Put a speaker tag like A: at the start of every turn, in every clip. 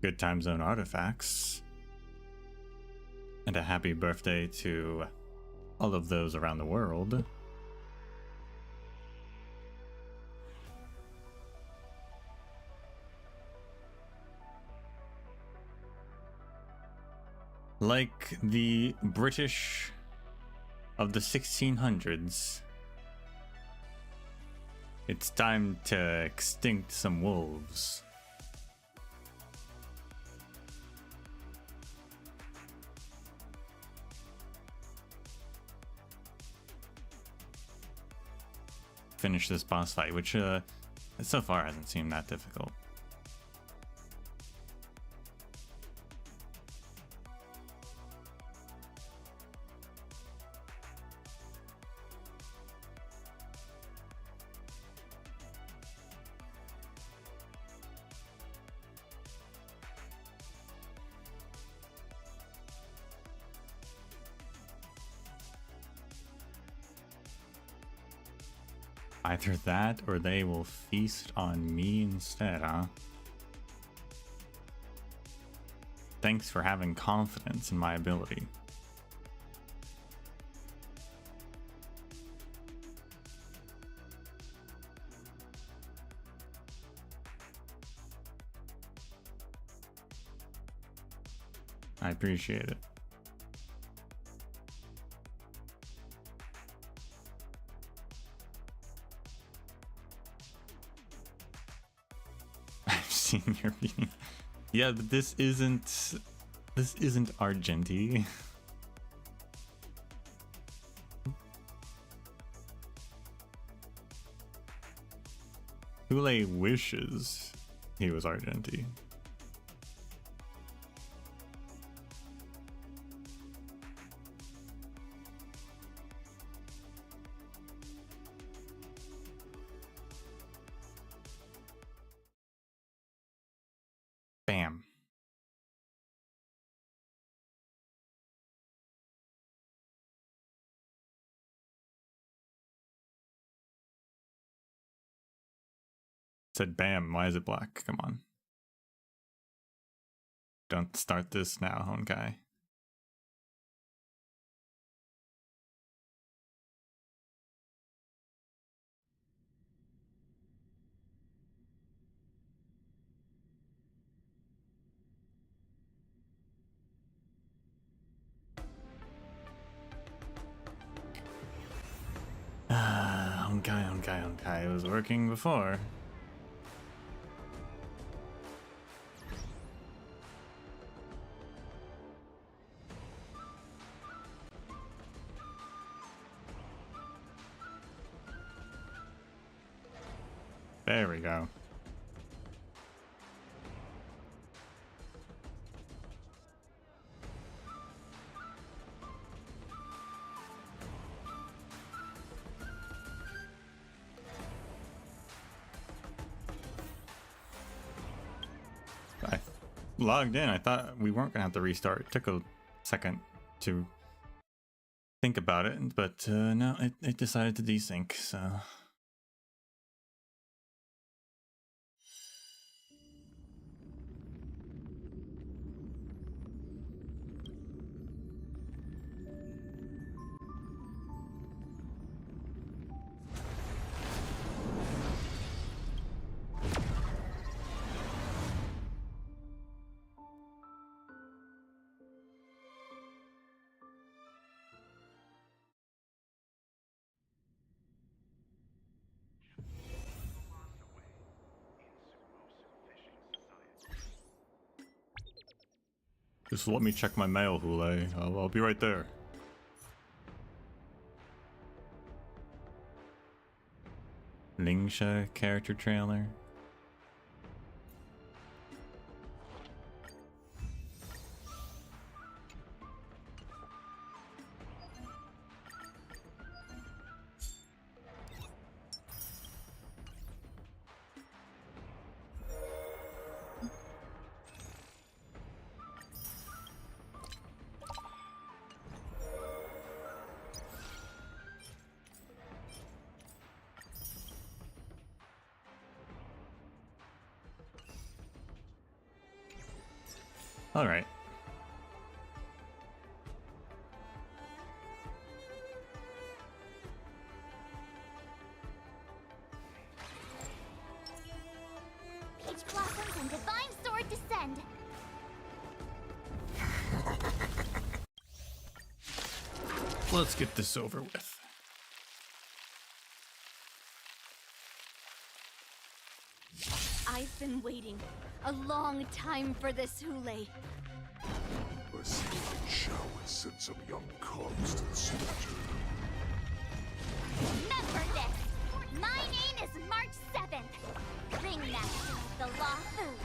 A: good time zone artifacts. And a happy birthday to all of those around the world. Like the British of the 1600s, it's time to extinct some wolves. Finish this boss fight, which so far hasn't seemed that difficult. Either that, or they will feast on me instead, huh? Thanks for having confidence in my ability. I appreciate it. Your meeting. Yeah, but this isn't Argenti. Hule wishes he was Argenti. Bam. Said bam, why is it black? Come on. Don't start this now, Honkai. Honkai. It was working before. There we go. I logged in. I thought we weren't gonna have to restart. It took a second to think about it, but no, it decided to desync, so... Just let me check my mail, Hule. I'll be right there. Lingsha character trailer. All right.
B: Peach blossoms and divine sword descend.
A: Let's get this over with.
B: I've been waiting a long time for this, Hule.
C: Backseating shall send some young cubs to the slaughter.
B: Remember this! My name is March 7th. Ringmaster of the Law Food.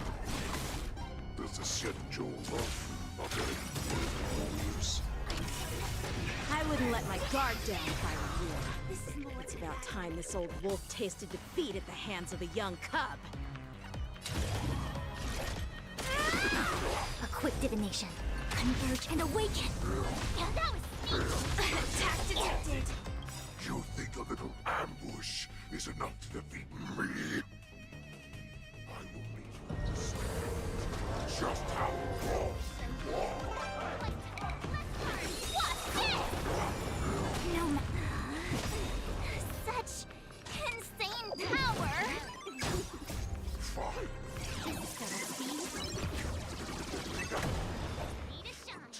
C: Does the schedule love nothing but warriors?
D: I wouldn't let my guard down if I were you.
B: This is more
D: It's about time this old wolf tasted defeat at the hands of a young cub.
B: a quick divination. Converge and awaken. Yeah, that was me. Attack detected.
C: You think a little ambush is enough to defeat me? I will make you understand just how wrong you are.
B: What's this? No such insane power.
C: Fine.
B: This is gonna speed. Need a shot.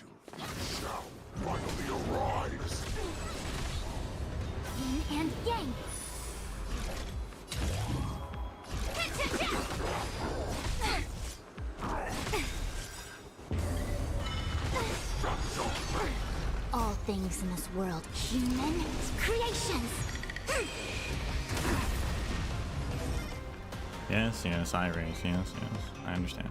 C: Shall finally arise.
B: Yin and yang. All things in this world, human creations.
A: Yes, yes, I raise. Yes, yes. I understand.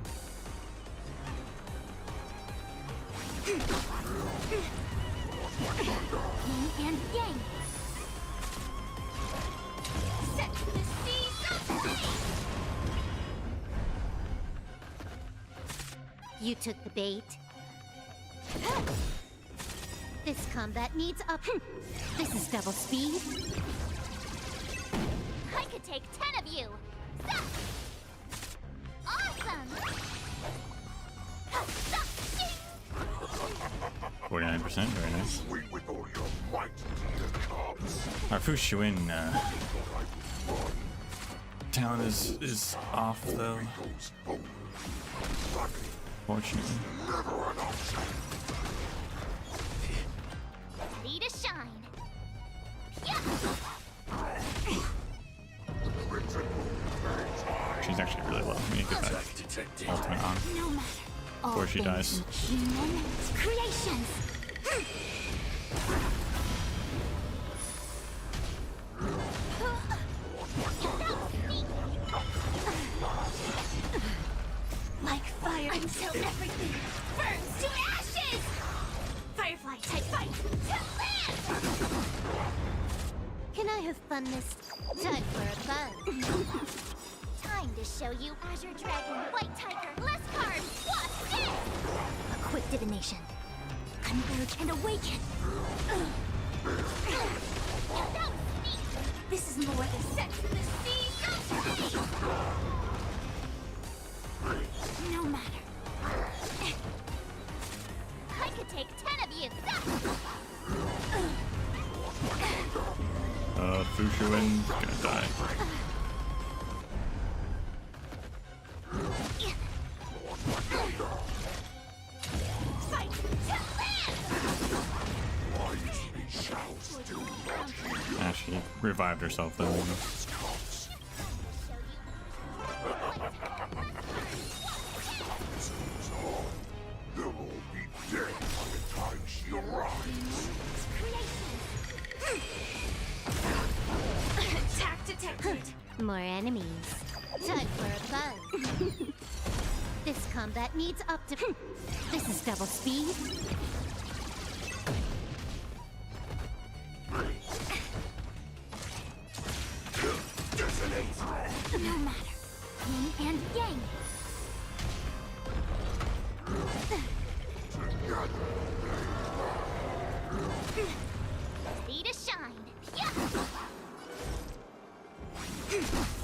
B: Yin and yang. Set the seas ablaze. You took the bait. This combat needs up. This is double speed. I could take 10 of you. Awesome.
A: 49%, very nice.
C: Swing with all your might, dear cubs.
A: Our Fushuin talent is off though,
C: Goes forward. Lucky,
A: fortunately.
C: never an option.
B: Ready to shine.
A: She's actually really low. Let me get that ultimate on
B: No matter. All
A: before she dies.
B: things human creations. Like fire until everything burns to ashes. Firefly type fight to land. Can I have fun this time for a fun? Time to show you Azure Dragon, White Tiger, less cards. What's this? A quick divination. Converge and awaken. Yeah, that was me. This is more than set to the sea. No matter. I could take 10 of you.
A: Fushuin's gonna die.
B: Fight to land.
C: Wise shall still not hear
A: Ah, she revived herself though.
C: cubs. Seems all. They'll all be dead by the time she arrives.
B: Attack detected. More enemies. Time for a buzz. This combat needs up to. This is double speed.
C: Detonate.
B: No matter. Yin and yang.
C: Together.
B: Ready to shine. Yeah.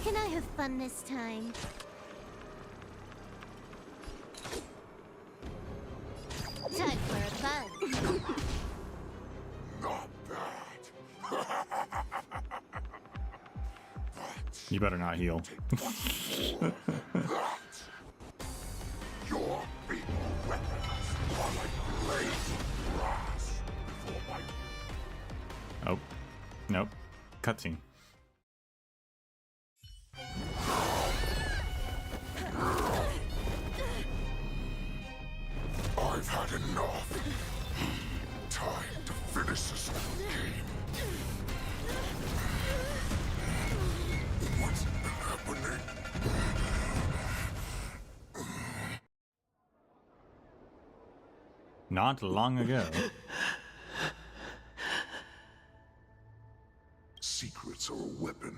B: Can I have fun this time?
A: You better not heal.
C: That. Your feeble weapons are like blades of grass before my...
A: Oh. Nope. Cutscene.
C: I've had enough. Time to finish this game. What's happening?
A: Not long ago.
C: Secrets are a weapon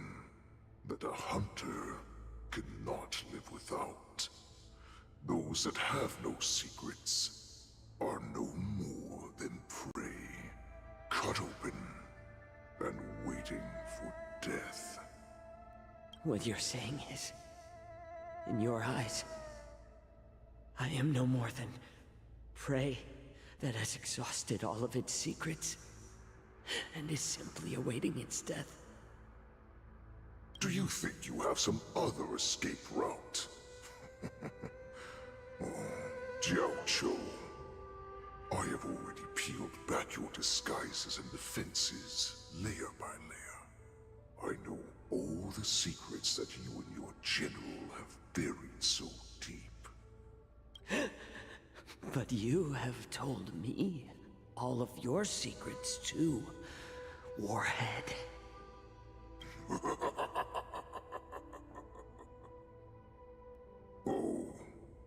C: that a hunter cannot live without. Those that have no secrets are no more than prey, cut open and waiting for death.
E: What you're saying is, in your eyes, I am no more than prey that has exhausted all of its secrets and is simply awaiting its death.
C: Do you think you have some other escape route? Oh, Jiao Cho, I have already peeled back your disguises and defenses, layer by layer. I know all the secrets that you and your general have buried so deep.
E: But you have told me all of your secrets too, Warhead.
C: Oh,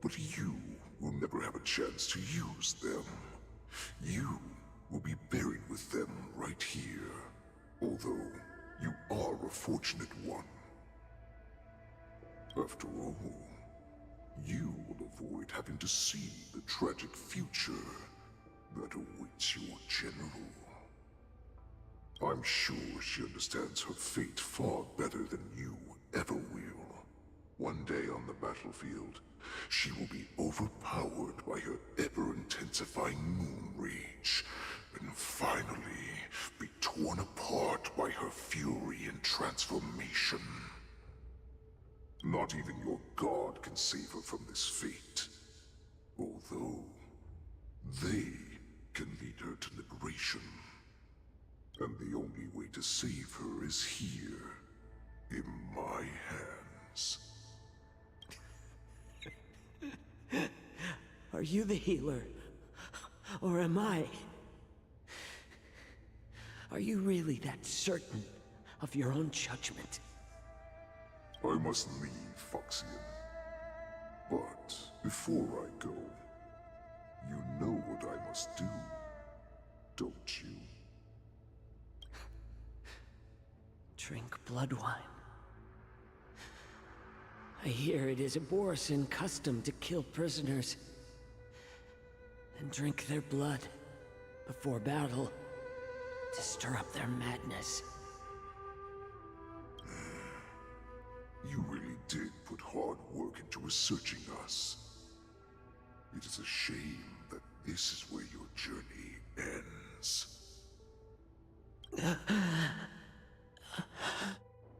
C: but you will never have a chance to use them. You will be buried with them right here, although you are a fortunate one. After all, you will avoid having to see the tragic future that awaits your general. I'm sure she understands her fate far better than you ever will. One day on the battlefield, she will be overpowered by her ever-intensifying moon rage, and finally be torn apart by her fury and transformation. Not even your god can save her from this fate, although they can lead her to liberation. And the only way to save her is here, in my hands.
E: Are you the healer? Or am I? Are you really that certain of your own judgment?
C: I must leave, Foxian. But before I go, you know what I must do, don't you?
E: Drink blood wine. I hear it is a borisin custom to kill prisoners and drink their blood before battle to stir up their madness.
C: You really did put hard work into researching us. It is a shame that this is where your journey ends.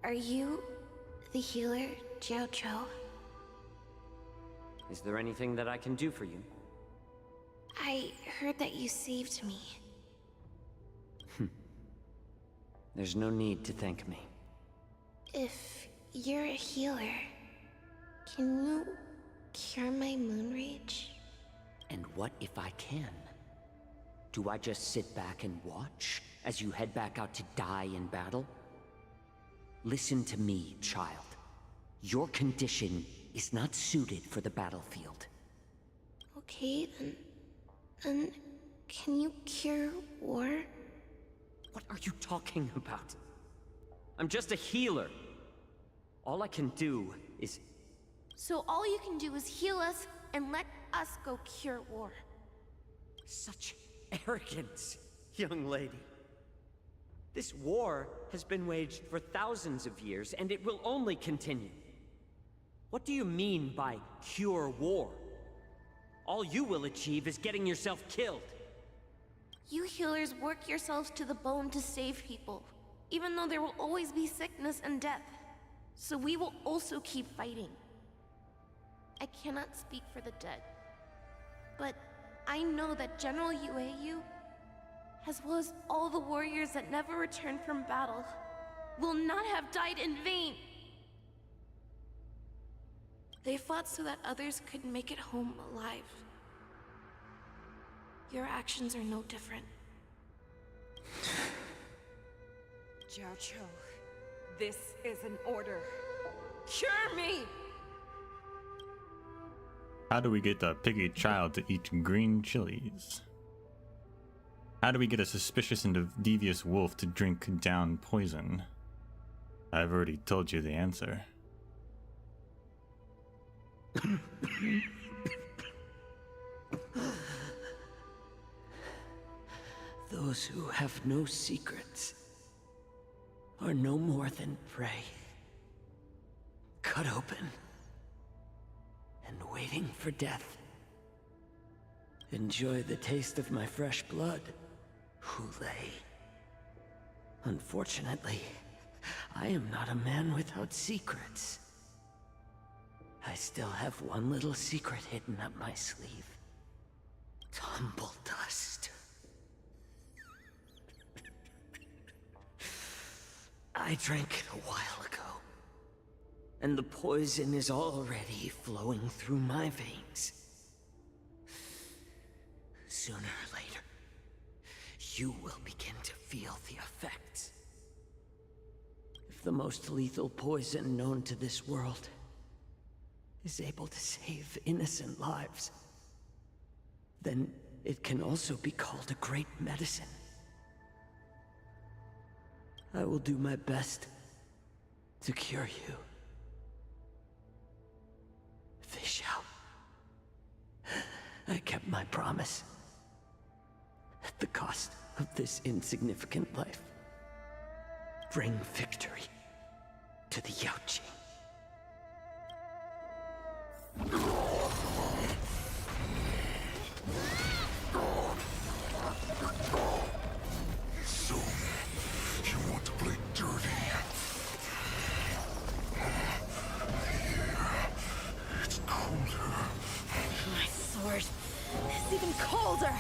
B: Are you the healer, Jiao Cho?
E: Is there anything that I can do for you?
B: I heard that you saved me.
E: There's no need to thank me.
B: If you're a healer, can you cure my moon rage?
E: And what if I can? Do I just sit back and watch as you head back out to die in battle? Listen to me, child. Your condition is not suited for the battlefield.
B: Okay, then can you cure war?
E: What are you talking about? I'm just a healer. All I can do is...
B: So all you can do is heal us and let us go cure war.
E: Such arrogance, young lady. This war has been waged for thousands of years, and it will only continue. What do you mean by cure war? All you will achieve is getting yourself killed.
B: You healers work yourselves to the bone to save people, even though there will always be sickness and death.
F: So we will also keep fighting. I cannot speak for the dead, but I know that General Yueyu, as well as all the warriors that never returned from battle, will not have died in vain. They fought so that others could make it home alive. Your actions are no different.
D: Jiaoqiu, this is an order. Cure me!
A: How do we get a piggy child to eat green chilies? How do we get a suspicious and devious wolf to drink down poison? I've already told you the answer.
E: Those who have no secrets are no more than prey. Cut open and waiting for death. Enjoy the taste of my fresh blood, Hulei. Unfortunately, I am not a man without secrets. I still have one little secret hidden up my sleeve. Tumble dust. I drank it a while ago, and the poison is already flowing through my veins. Sooner or later, you will begin to feel the effects. If the most lethal poison known to this world is able to save innocent lives, then it can also be called a great medicine. I will do my best to cure you. Fish out. I kept my promise. At the cost of this insignificant life. Bring victory to the Yaoqing.
C: So, you want to play dirty? Yeah, it's colder.
D: My sword is even colder!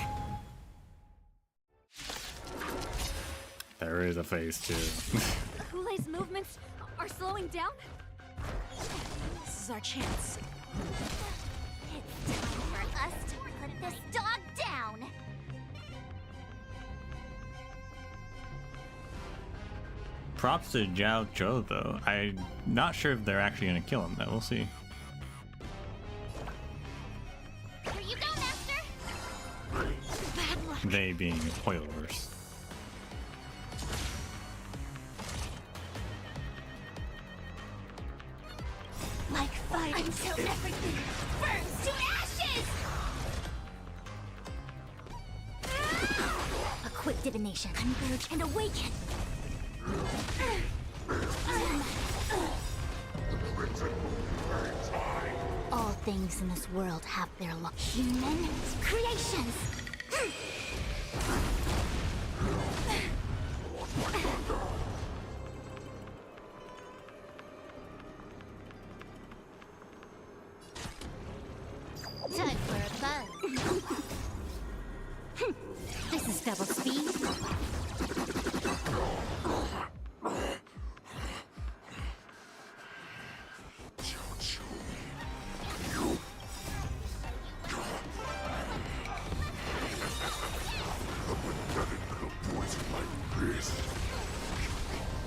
A: There is a phase 2.
B: Hulei's movements are slowing down?
D: This is our chance.
B: It's time for us to put this dog down!
A: Props to Zhao Zhou though. I'm not sure if they're actually gonna kill him though. We'll see.
B: Here you go, Master!
D: Bad luck.
A: They being spoilers.
B: Like fire until everything burns to ashes! A quick divination. Converge and awaken! All things in this world have their luck. Human creations! Time for a buzz. This is double speed.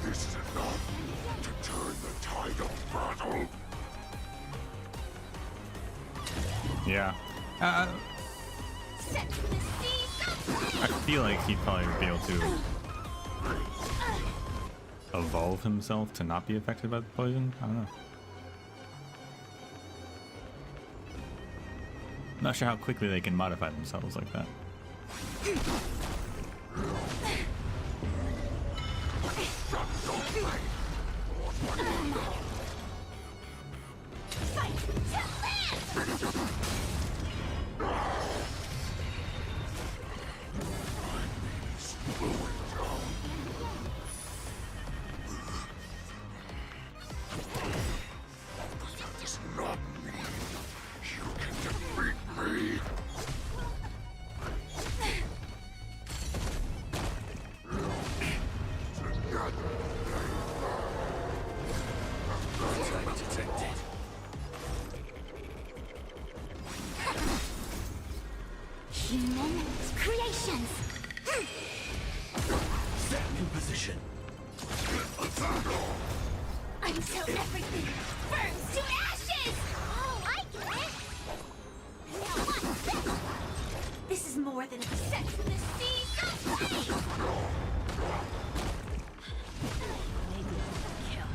C: This is enough to turn the tide of battle.
A: Yeah.
B: Set to the sea.
A: I feel like he'd probably be able to evolve himself to not be affected by the poison. I don't know. Not sure how quickly they can modify themselves like that.
B: Fight to live! Until everything burns to ashes! Oh, I get it! Now what's this? This is more than a Sex in the Sea someplace!
D: Maybe kill.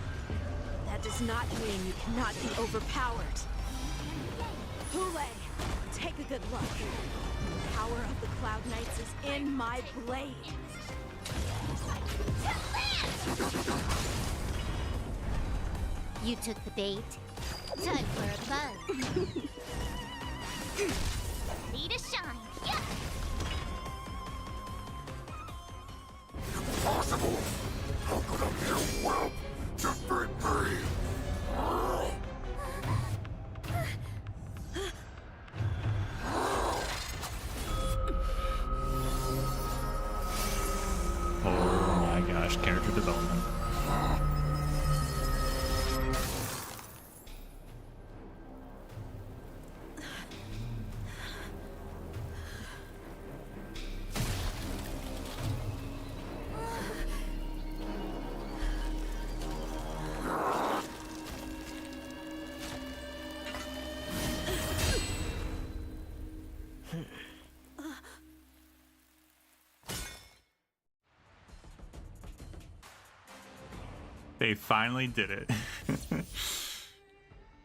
D: That does not mean you cannot be overpowered. Hule, take a good look. The power of the Cloud Knights is in my blade.
B: You took the bait. Time for a buzz. Ready to shine. Yeah!
C: Impossible! How could a mere whelp defeat me?
A: Oh my gosh, character development. They finally did it.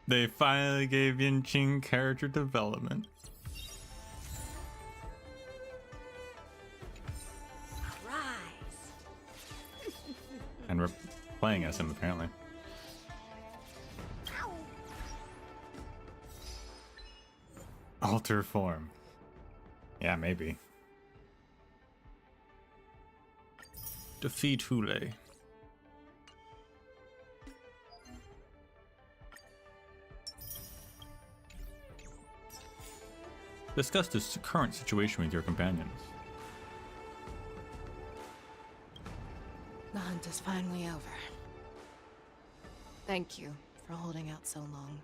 A: They finally gave Yinqing character development.
D: Rise.
A: And we're playing as him, apparently. Alter form. Yeah, maybe. Defeat Hule. Discuss the current situation with your companions.
G: The hunt is finally over. Thank you for holding out so long.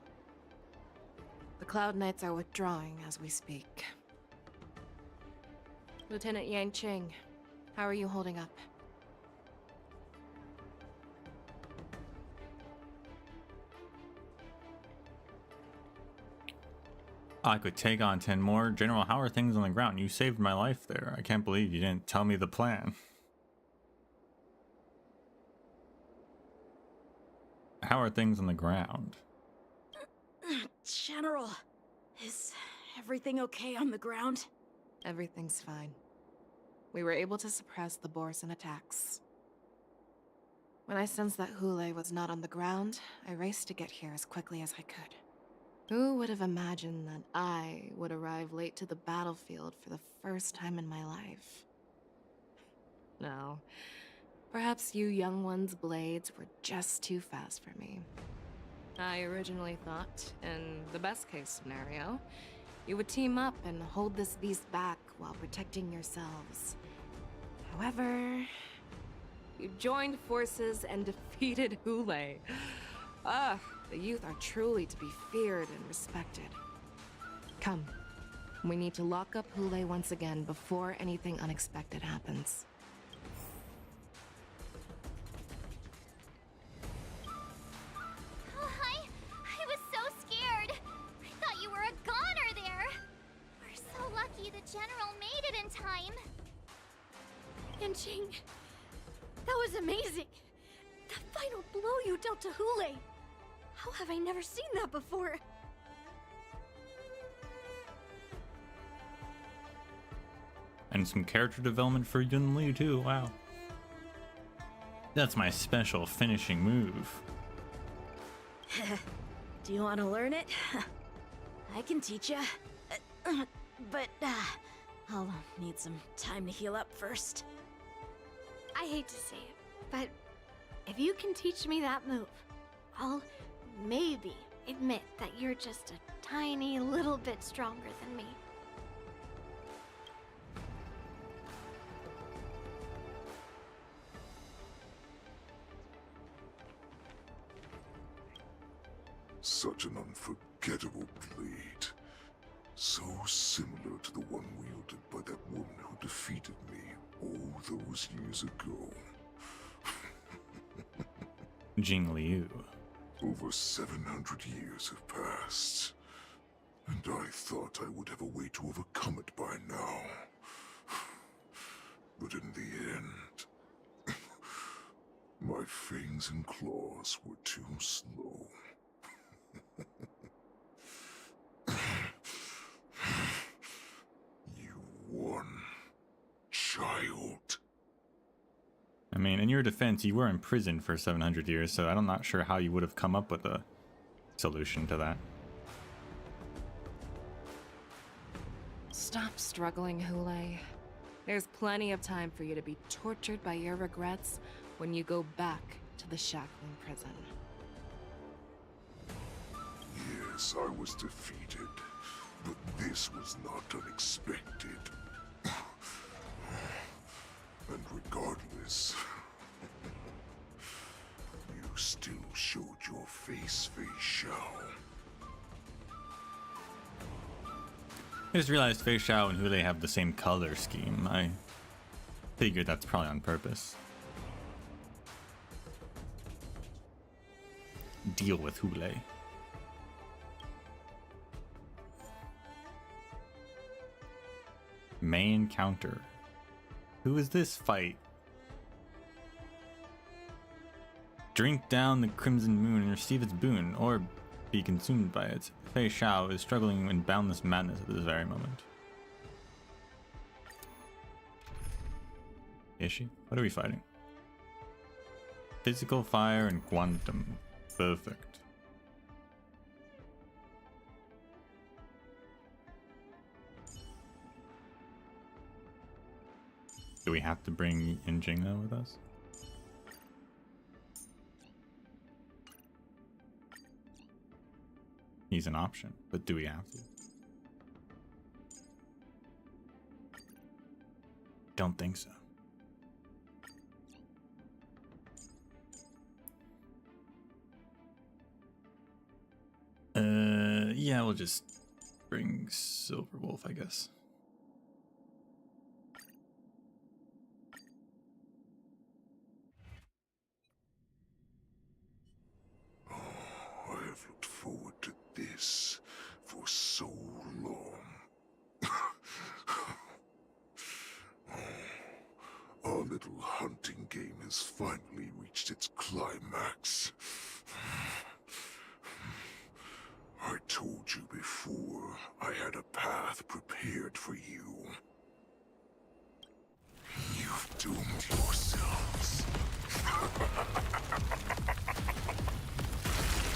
G: The Cloud Knights are withdrawing as we speak. Lieutenant Yangqing, how are you holding up?
A: I could take on 10 more. General, how are things on the ground? You saved my life there. I can't believe you didn't tell me the plan. How are things on the ground?
D: General, is everything okay on the ground?
G: Everything's fine. We were able to suppress the borisin attacks. When I sensed that Hule was not on the ground, I raced to get here as quickly as I could. Who would have imagined that I would arrive late to the battlefield for the first time in my life? No. Perhaps you young ones' blades were just too fast for me. I originally thought, in the best case scenario, you would team up and hold this beast back while protecting yourselves. However, you joined forces and defeated Hule. The youth are truly to be feared and respected. Come, we need to lock up Hule once again before anything unexpected happens.
B: Oh, I was so scared. I thought you were a goner there. We're so lucky the General made it in time.
F: Yinqing, that was amazing. The final blow you dealt to Hule. How have I never seen that before?
A: And some character development for Yun Liu too, wow. That's my special finishing move.
D: Do you want to learn it? I can teach ya. But I'll need some time to heal up first.
F: I hate to say it, but if you can teach me that move, I'll maybe admit that you're just a tiny little bit stronger than me.
C: Such an unforgettable blade. So similar to the one wielded by that woman who defeated me all those years ago.
A: Jing Liu.
C: Over 700 years have passed, and I thought I would have a way to overcome it by now. But in the end, my fangs and claws were too slow. You won, child.
A: I mean, in your defense, you were in prison for 700 years, so I'm not sure how you would have come up with a solution to that.
G: Stop struggling, Hule. There's plenty of time for you to be tortured by your regrets when you go back to the shackling prison.
C: Yes, I was defeated, but this was not unexpected. And regardless, you still showed your face, Fei Xiao.
A: I just realized Fei Xiao and Hule have the same color scheme. I figured that's probably on purpose. Deal with Hule. Main counter. Who is this fight? Drink down the Crimson Moon and receive its boon, or be consumed by it. Fei Xiao is struggling in boundless madness at this very moment. Is she? What are we fighting? Physical fire and quantum. Perfect. Do we have to bring Injing though with us? He's an option, but do we have to? Don't think so. Yeah, we'll just bring Silver Wolf, I guess.
C: I have looked forward to this for so long. Our little hunting game has finally reached its climax. I told you before, I had a path prepared for you. You've doomed yourselves.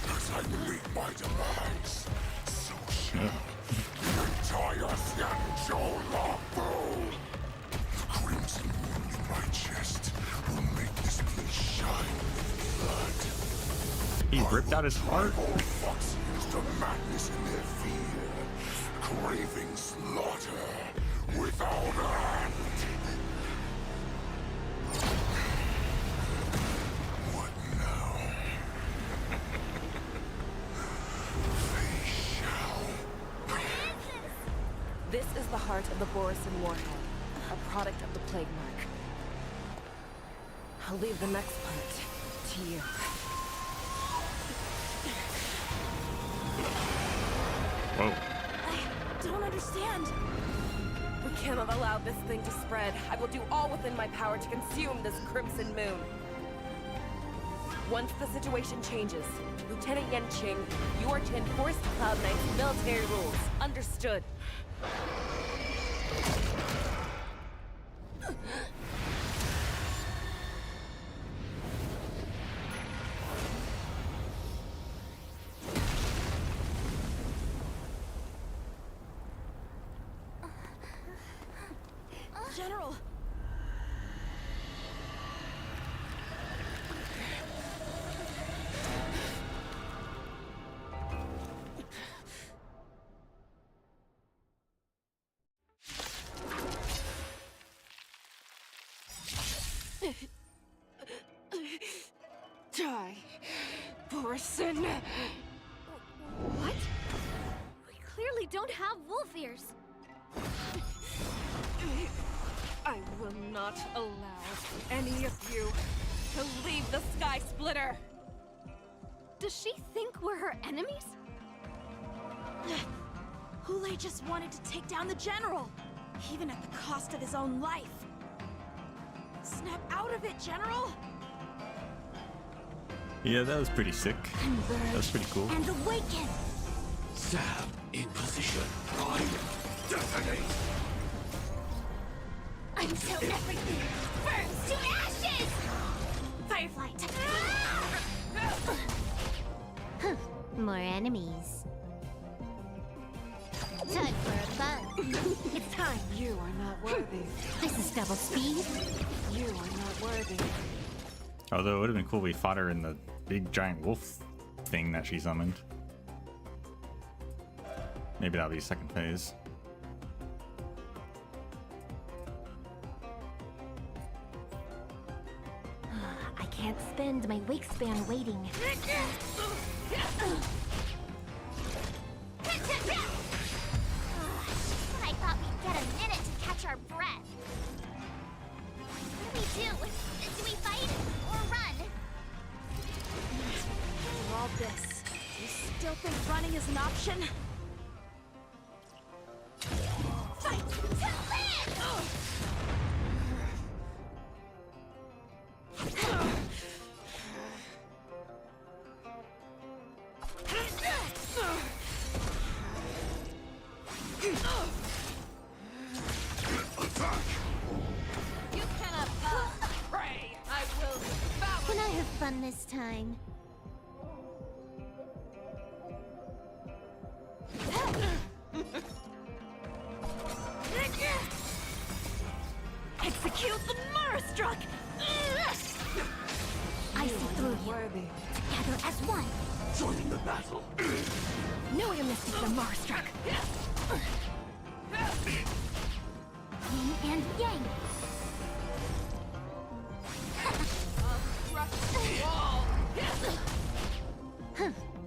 C: As I make my demands, so shall the entire Xianzhou Longbow. The crimson wound in my chest will make this place shine with blood.
A: He ripped out his heart.
C: To madness in their fear, craving slaughter without end. What now? Fei Xiao.
G: This is the heart of the borisin warhead, a product of the plague mark. I'll leave the next part to you.
A: Whoa.
G: I don't understand. We cannot allow this thing to spread. I will do all within my power to consume this Crimson Moon. Once the situation changes, Lieutenant Yanqing, you are to enforce Cloud9's military rules. Understood.
D: General!
G: Die, borisin.
B: What? We clearly don't have wolf ears.
G: I will not allow any of you to leave the Sky Splitter.
F: Does she think we're her enemies?
D: Hule just wanted to take down the general, even at the cost of his own life. Snap out of it, General!
A: Yeah, that was pretty sick.
B: Converge
A: That was pretty cool.
B: and awaken.
C: Sam, in position. I detonate.
B: Until everything burns to ashes. Fireflight. More enemies. Time for fun. It's time.
G: You are not worthy.
B: This is double speed.
G: You are not worthy.
A: Although it would have been cool if we fought her in the big giant wolf thing that she summoned. Maybe that'll be second phase.
B: I can't spend my wake span waiting. I thought we'd get a minute to catch our breath. What do we do? Do we fight or run?
D: For all this, do you still think running is an option?
B: Fight to live!
D: You cannot pray. I will devour.
B: Can I have fun this time?
D: Execute the Murstruck!
B: I see through you.
G: Worthy.
B: Together as one.
C: Join the battle.
B: Know your mystic the Marstruck. Yin and yang.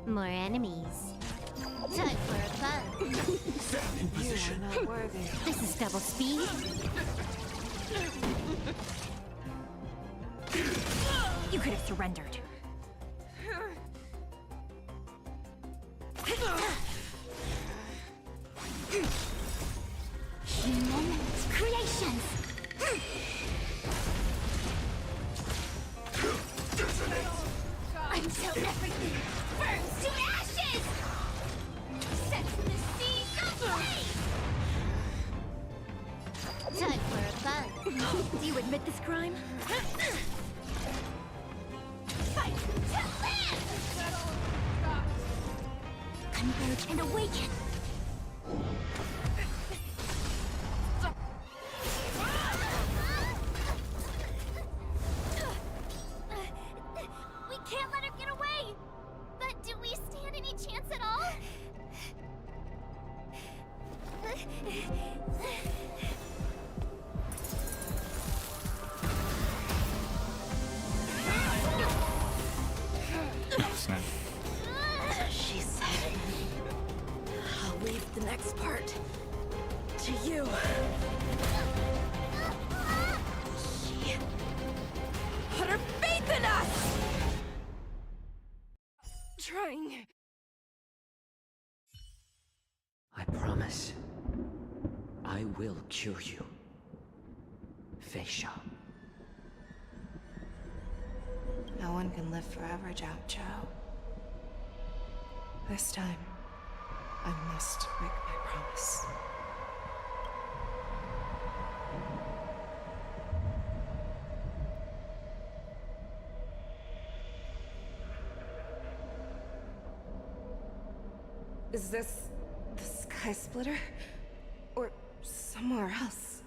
B: More enemies. Time for fun.
C: Stand in
G: You
C: position.
G: are not worthy.
B: This is double speed.
F: You could have surrendered.
B: Human creations. Until everything burns to ashes. Set the seas aflame. Time for fun.
F: Do you admit this crime?
B: Fight to live. Converge and awaken. We can't let her get away! But do we stand any chance at all?
A: Oh, snap.
D: She said, I'll leave the next part to you. She put her faith in us! Trying.
E: I promise. I will cure you. Feisha.
G: No one can live forever, Zhao Zhao. This time, I must break my promise. Is this the Sky Splitter? Or somewhere else?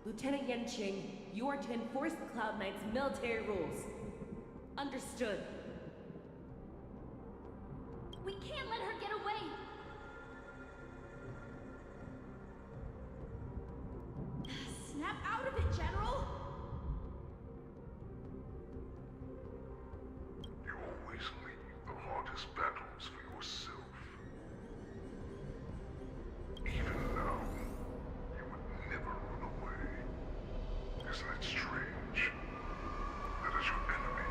H: Lieutenant Yanqing, you are to enforce the Cloud Knight's military rules. Understood.
B: We can't let her get away!
D: Snap out of it, General!
C: You always leave the hardest battles for yourself. Even now, you would never run away. Is that strange? That is your enemy.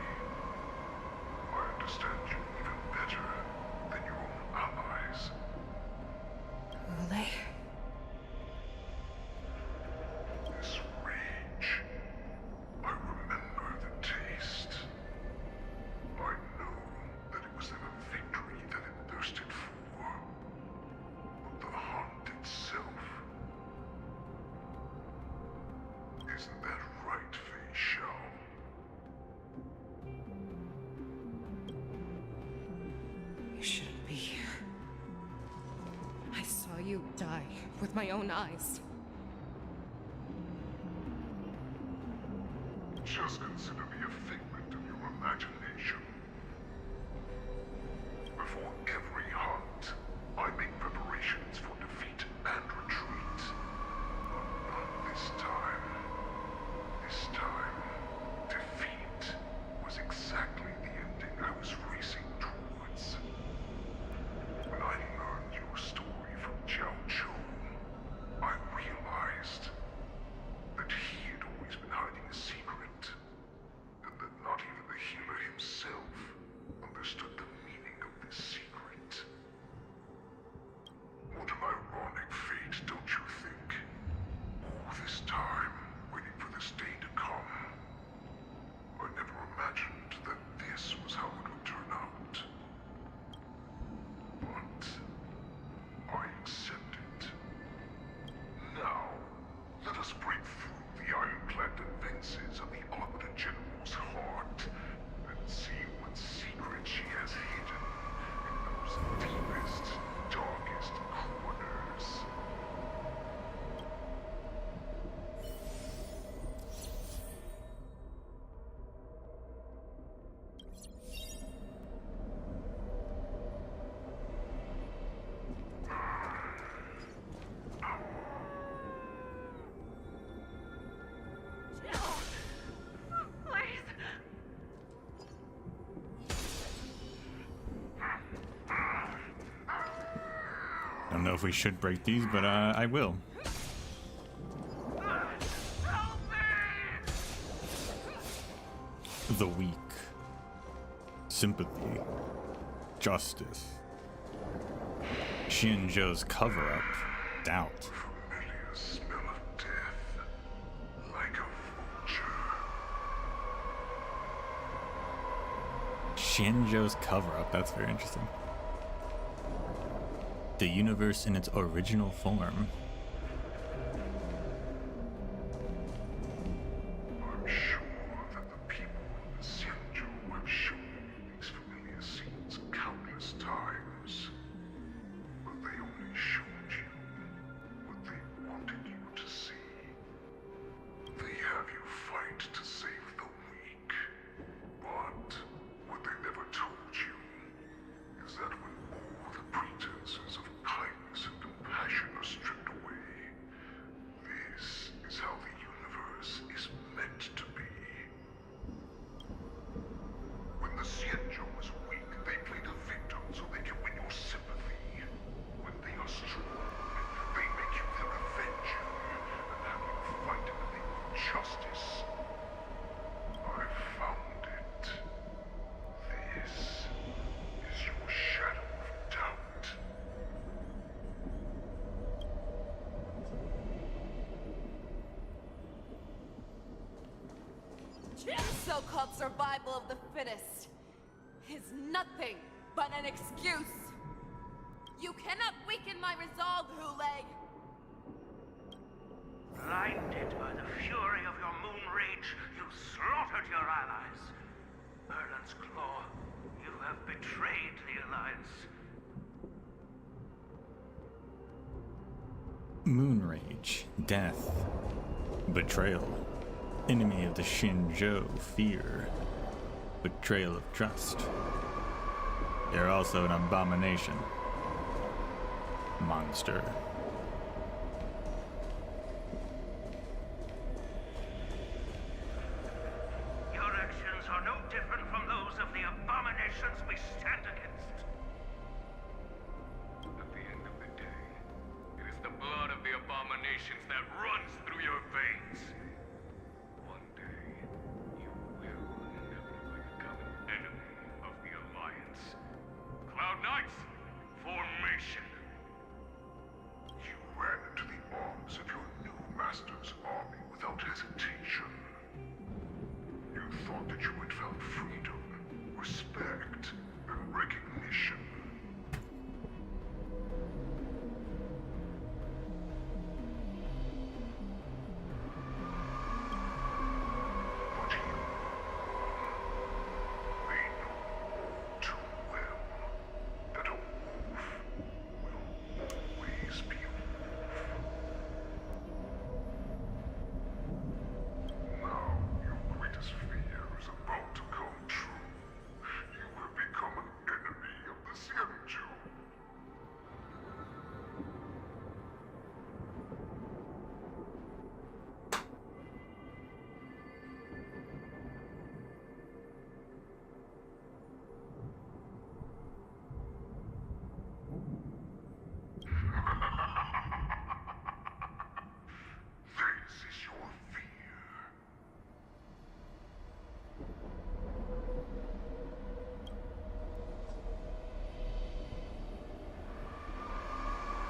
G: you die with my own eyes.
C: Just consider me a figment of your imagination. Before every hunt, I make preparations for defeat and retreat. But not this time. This time, defeat was exactly the ending I was racing towards. When I learned your story from Jiao Chou, I realized that he had always been hiding a secret, and that not even the healer himself understood the meaning of this secret. What an ironic fate, don't you think? All this time, waiting for this day to come. I never imagined that this was how it would turn out. But I accept it. Now, let us break through the ironclad defenses of the Arbiter General's heart and see what secret she has hidden in those deepest, darkest corners.
A: I don't know if we should break these, but I will. The weak. Sympathy. Justice. Xianzhou's cover-up. Doubt.
C: Familiar smell of death, like a vulture.
A: Xianzhou's cover-up. That's very interesting. The universe in its original form.
C: I'm sure that the people of the Xianzhou have shown you these familiar scenes countless times. But they only showed you what they wanted you to see. They have you fight to save the weak. But what they never told you is that when all the pretenses of kindness and compassion are stripped away, this is how the universe is meant to be. When the Xianzhou is weak, they play the victim so they can win your sympathy. When they are strong, they make you their avenger and have you fight in the name of justice. I found it. This is your shadow of doubt.
D: The so-called survival of the fittest is nothing but an excuse. You cannot weaken my resolve, Hulei.
I: Blinded by the fury of your moon rage, you slaughtered your allies. Erland's Claw, you have betrayed the Alliance.
A: Moon rage. Death. Betrayal. Enemy of the Xianzhou. Fear. Betrayal of trust. You're also an abomination. Monster.
I: Your actions are no different from those of the abominations we stand against.
J: At the end of the day, it is the blood of the abominations that runs through your veins. One day, you will inevitably become an enemy of the Alliance. Cloud Knights, formation!
C: You ran into the arms of your new master's army without hesitation. You thought that you had found freedom, respect, and recognition. But you, they know all too well that a wolf will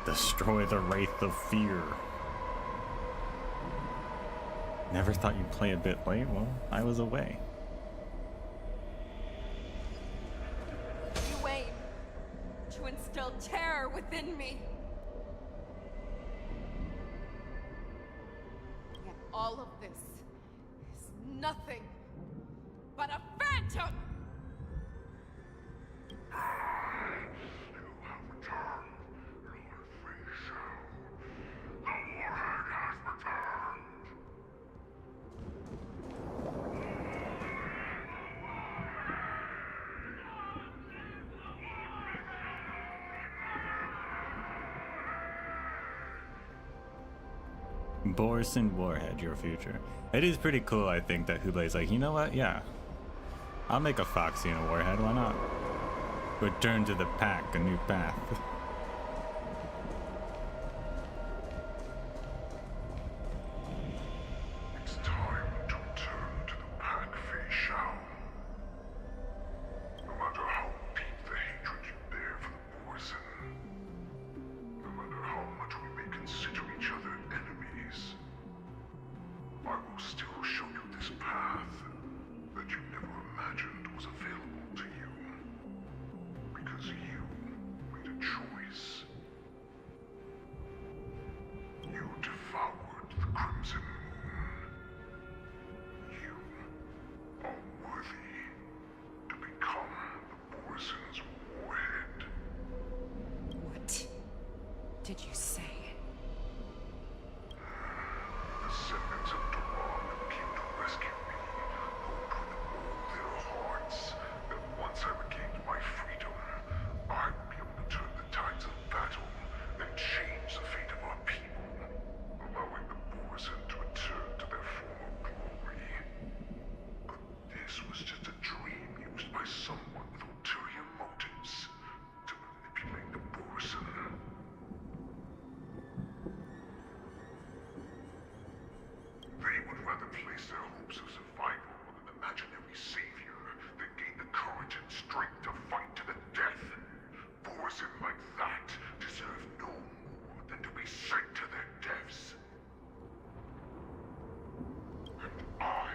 A: Destroy the Wraith of Fear. Never thought you'd play a bit late. Well, I was away.
D: You aim to instill terror within me. Yet all of this is nothing but a phantom!
C: You have returned, Lord Facial. The warhead has returned.
A: Borisin Warhead, your future. It is pretty cool, I think, that Hulei's like, you know what? Yeah. I'll make a Foxy and a Warhead, why not? Return to the pack, a new path.
C: It's time to return to the pack, Facial. No matter how deep the hatred you bear for the borisin, no matter how much we may consider each other enemies, I will still show you this path that you never imagined was available to you. Because you made a choice. You devoured the Crimson Moon. You are worthy to become the Borisin's warhead.
D: What did you say?
C: The descendants of Duran who came to rescue me hoped with all their hearts that once I regained my freedom, I would be able to turn the tides of battle and change the fate of our people, allowing the Borisin to return to their former glory. But this was just a dream used by someone with ulterior motives to manipulate the Borisin. They would rather place their hopes of survival on an imaginary savior than gain the courage and strength to fight to the death. Borisin like that deserve no more than to be sent to their deaths. And I,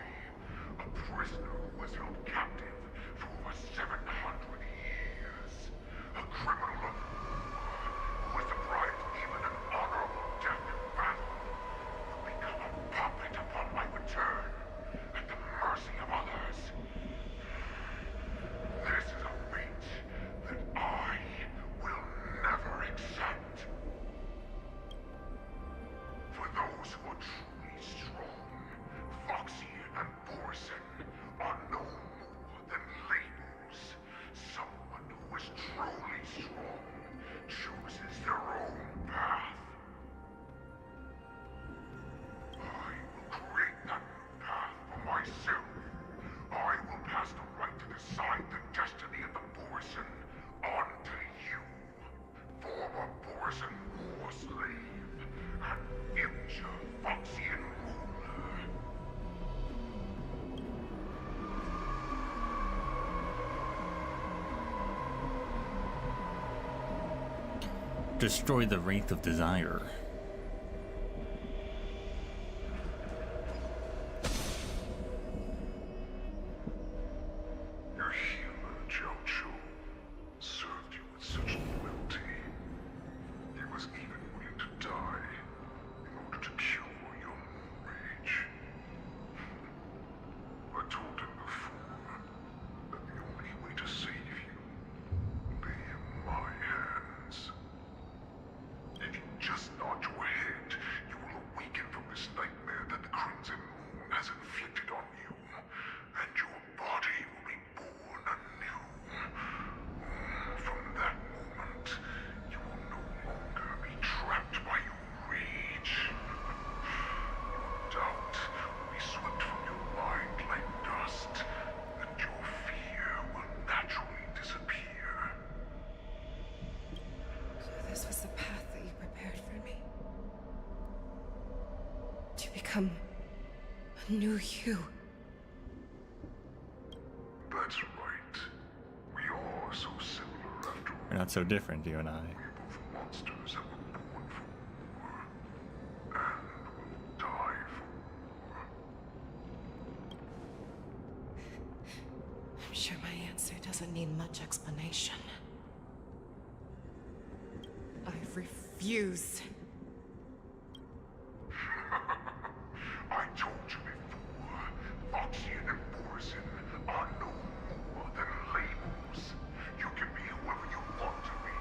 C: a prisoner who was held captive for over 700 years, a criminal of war, who was deprived even an honorable death in battle, will become a puppet upon my return, at the mercy of others. This is a fate that I will never accept. For those who are truly strong, Foxy and Borisin are no more than labels. Someone who is truly strong chooses their own path. I will create that new path for myself. I will pass the right to decide the destiny of the Borisin on to you, former Borisin war slave, and future Foxian ruler.
A: Destroy the Wraith of Desire.
C: Your healer, Jojo, served you with such loyalty. He was even willing to die in order to cure your rage. I told him before that the only way to save you lay in my hands. If you just nod your head, you will awaken from this nightmare that the Crimson Moon has inflicted on you, and your body will be born anew. From that moment, you will no longer be trapped by your rage. Your doubt will be swept from your mind like dust, and your fear will naturally disappear.
G: So this was the path that you prepared for me. To become a new you.
C: That's right. We are so similar after all.
A: We're not so different, you and I.
C: We're both monsters that were
G: answer doesn't need much explanation. I refuse.
C: I told you before, Backseating and borisin are no more than labels. You can be whoever you want to be.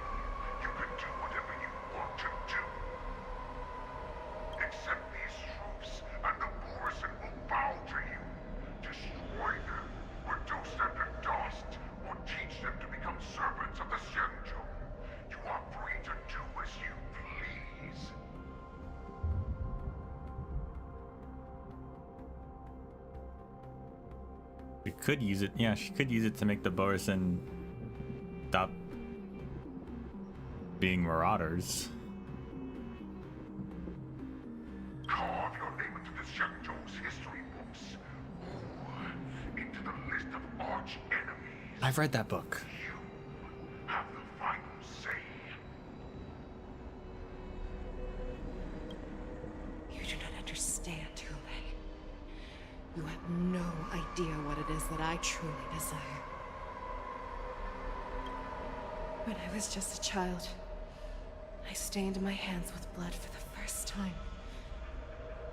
C: You can do whatever you want to do. Accept these truths, and the borisin will bow to you. Destroy them, reduce them to dust, or teach them to become servants of the Xianzhou. You are free to do as you please.
A: We could use it. Yeah, she could use it to make the borisin stop being marauders.
C: Carve your name into the Xianzhou's history books, or into the list of arch enemies.
A: I've read that book.
C: You have the final say.
G: You do not understand, Hule. You have no idea what it is that I truly desire. When I was just a child, I stained my hands with blood for the first time,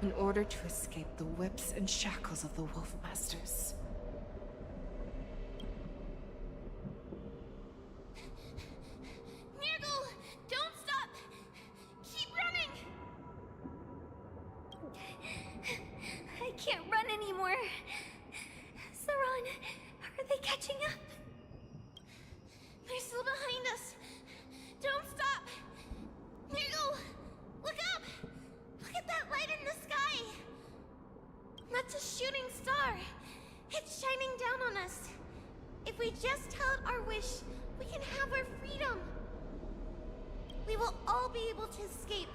G: in order to escape the whips and shackles of the Wolf Masters.
B: Nirgal, don't stop! Keep running! I can't run anymore. Saran, are they catching up? They're still behind us. Don't stop! Nirgal, look up! Look at that light in the sky! That's a shooting star. It's shining down on us. If we just tell it our wish, we can have our freedom. We will all be able to escape.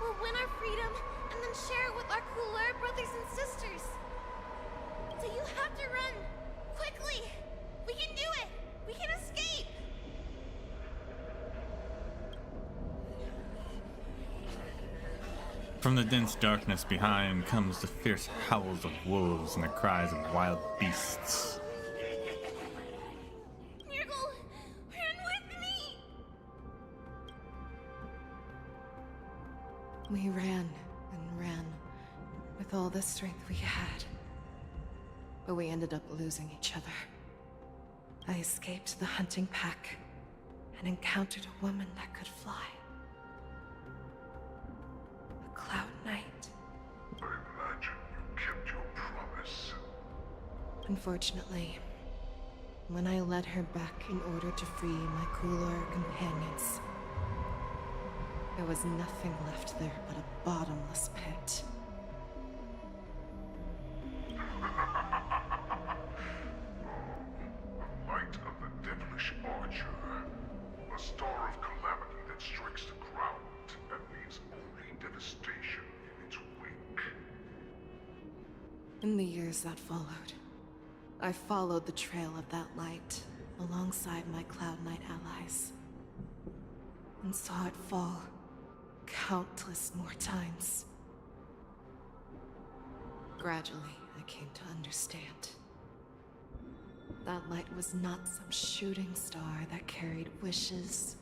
B: We'll win our freedom and then share it with our cooler brothers and sisters. So you have to run. Quickly. We can do it. We can escape.
A: From the dense darkness behind comes the fierce howls of wolves and the cries of wild beasts.
B: Nirgal, run with me.
G: We ran and ran with all the strength we had. But we ended up losing each other. I escaped the hunting pack and encountered a woman that could fly. A Cloud Knight.
C: I imagine you kept your promise.
G: Unfortunately, when I led her back in order to free my cooler companions, there was nothing left there but a bottomless pit.
C: The light of the devilish archer. A star of calamity that strikes the ground and leaves only devastation in its wake.
G: In the years that followed, I followed the trail of that light alongside my Cloud Knight allies, and saw it fall countless more times. Gradually, I came to understand. That light was not some shooting star that carried wishes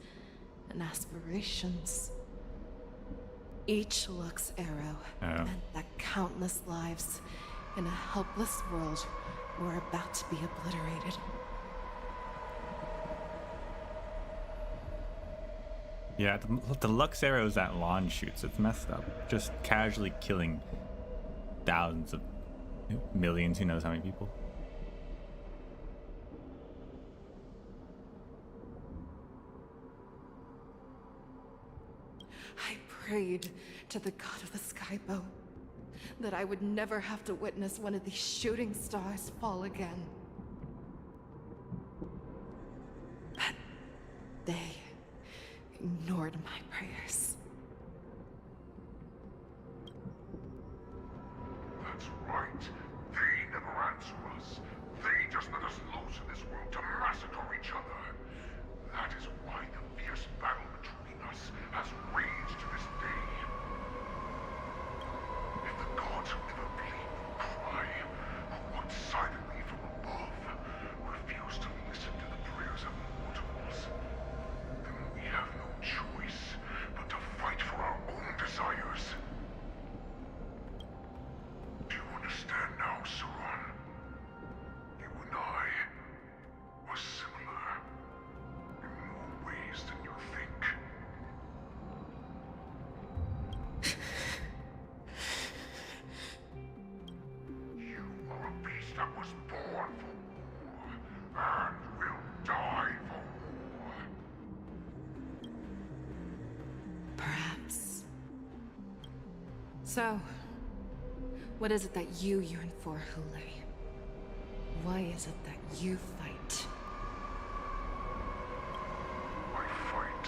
G: and aspirations. Each Lux arrow meant that countless lives in a helpless world were about to be obliterated.
A: Yeah, the Lux arrows that Lon shoots, it's messed up. Just casually killing thousands of millions, who knows how many people.
G: I prayed to the god of the skybow that I would never have to witness one of these shooting stars fall again. But they ignored my prayers.
C: That's right. They never answer us. They just let us loose in this world to massacre each other. That is why the fierce battle between us has raged to this day. If the gods who never bleed will cry, who watch silently from above, refuse to
G: So, what is it that you yearn for, Hule? Why is it that you fight?
C: I fight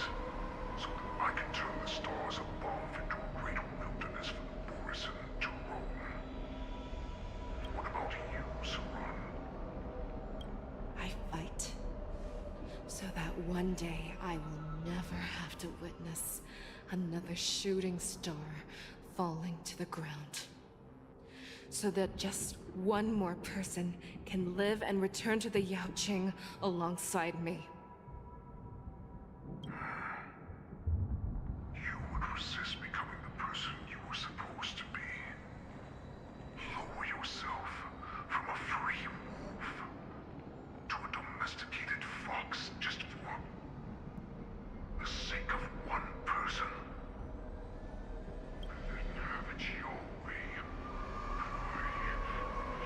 C: so that I can turn the stars above into a great wilderness for the borisin to roam. What about you, Saran?
G: I fight so that one day I will never have to witness another shooting star falling to the ground. So that just one more person can live and return to the Yaoqing alongside me.
C: You would resist becoming the person you were supposed to be. Lower yourself from a free wolf to a domesticated fox just for the sake of one person. And then have it your way.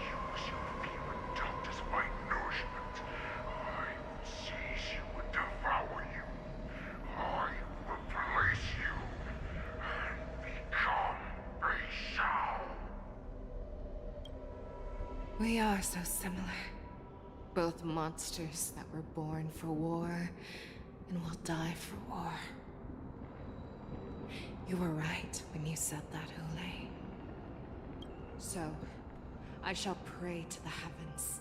C: Use your few doubt as my nourishment. I will seize you and devour you. I will replace you and become a Shao.
G: We are so similar. Both monsters that were born for war and will die for war. You were right when you said that, Hule. So, I shall pray to the heavens.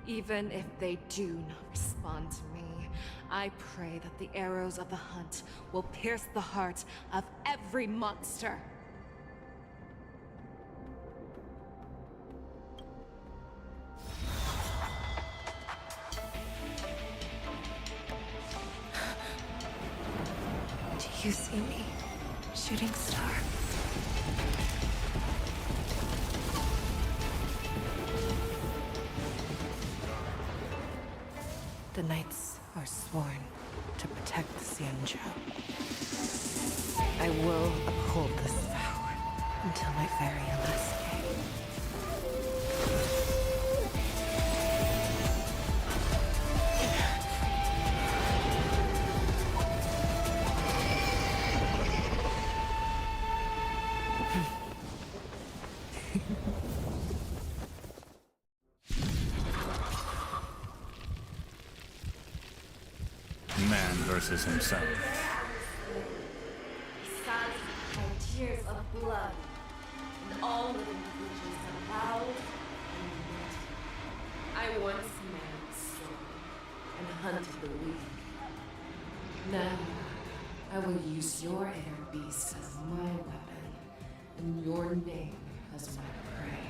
G: Even if they do not respond to me, I pray that the arrows of the hunt will pierce the heart of every monster. Do you see me, shooting star? The knights are sworn to protect Xianzhou. I will uphold this vow until my very last day.
A: Man versus himself.
H: Sighs and tears of blood, and all living creatures are loud and red. I once managed strong and hunted the weak. Now, I will use your inner beast as my weapon, and your name as my prey.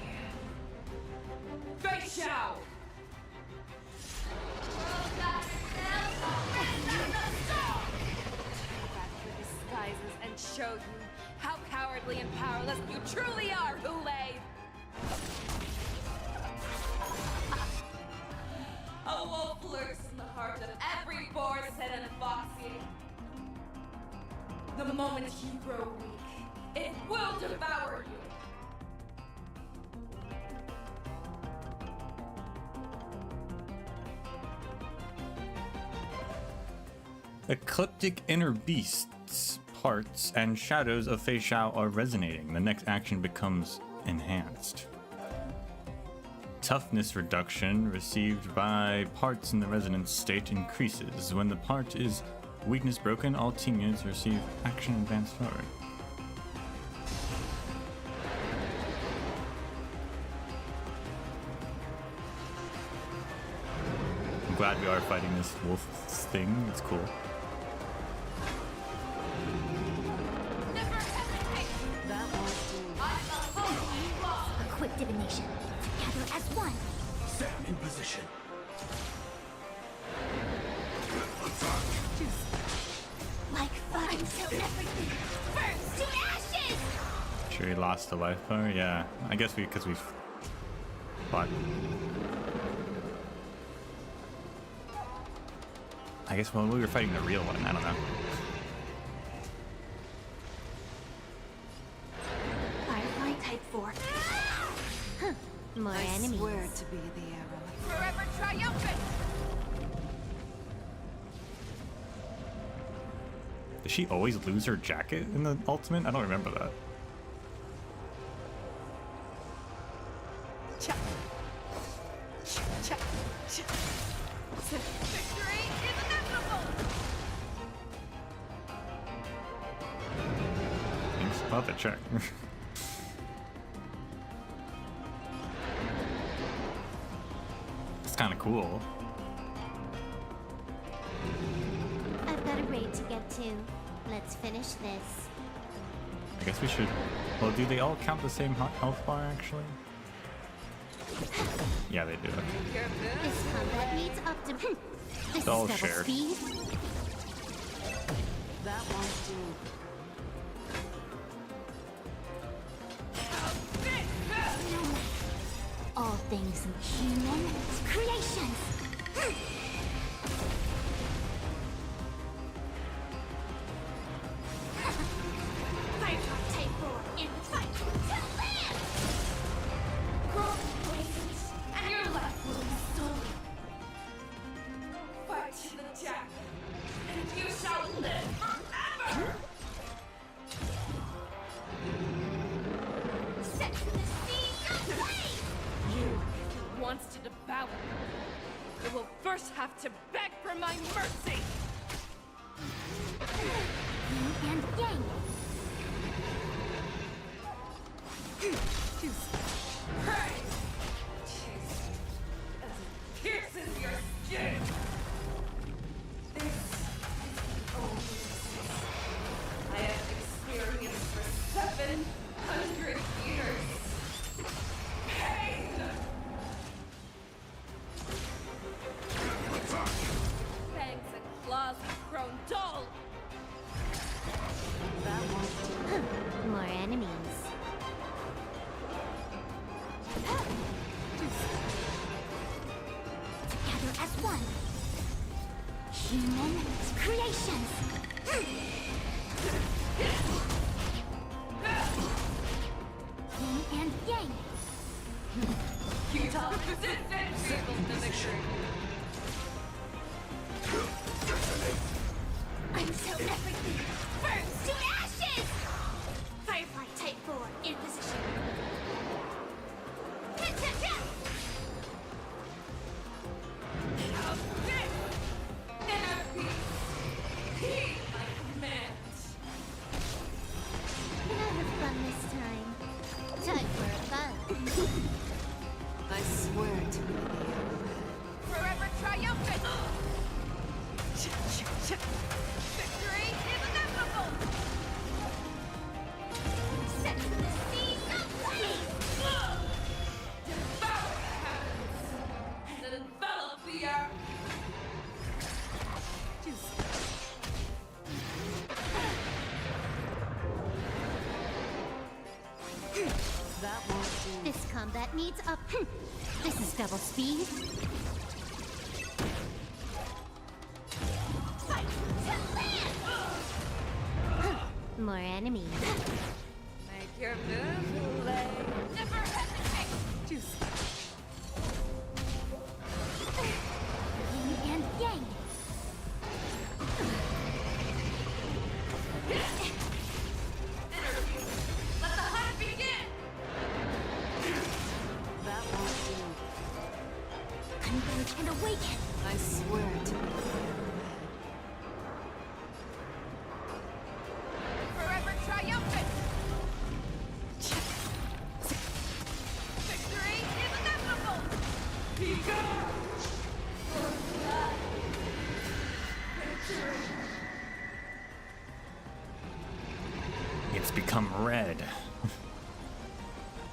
H: Fei Shao!
G: Back your disguises and show you how cowardly and powerless you truly are, Hule!
H: A wolf lurks in the heart of every borisin and foxy. The moment you grow weak, it will devour you.
A: Ecliptic inner beasts, parts, and shadows of Fei Shao are resonating. The next action becomes enhanced. Toughness reduction received by parts in the resonance state increases. When the part is weakness broken, all team units receive action advance forward. I'm glad we are fighting this wolf thing. It's cool.
B: A quick divination. Together as one.
K: Set in position.
B: Like fire until everything burns to ashes!
A: Sure, he lost the life bar? Yeah, I guess because we fought. I guess when we were fighting the real one, I don't know.
B: Firefly type 4. Huh. More
G: I
B: enemies.
G: swear to be the arrow.
D: Forever triumphant!
A: Does she always lose her jacket in the ultimate? I don't remember that. I'll have to check. It's kind of cool.
B: I've got a raid to get to. Let's finish this.
A: I guess we should. Well, do they all count the same health bar actually? Yeah, they do.
B: This combat needs optim. This
A: It's all
B: is double
A: shared.
B: speed.
D: That won't do.
B: All things human creations. Fight for take four in fight to land.
H: Cross blazes, and your left will be stolen. Fight to the death, and you shall live forever!
B: Set to the sea of flame.
H: You, who wants to devour me, you will first have to beg for my mercy!
B: Yin and yang.
H: Hey! Taste as it pierces your skin! This is the only resistance I have experienced for 700 years. Pain! Fangs and claws have grown dull!
D: That won't do.
B: More enemies. Together as one. Human creations. Yin and yang.
H: Utah resistance equals to victory.
B: Until everything burns to ashes! Firefly Type 4 in position. Hit, hit, hit!
H: Inner peace. Heed my command.
B: Can I have fun this time? Time for fun.
D: I swear to be the arrowhead.
H: Forever triumphant. Victory is inevitable.
B: Set to the sea of flame!
H: Devour the heavens and envelop the earth.
D: That won't do.
B: This combat needs up. This is double speed. Fight to land! More enemies.
H: Make your move, Lay. Never hesitate.
B: Yin and yang.
H: Energy. Let the hunt begin.
D: That won't do.
B: Converge and awaken.
D: I swear to be the arrowhead.
H: Forever triumphant. Victory is inevitable. Be gone. Victory.
A: It's become red.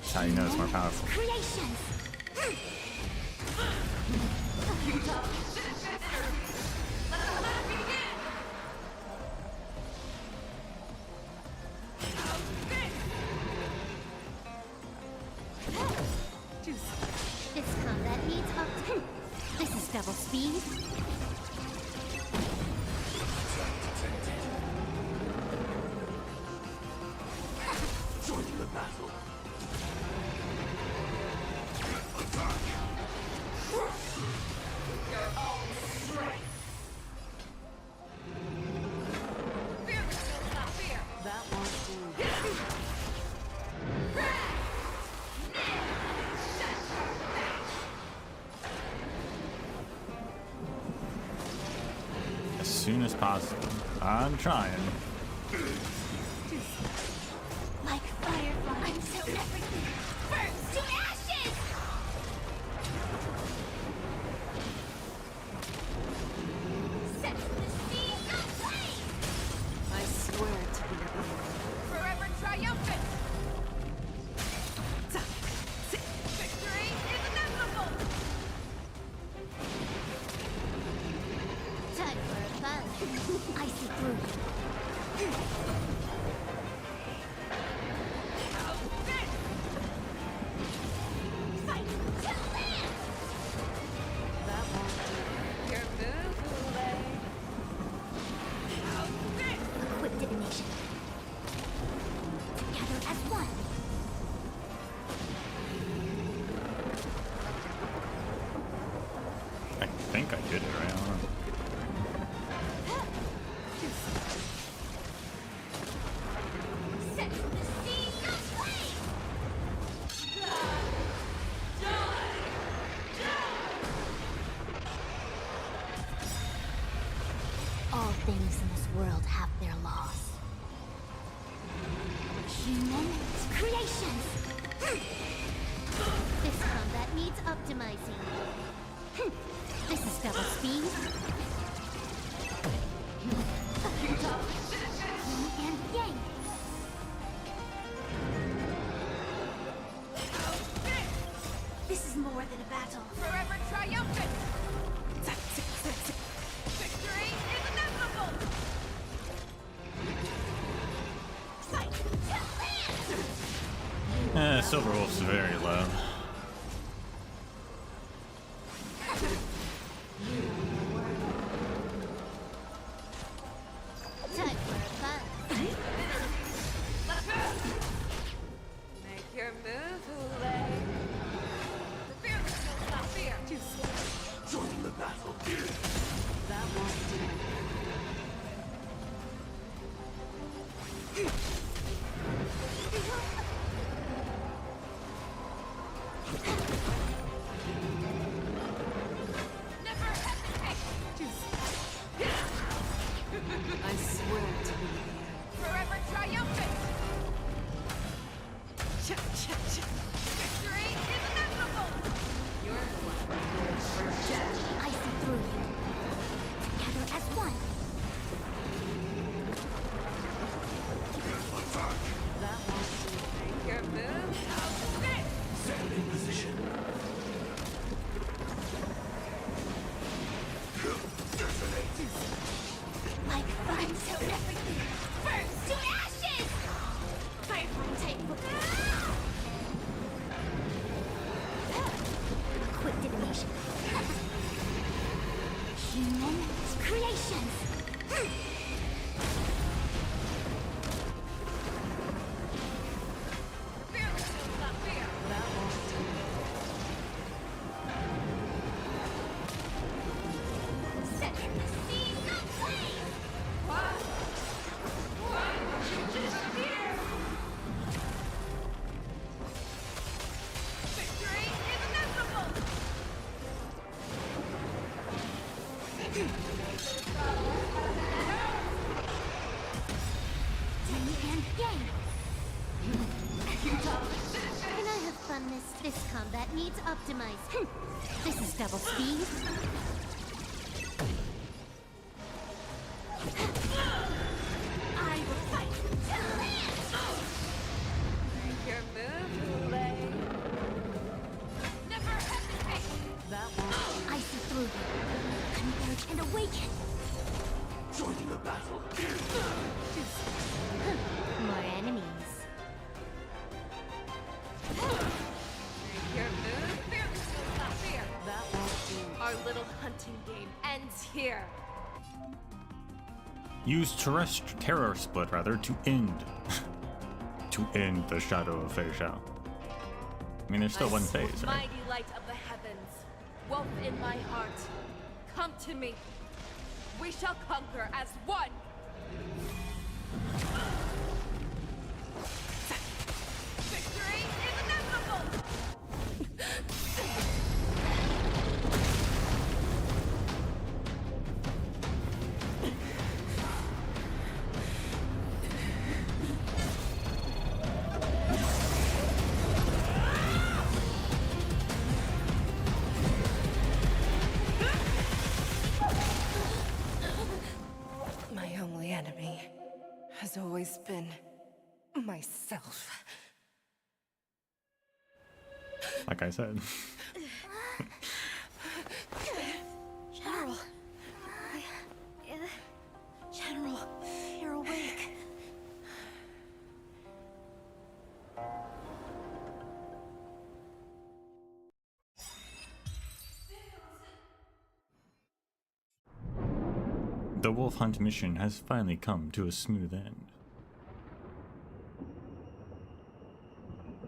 A: That's how you know it's more powerful.
B: Creations.
H: Utah resistance energy. Let the hunt begin.
B: This combat needs up. This is double speed.
K: Join the battle.
H: Your own strength. Fear kills not fear.
D: That won't do.
A: As soon as possible. I'm trying.
B: I see through you. Fight to land!
D: That won't do. Your move, Hule.
B: Equip divination. Together as one.
A: I think I did it right. I don't know.
B: Set the seas aflame! All things in this world have their laws. Human creations! This combat needs optimizing. This is double speed. Yin and yang. This is more than a battle.
H: Forever triumphant! Victory is inevitable!
B: Fight to land!
A: Silver Wolf's very low.
B: Time for fun.
D: Make your move, Hule.
H: The fearless will not fear!
K: Join the battle.
D: That won't do.
H: Never hesitate!
D: I swear to be the end.
H: Forever triumphant!
D: Cha-cha-cha.
H: Victory is inevitable!
D: Your blood is for death.
B: I see through you. Together as one.
D: That won't do. Make your move.
K: Stand in position. Detonate.
B: Like fun to everything. Burns to ashes! Fire from table. Quick divination. Human creations.
H: The fearless will not fear!
D: That won't do.
B: Set the seas aflame!
H: Victory is inevitable!
B: Yin and yang. Can I have fun this combat needs optimized. This is double speed. I will fight to land!
D: Make your move, Hule.
H: Never hesitate!
D: That won't do.
B: I see through you. Converge and awaken.
K: Join the battle.
B: More enemies.
D: Make your move.
H: Fearless will not fear!
D: That won't do.
H: Our little hunting game ends here!
A: Use terror split rather to end the shadow of Fei Shao. I mean, there's still one phase, right?
H: Mighty light of the heavens, wolf in my heart, come to me. We shall conquer as one. Victory is inevitable.
G: My only enemy has always been myself.
A: Like I said.
B: General,
A: The wolf hunt mission has finally come to a smooth end.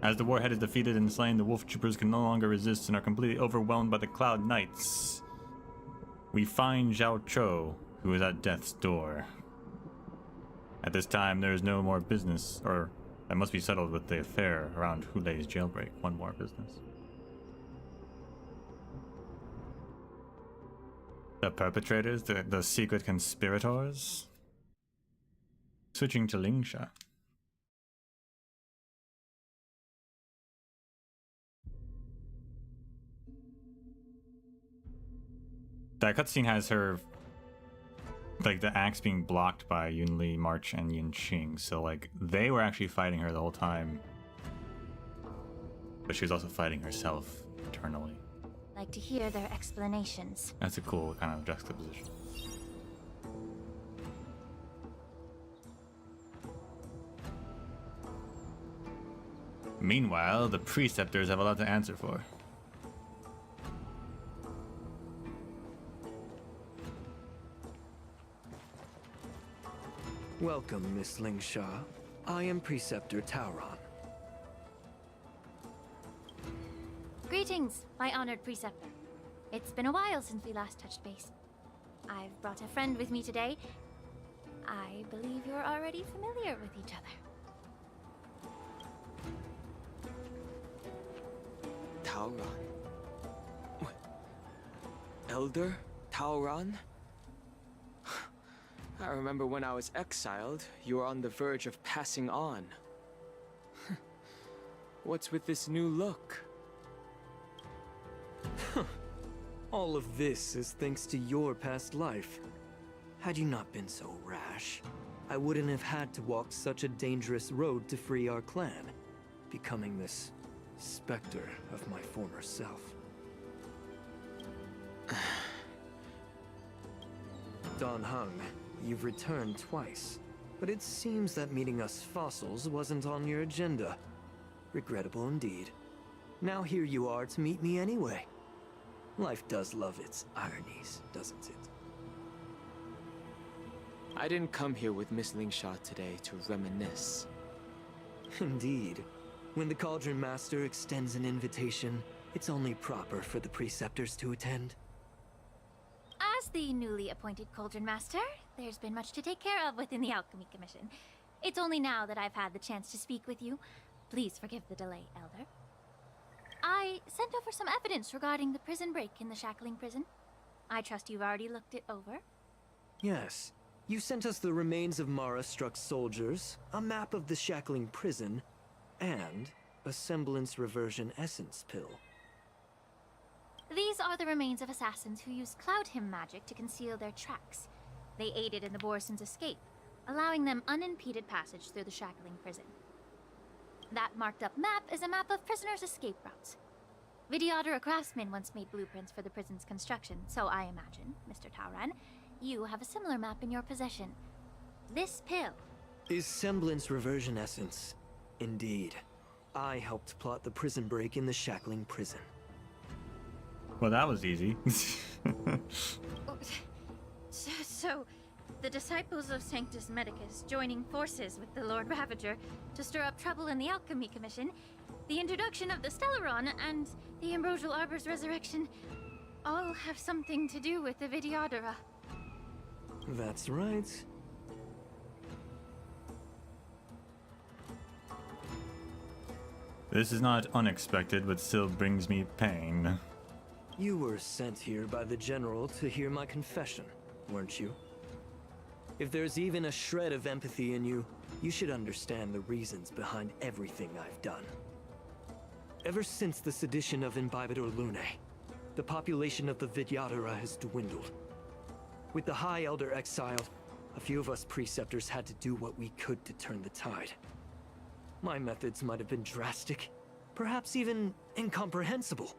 A: As the warhead is defeated and slain, the wolf troopers can no longer resist and are completely overwhelmed by the Cloud Knights. We find Zhao Cho, who is at death's door. At this time, there is no more business, or that must be settled with the affair around Hulei's jailbreak. One more business. The perpetrators, the secret conspirators? Switching to Lingsha. That cutscene has her, like, the axe being blocked by Yunli, March, and Yinxing. So, like, they were actually fighting her the whole time. But she was also fighting herself internally.
B: Like to hear their explanations.
A: That's a cool kind of juxtaposition. Meanwhile, the preceptors have a lot to answer for.
L: Welcome, Miss Lingsha. I am Preceptor Tauron.
B: Greetings, my honored preceptor. It's been a while since we last touched base. I've brought a friend with me today. I believe you're already familiar with each other.
L: Tauron? What? Elder Tauron? I remember when I was exiled, you were on the verge of passing on. What's with this new look? All of this is thanks to your past life. Had you not been so rash, I wouldn't have had to walk such a dangerous road to free our clan, becoming this specter of my former self. Dan Heng, you've returned twice, but it seems that meeting us fossils wasn't on your agenda. Regrettable indeed. Now here you are to meet me anyway. Life does love its ironies, doesn't it? I didn't come here with Miss Lingsha today to reminisce. Indeed. When the Cauldron Master extends an invitation, it's only proper for the Preceptors to attend.
B: As the newly appointed Cauldron Master, there's been much to take care of within the Alchemy Commission. It's only now that I've had the chance to speak with you. Please forgive the delay, Elder. I sent over some evidence regarding the prison break in the Shackling prison. I trust you've already looked it over.
L: Yes. You sent us the remains of Mara-struck soldiers, a map of the Shackling prison, and a semblance reversion essence pill.
B: These are the remains of assassins who used Cloud Hymn magic to conceal their tracks. They aided in the Borison's escape, allowing them unimpeded passage through the Shackling prison. That marked-up map is a map of prisoners' escape routes. Vidyadhara craftsmen once made blueprints for the prison's construction, so I imagine, Mr. Tauron, you have a similar map in your possession. This pill
L: is semblance reversion essence. Indeed. I helped plot the prison break in the Shackling prison.
A: Well, that was easy.
B: So, the disciples of Sanctus Medicus joining forces with the Lord Ravager to stir up trouble in the Alchemy Commission, the introduction of the Stellaron, and the Ambrosial Arbor's resurrection all have something to do with the Vidyadhara.
L: That's right.
A: This is not unexpected, but still brings me pain.
L: You were sent here by the General to hear my confession, weren't you? If there's even a shred of empathy in you, you should understand the reasons behind everything I've done. Ever since the sedition of Imbibitor Lunae, the population of the Vidyadhara has dwindled. With the High Elder exiled, a few of us Preceptors had to do what we could to turn the tide. My methods might have been drastic, perhaps even incomprehensible.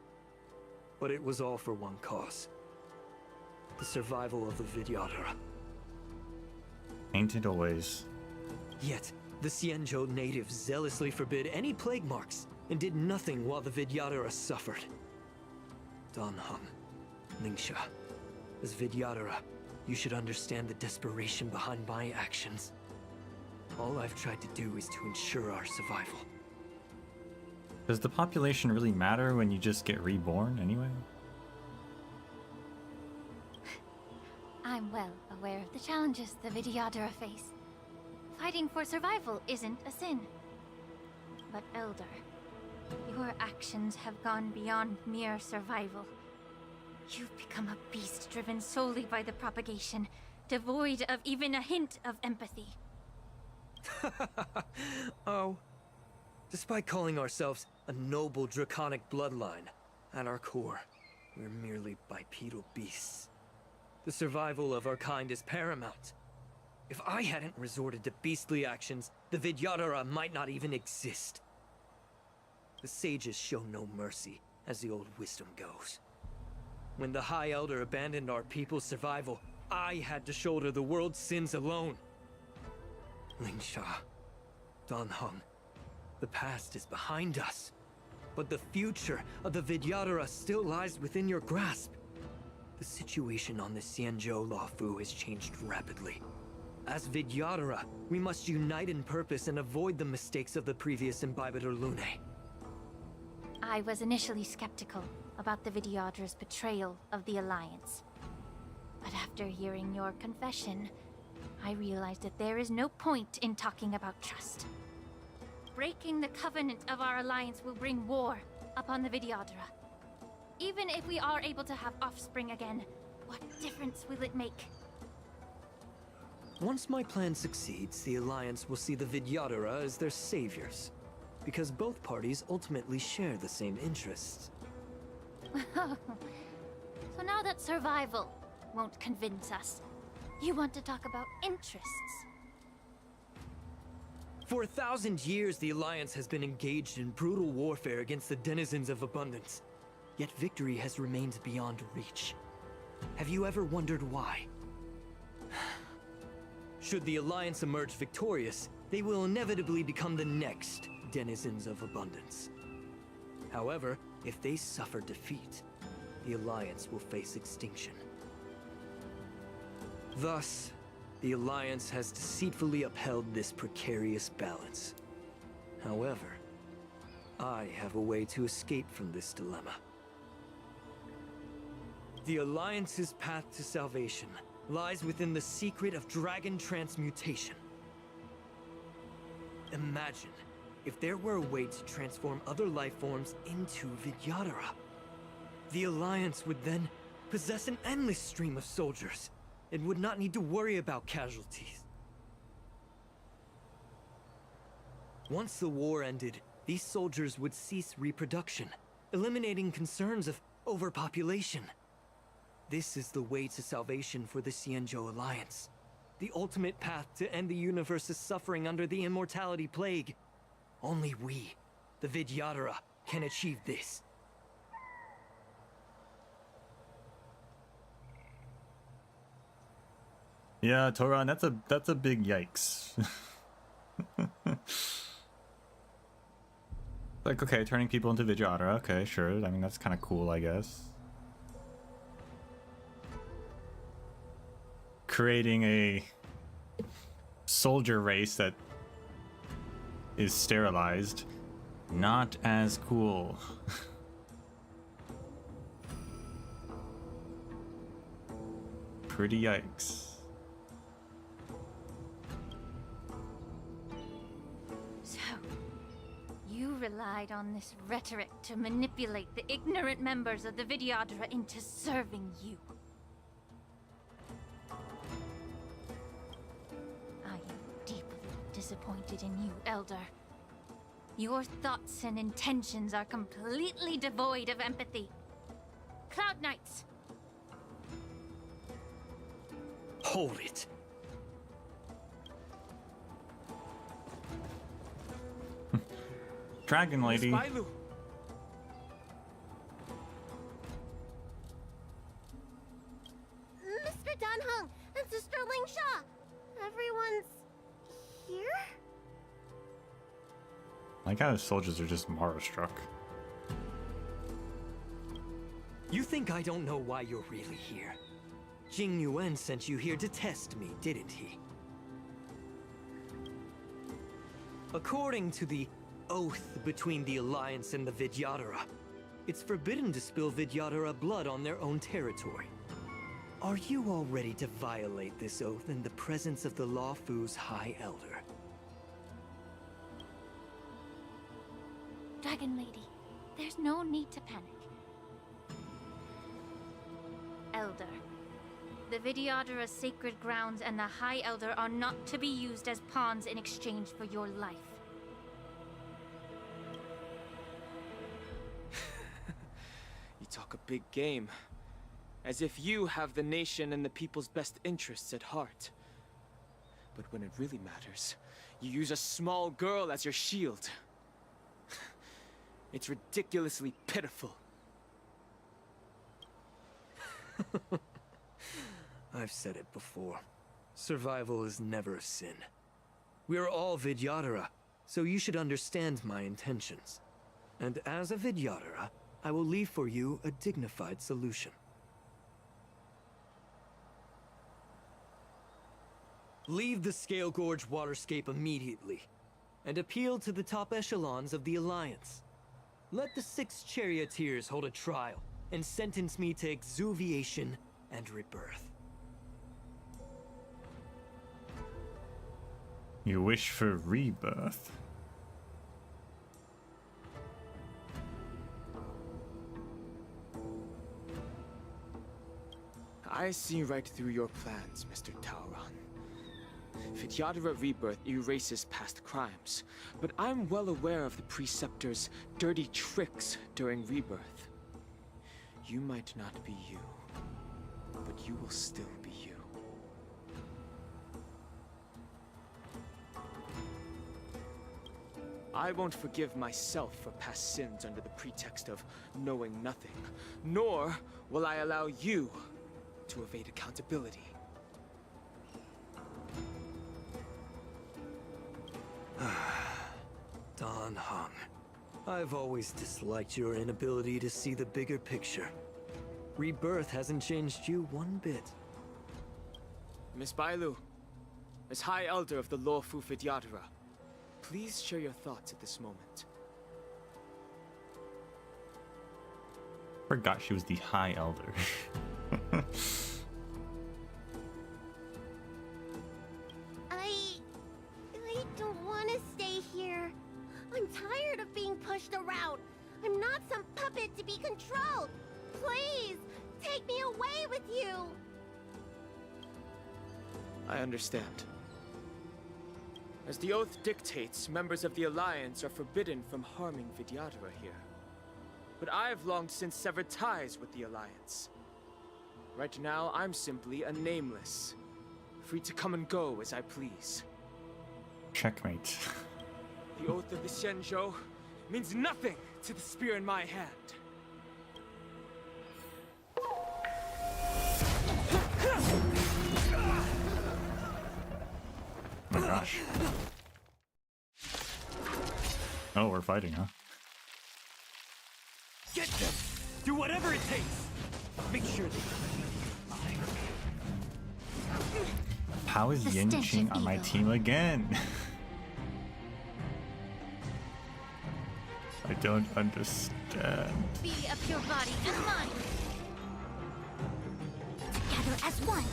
L: But it was all for one cause. The survival of the Vidyadhara.
A: Ain't it always?
L: Yet, the Xianzhou natives zealously forbid any plague marks and did nothing while the Vidyadhara suffered. Dan Heng, Lingsha, as Vidyadhara, you should understand the desperation behind my actions. All I've tried to do is to ensure our survival.
A: Does the population really matter when you just get reborn anyway?
B: I'm well aware of the challenges the Vidyadhara face. Fighting for survival isn't a sin. But Elder, your actions have gone beyond mere survival. You've become a beast driven solely by the propagation, devoid of even a hint of empathy.
L: Oh. Despite calling ourselves a noble draconic bloodline, at our core, we're merely bipedal beasts. The survival of our kind is paramount. If I hadn't resorted to beastly actions, the Vidyadhara might not even exist. The sages show no mercy, as the old wisdom goes. When the High Elder abandoned our people's survival, I had to shoulder the world's sins alone. Lingsha, Danheng, the past is behind us, but the future of the Vidyadhara still lies within your grasp. The situation on the Xianzhou Luofu has changed rapidly. As Vidyadhara, we must unite in purpose and avoid the mistakes of the previous Imbibitor Lunae.
B: I was initially skeptical about the Vidyadhara's betrayal of the Alliance. But after hearing your confession, I realized that there is no point in talking about trust. Breaking the covenant of our alliance will bring war upon the Vidyadhara. Even if we are able to have offspring again, what difference will it make?
L: Once my plan succeeds, the Alliance will see the Vidyadhara as their saviors, because both parties ultimately share the same interests.
B: So now that survival won't convince us, you want to talk about interests?
L: For 1,000 years, the Alliance has been engaged in brutal warfare against the denizens of abundance. Yet victory has remained beyond reach. Have you ever wondered why? Should the Alliance emerge victorious, they will inevitably become the next denizens of abundance. However, if they suffer defeat, the Alliance will face extinction. Thus, the Alliance has deceitfully upheld this precarious balance. However, I have a way to escape from this dilemma. The Alliance's path to salvation lies within the secret of dragon transmutation. Imagine if there were a way to transform other life forms into Vidyadhara. The Alliance would then possess an endless stream of soldiers. It would not need to worry about casualties. Once the war ended, these soldiers would cease reproduction, eliminating concerns of overpopulation. This is the way to salvation for the Xianzhou Alliance. The ultimate path to end the universe's suffering under the immortality plague. Only we, the Vidyadhara, can achieve this.
A: Yeah, Toran, that's a big yikes. Like, okay, turning people into Vidyadhara, okay, sure. I mean, that's kind of cool, I guess. Creating a soldier race that is sterilized, not as cool. Pretty yikes.
B: So, you relied on this rhetoric to manipulate the ignorant members of the Vidyadhara into serving you. I am deeply disappointed in you, Elder. Your thoughts and intentions are completely devoid of empathy. Cloud Knights!
L: Hold it.
A: Dragon Lady.
B: Mr. Danheng and Sister Lingsha! Everyone's here?
A: Like how the soldiers are just Mara-struck.
L: You think I don't know why you're really here? Jing Yuan sent you here to test me, didn't he? According to the oath between the Alliance and the Vidyadhara, it's forbidden to spill Vidyadhara blood on their own territory. Are you all ready to violate this oath in the presence of the Luofu's High Elder?
B: Dragon Lady, there's no need to panic. Elder, the Vidyadhara's sacred grounds and the High Elder are not to be used as pawns in exchange for your life.
M: You talk a big game. As if you have the nation and the people's best interests at heart. But when it really matters, you use a small girl as your shield. It's ridiculously pitiful.
L: I've said it before. Survival is never a sin. We are all Vidyadhara, so you should understand my intentions. And as a Vidyadhara, I will leave for you a dignified solution. Leave the Scale Gorge waterscape immediately, and appeal to the top echelons of the Alliance. Let the 6 charioteers hold a trial, and sentence me to exuviation and rebirth.
A: You wish for rebirth?
M: I see right through your plans, Mr. Tauron. Vidyadhara Rebirth erases past crimes, but I'm well aware of the Preceptor's dirty tricks during Rebirth. You might not be you, but you will still be you. I won't forgive myself for past sins under the pretext of knowing nothing, nor will I allow you to evade accountability.
L: Dan Heng, I've always disliked your inability to see the bigger picture. Rebirth hasn't changed you one bit.
M: Miss Bailu, as High Elder of the Luofu Vidyadhara, please share your thoughts at this moment.
A: Forgot she was the High Elder.
B: I don't want to stay here. I'm tired of being pushed around. I'm not some puppet to be controlled. Please, take me away with you.
M: I understand. As the oath dictates, members of the Alliance are forbidden from harming Vidyadhara here. But I've long since severed ties with the Alliance. Right now, I'm simply a nameless, free to come and go as I please.
A: Checkmate.
M: The oath of the Xianzhou means nothing to the spear in my hand.
A: Oh my gosh. Oh, we're fighting, huh?
L: Get them! Do whatever it takes! Make sure they...
A: How is Yin Qing on my team again? I don't understand.
B: Be a pure body and mind. Together as one.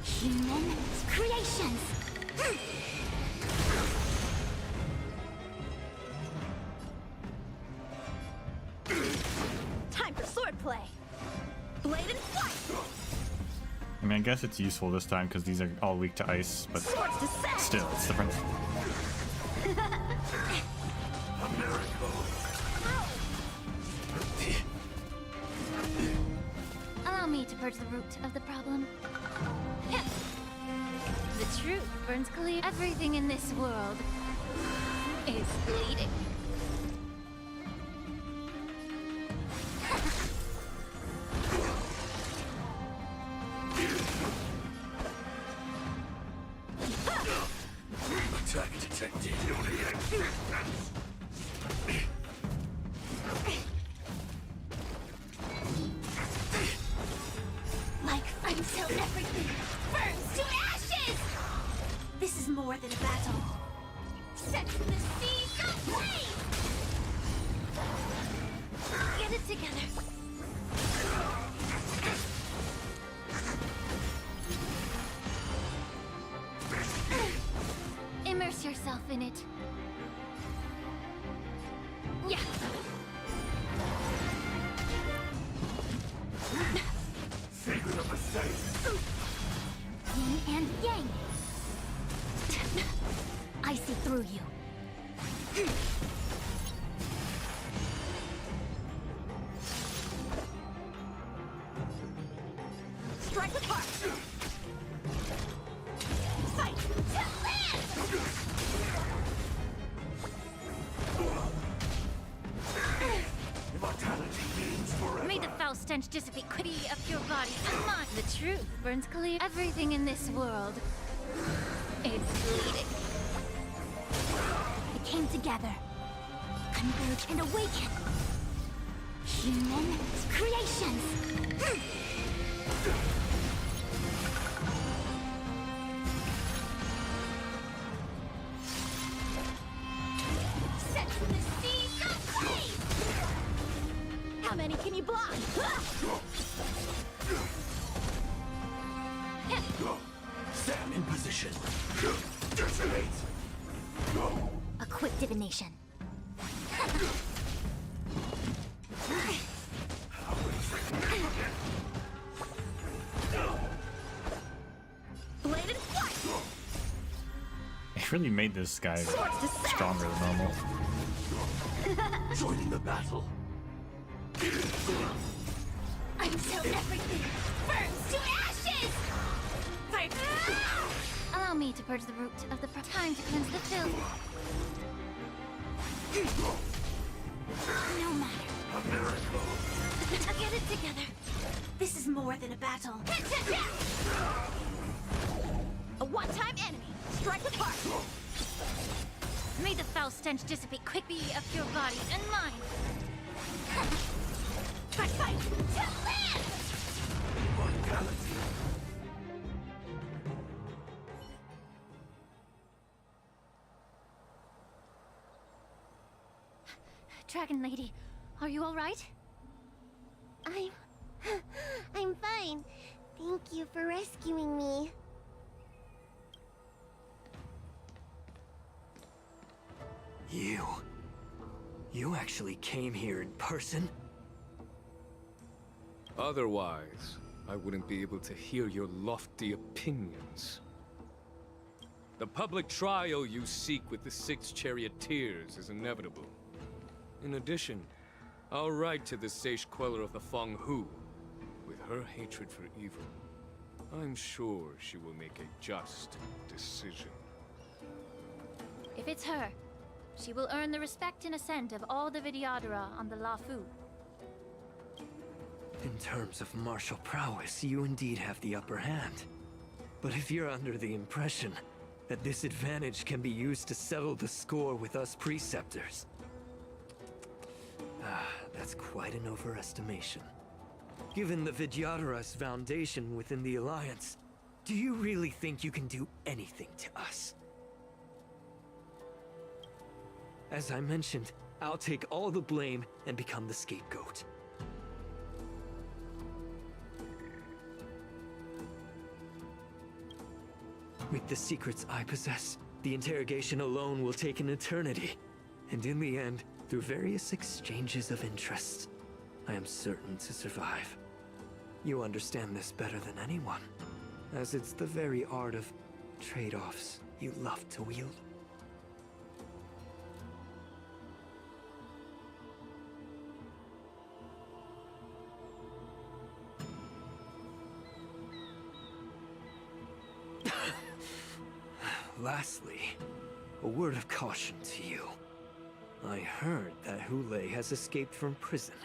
B: Human creations. Time for swordplay. Blade and flight.
A: I mean, I guess it's useful this time because these are all weak to ice, but still, it's different.
B: Allow me to purge the root of the problem. The truth burns clear. Everything in this world is bleeding.
K: Attack detected.
B: Like everything burns to ashes! This is more than a battle. Set to the seas of flame! Get it together. Immerse yourself in it. Yeah.
K: Secret of the same.
B: Yin and yang. I see through you. Strike with heart. Fight to live!
K: Immortality means forever.
B: May the foul stench dissipate quickly of your body and mind. The truth burns clear. Everything in this world is bleeding. It came together. Converge and awaken. Human creations. Set to the seas of flame! How many can you block?
K: Stand in position. Detonate.
B: A quick divination. Bladed flight!
A: It really made this guy stronger than normal.
K: Joining the battle.
B: Until everything burns to ashes! Fight! Allow me to purge the root of the time to cleanse the filth. No matter.
K: A miracle.
B: Get it together. This is more than a battle. A one-time enemy. Strike with heart. May the foul stench dissipate quickly of your body and mind. Fight, fight, to live!
K: Immortality.
B: Dragon Lady, are you all right?
F: I'm fine. Thank you for rescuing me.
L: You actually came here in person?
J: Otherwise, I wouldn't be able to hear your lofty opinions. The public trial you seek with the 6 charioteers is inevitable. In addition, I'll write to the Sage Queller of the Feng Hu. With her hatred for evil, I'm sure she will make a just decision.
B: If it's her, she will earn the respect and assent of all the Vidyadhara on the Lafu.
L: In terms of martial prowess, you indeed have the upper hand. But if you're under the impression that this advantage can be used to settle the score with us preceptors, that's quite an overestimation. Given the Vidyadhara's foundation within the Alliance, do you really think you can do anything to us? As I mentioned, I'll take all the blame and become the scapegoat. With the secrets I possess, the interrogation alone will take an eternity. And in the end, through various exchanges of interests, I am certain to survive. You understand this better than anyone, as it's the very art of trade-offs you love to wield. Lastly, a word of caution to you. I heard that Hule has escaped from prison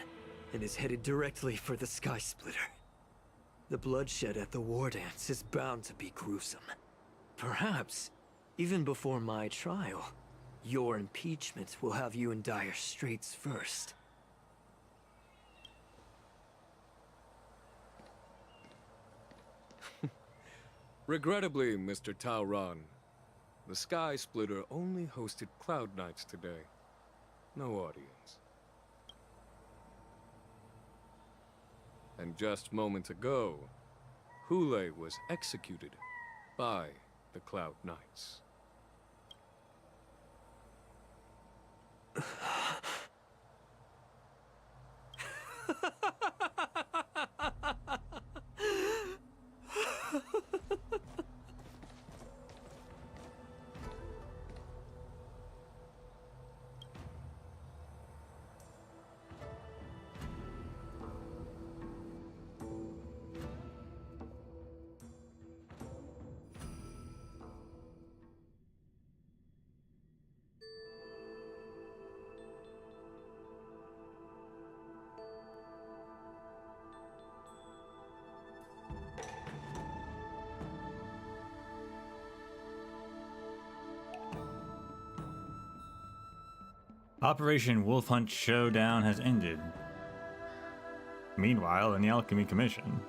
L: and is headed directly for the Sky Splitter. The bloodshed at the war dance is bound to be gruesome. Perhaps, even before my trial, your impeachment will have you in dire straits first.
J: Regrettably, Mr. Taoran, the Sky Splitter only hosted Cloud Knights today. No audience. And just moments ago, Hule was executed by the Cloud Knights.
A: Operation Wolf Hunt Showdown has ended. Meanwhile, in the Alchemy Commission.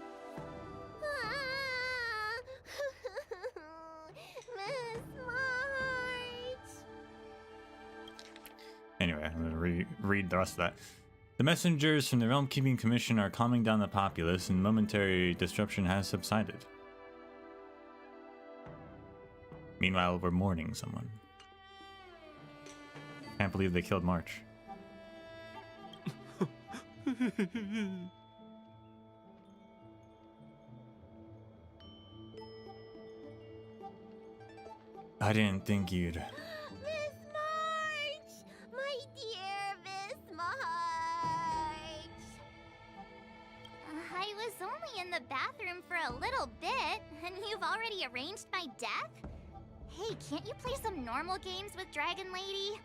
B: Miss March!
A: Anyway, I'm gonna read the rest of that. The messengers from the Realm Keeping Commission are calming down the populace, and momentary disruption has subsided. Meanwhile, we're mourning someone. Can't believe they killed March. I didn't think you'd...
B: Miss March! My dear Miss March! I was only in the bathroom for a little bit, and you've already arranged my death? Hey, can't you play some normal games with Dragon Lady?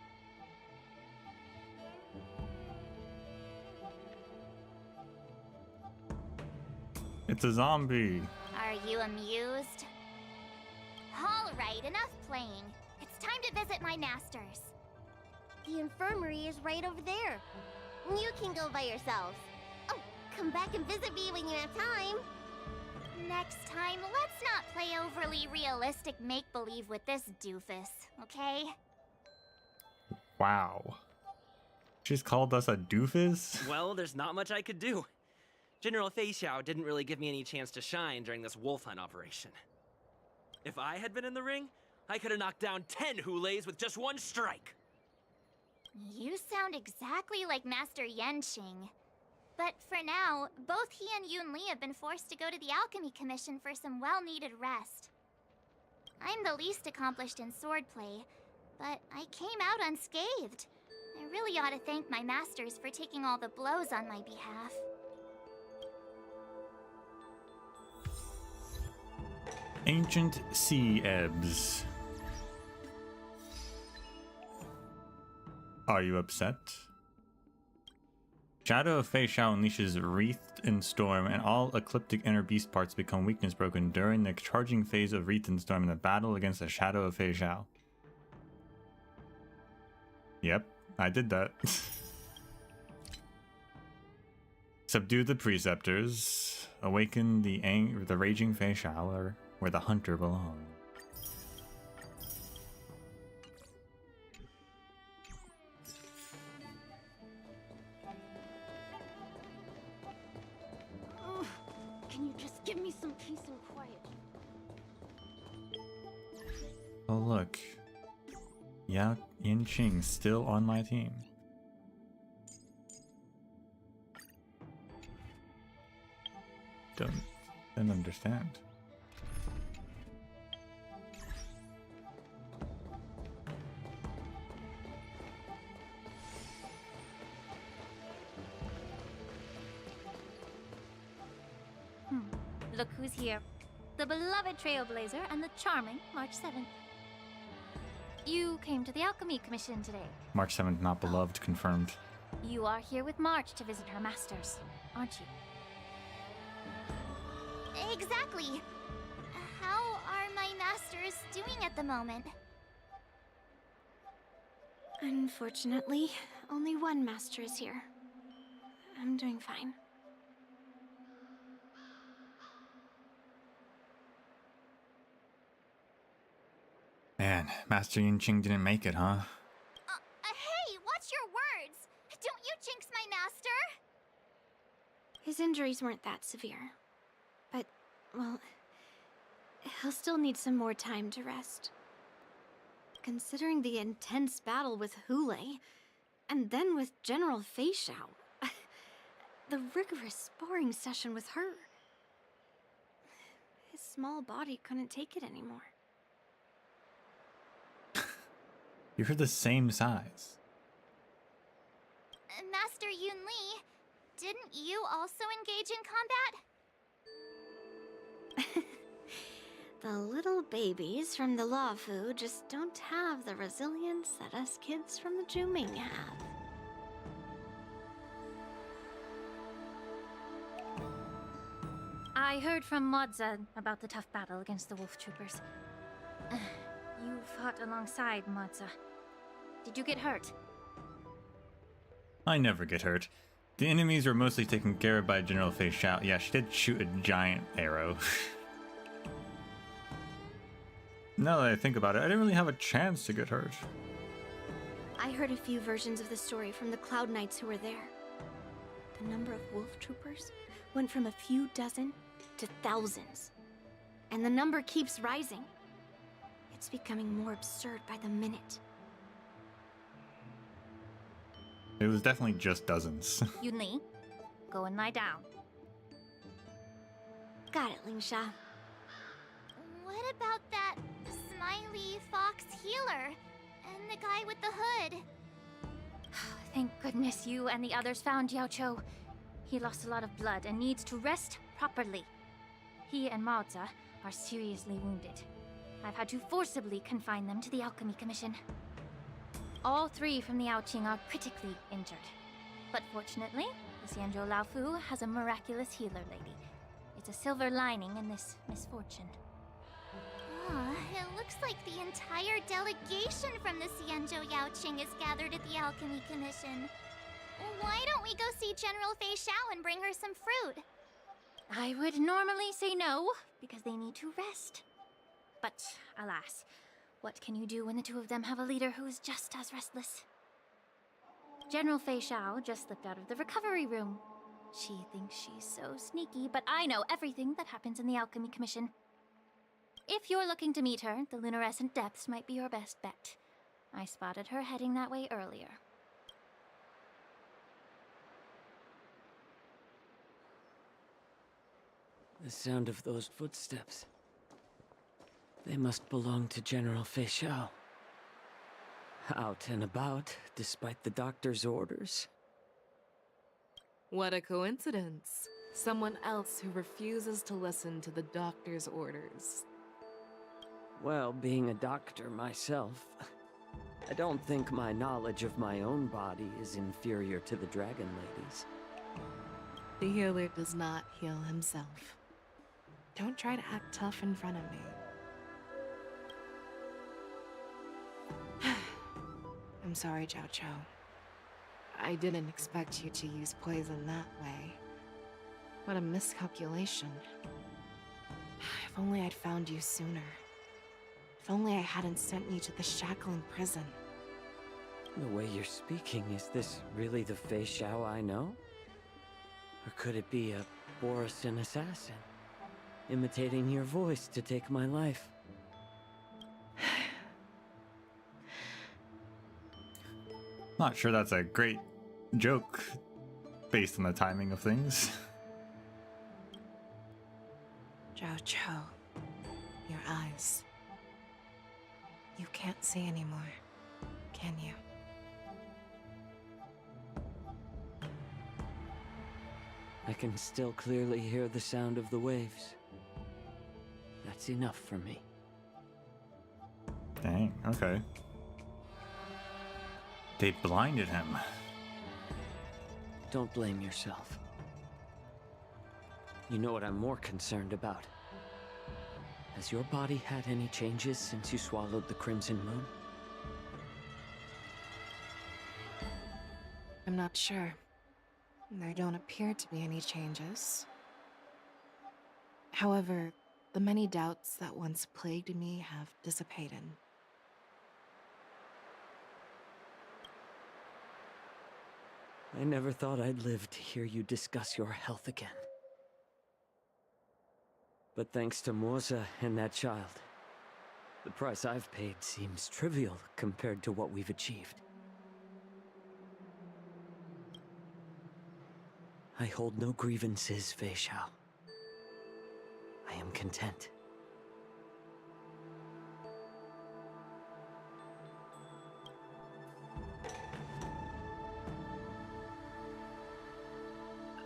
A: It's a zombie.
B: Are you amused? All right, enough playing. It's time to visit my masters. The infirmary is right over there. You can go by yourselves. Oh, come back and visit me when you have time. Next time, let's not play overly realistic make-believe with this doofus, okay?
A: Wow. She's called us a doofus?
E: Well, there's not much I could do. General Fei Xiao didn't really give me any chance to shine during this wolf hunt operation. If I had been in the ring, I could have knocked down 10 Huleis with just one strike.
B: You sound exactly like Master Yenqing. But for now, both he and Yun Li have been forced to go to the Alchemy Commission for some well-needed rest. I'm the least accomplished in swordplay, but I came out unscathed. I really ought to thank my masters for taking all the blows on my behalf.
A: Ancient Sea Ebbs. Are you upset? Shadow of Fei Xiao unleashes Wreathed in Storm, and all ecliptic inner beast parts become weakness broken during the charging phase of Wreathed in Storm in the battle against the Shadow of Fei Xiao. Yep, I did that. Subdue the Preceptors. Awaken the raging Fei Xiao, where the hunter belongs.
B: Can you just give me some peace and quiet?
A: Oh look, Yao Yenqing's still on my team. Don't understand.
B: Look who's here. The beloved Trailblazer and the charming March 7th. You came to the Alchemy Commission today.
A: March 7th, not beloved, confirmed.
B: You are here with March to visit her masters, aren't you? Exactly. How are my masters doing at the moment?
N: Unfortunately, only one master is here. I'm doing fine.
A: Man, Master Yinqing didn't make it, huh?
B: Hey, watch your words! Don't you jinx my master!
N: His injuries weren't that severe. But, well, he'll still need some more time to rest. Considering the intense battle with Hule, and then with General Fei Xiao, the rigorous sparring session with her. His small body couldn't take it anymore.
A: You're the same size.
B: Master Yun Li, didn't you also engage in combat?
N: The little babies from the Luofu just don't have the resilience that us kids from the Zhuming have. I heard from Modza about the tough battle against the wolf troopers. You fought alongside Modza. Did you get hurt?
A: I never get hurt. The enemies were mostly taken care of by General Fei Xiao. Yeah, she did shoot a giant arrow. Now that I think about it, I didn't really have a chance to get hurt.
N: I heard a few versions of the story from the Cloud Knights who were there. The number of wolf troopers went from a few dozen to thousands. And the number keeps rising. It's becoming more absurd by the minute.
A: It was definitely just dozens.
N: Yun Li, go and lie down. Got it, Lingsha.
B: What about that smiley fox healer and the guy with the hood?
N: Thank goodness you and the others found Yao Cho. He lost a lot of blood and needs to rest properly. He and Maoza are seriously wounded. I've had to forcibly confine them to the Alchemy Commission. All three from the Yaoqing are critically injured. But fortunately, the Xianzhou Laofu has a miraculous healer lady. It's a silver lining in this misfortune.
B: It looks like the entire delegation from the Xianzhou Yaoqing is gathered at the Alchemy Commission. Why don't we go see General Fei Xiao and bring her some fruit?
N: I would normally say no, because they need to rest. But alas, what can you do when the two of them have a leader who is just as restless? General Fei Xiao just slipped out of the recovery room. She thinks she's so sneaky, but I know everything that happens in the Alchemy Commission. If you're looking to meet her, the luminescent depths might be your best bet. I spotted her heading that way earlier.
E: The sound of those footsteps. They must belong to General Fei Xiao. Out and about, despite the doctor's orders.
G: What a coincidence. Someone else who refuses to listen to the doctor's orders.
E: Well, being a doctor myself, I don't think my knowledge of my own body is inferior to the Dragon Lady's.
G: The healer does not heal himself. Don't try to act tough in front of me. I'm sorry, Zhao Cho. I didn't expect you to use poison that way. What a miscalculation. If only I'd found you sooner. If only I hadn't sent you to the Shackling prison.
E: The way you're speaking, is this really the Fei Xiao I know? Or could it be a borisin assassin, imitating your voice to take my life?
A: Not sure that's a great joke based on the timing of things.
G: Zhao Cho, your eyes. You can't see anymore, can you?
E: I can still clearly hear the sound of the waves. That's enough for me.
A: Dang, okay. They blinded him.
E: Don't blame yourself. You know what I'm more concerned about? Has your body had any changes since you swallowed the Crimson Moon?
G: I'm not sure. There don't appear to be any changes. However, the many doubts that once plagued me have dissipated.
E: I never thought I'd live to hear you discuss your health again. But thanks to Morza and that child, the price I've paid seems trivial compared to what we've achieved. I hold no grievances, Fei Xiao. I am content.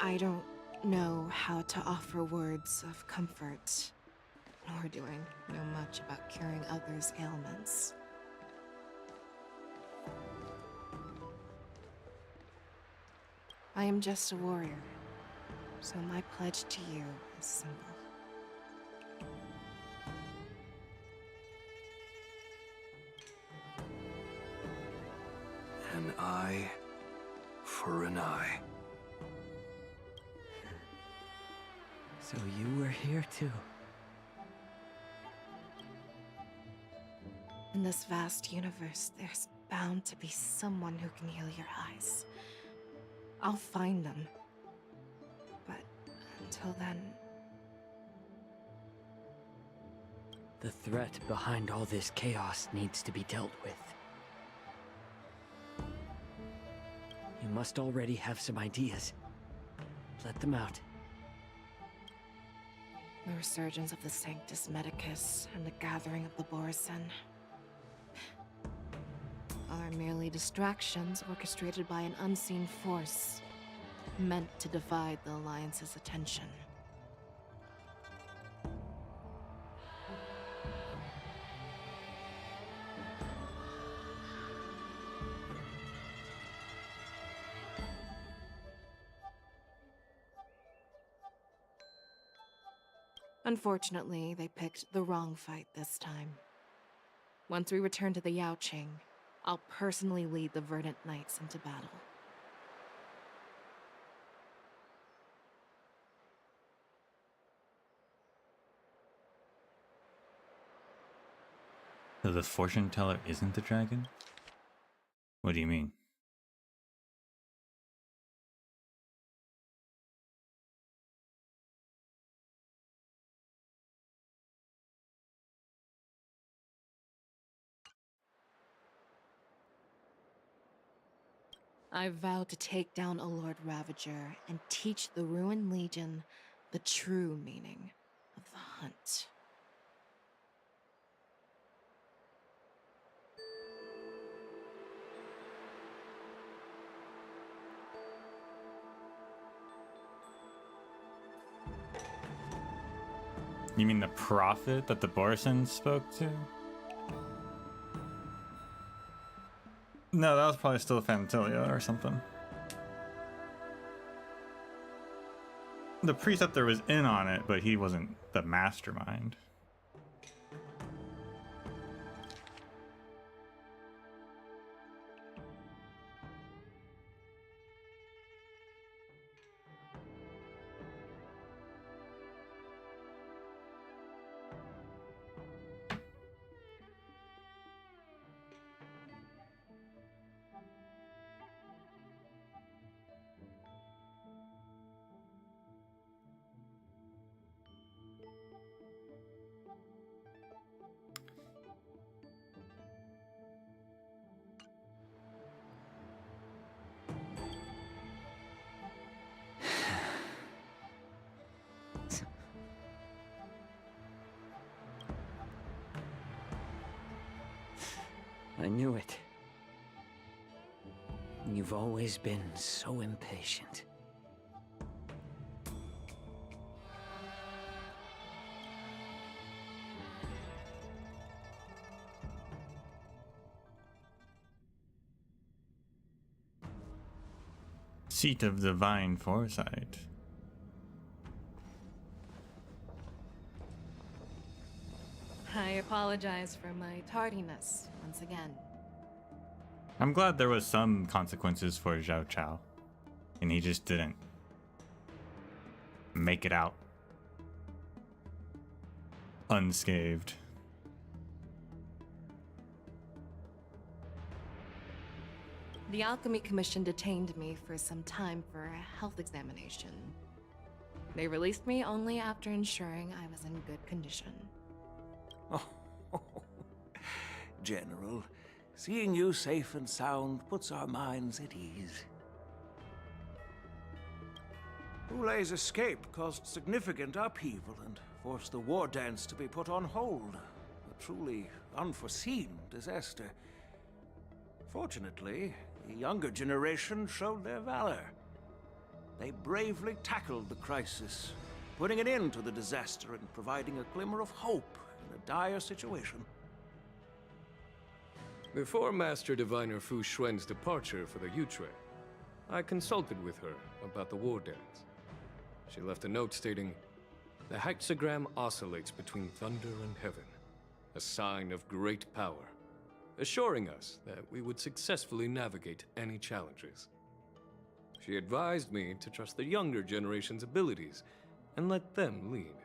G: I don't know how to offer words of comfort, nor do I know much about curing others' ailments. I am just a warrior, so my pledge to you is simple.
K: An eye for an eye.
E: So you were here too.
G: In this vast universe, there's bound to be someone who can heal your eyes. I'll find them. But until then...
E: The threat behind all this chaos needs to be dealt with. You must already have some ideas. Let them out.
G: The resurgence of the Sanctus Medicus and the gathering of the borisin are merely distractions orchestrated by an unseen force, meant to divide the Alliance's attention. Unfortunately, they picked the wrong fight this time. Once we return to the Yaoqing, I'll personally lead the Verdant Knights into battle.
A: So the fortune teller isn't the dragon? What do you mean?
G: I vow to take down a Lord Ravager and teach the Ruined Legion the true meaning of the hunt.
A: You mean the prophet that the borisin spoke to? No, that was probably still Fantilia or something. The preceptor was in on it, but he wasn't the mastermind.
E: I knew it. You've always been so impatient.
A: Seat of divine foresight.
G: I apologize for my tardiness once again.
A: I'm glad there was some consequences for Zhao Chao, and he just didn't make it out unscathed.
G: The Alchemy Commission detained me for some time for a health examination. They released me only after ensuring I was in good condition.
O: Oh, General, seeing you safe and sound puts our minds at ease. Hulei's escape caused significant upheaval and forced the war dance to be put on hold. A truly unforeseen disaster. Fortunately, the younger generation showed their valor. They bravely tackled the crisis, putting an end to the disaster and providing a glimmer of hope in a dire situation.
J: Before Master Diviner Fu Xuan's departure for the Yutre, I consulted with her about the war dance. She left a note stating, "The hexagram oscillates between thunder and heaven, a sign of great power, assuring us that we would successfully navigate any challenges." She advised me to trust the younger generation's abilities and let them lead.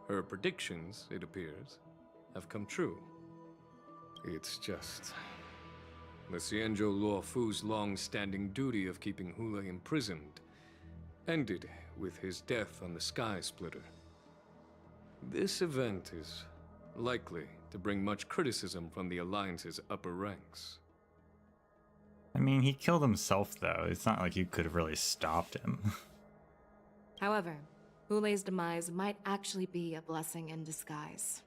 J: Her predictions, it appears, have come true. It's just... the Xianzhou Luo Fu's long-standing duty of keeping Hulei imprisoned ended with his death on the Sky Splitter. This event is likely to bring much criticism from the Alliance's upper ranks.
A: I mean, he killed himself, though. It's not like you could have really stopped him.
G: However, Hulei's demise might actually be a blessing in disguise.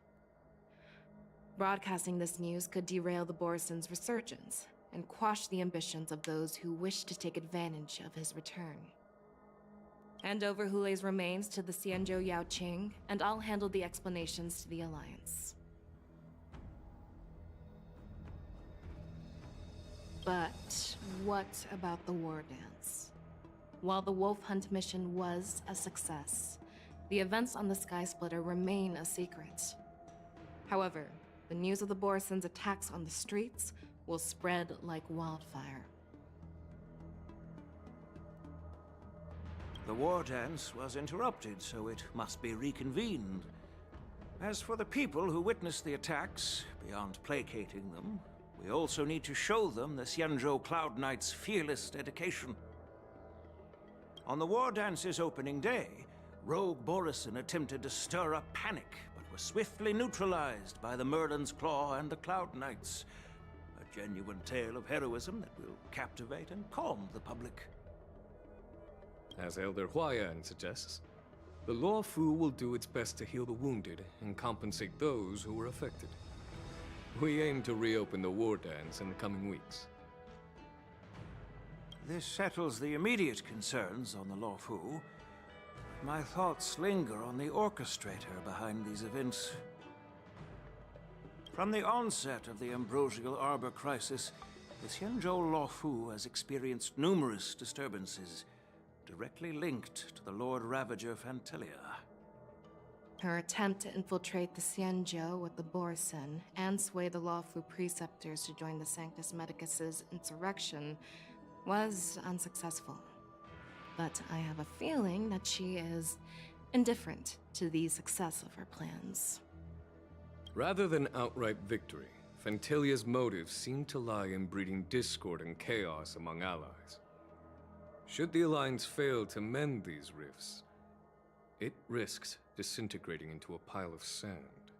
G: Broadcasting this news could derail the Borisin's resurgence and quash the ambitions of those who wish to take advantage of his return. Hand over Hulei's remains to the Xianzhou Yaoqing, and I'll handle the explanations to the Alliance. But what about the war dance? While the Wolf Hunt mission was a success, the events on the Sky Splitter remain a secret. However, the news of the Borisin's attacks on the streets will spread like wildfire.
O: The war dance was interrupted, so it must be reconvened. As for the people who witnessed the attacks, beyond placating them, we also need to show them the Xianzhou Cloud Knight's fearless dedication. On the war dance's opening day, rogue borisin attempted to stir up panic, but were swiftly neutralized by the Merlin's Claw and the Cloud Knights. A genuine tale of heroism that will captivate and calm the public.
J: As Elder Huayan suggests, the Luo Fu will do its best to heal the wounded and compensate those who were affected. We aim to reopen the war dance in the coming weeks.
O: This settles the immediate concerns on the Luo Fu. My thoughts linger on the orchestrator behind these events. From the onset of the Ambrosial Arbor crisis, the Xianzhou Luo Fu has experienced numerous disturbances, directly linked to the Lord Ravager Fantilia.
G: Her attempt to infiltrate the Xianzhou with the Borisin and sway the Luo Fu preceptors to join the Sanctus Medicus's insurrection was unsuccessful. But I have a feeling that she is indifferent to the success of her plans.
J: Rather than outright victory, Fantilia's motives seem to lie in breeding discord and chaos among allies. Should the Alliance fail to mend these rifts, it risks disintegrating into a pile of sand.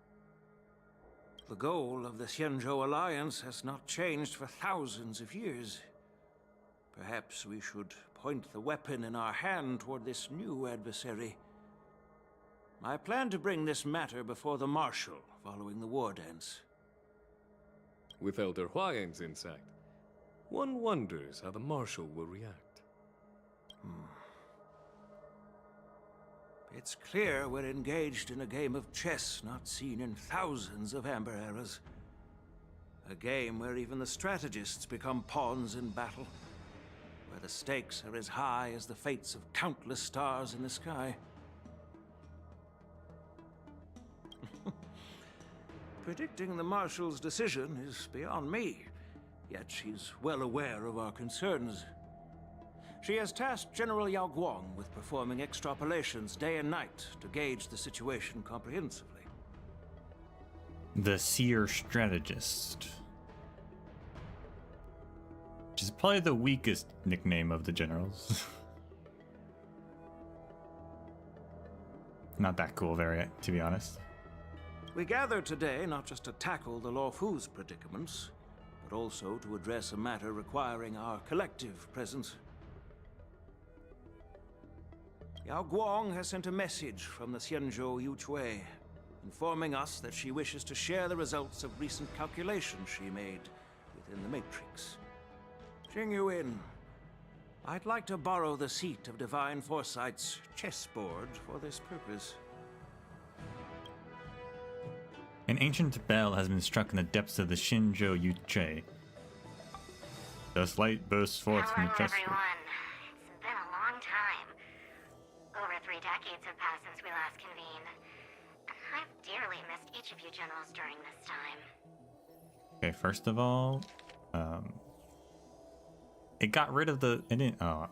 O: The goal of the Xianzhou Alliance has not changed for thousands of years. Perhaps we should point the weapon in our hand toward this new adversary. I plan to bring this matter before the Marshal following the war dance.
J: With Elder Huayan's insight, one wonders how the Marshal will react.
O: It's clear we're engaged in a game of chess not seen in thousands of Amber eras. A game where even the strategists become pawns in battle, where the stakes are as high as the fates of countless stars in the sky. Predicting the Marshal's decision is beyond me, yet she's well aware of our concerns. She has tasked General Yao Guang with performing extrapolations day and night to gauge the situation comprehensively.
A: The seer strategist. which is probably the weakest nickname of the generals. Not that cool, to be honest.
O: We gathered today not just to tackle the Lawfu's predicaments, but also to address a matter requiring our collective presence. Yao Guang has sent a message from the Xianzhou Yuchui, informing us that she wishes to share the results of recent calculations she made within the Matrix. Jing Yuan, I'd like to borrow the seat of Divine Foresight's chessboard for this purpose.
A: An ancient bell has been struck in the depths of the Shinjo Yuche. Thus light bursts forth from the chest.
B: Everyone. It's been a long time. Over 3 decades have passed since we last convened. I've dearly missed each of you generals during this time.
A: Okay, first of all, it got rid of the. It didn't. Oh,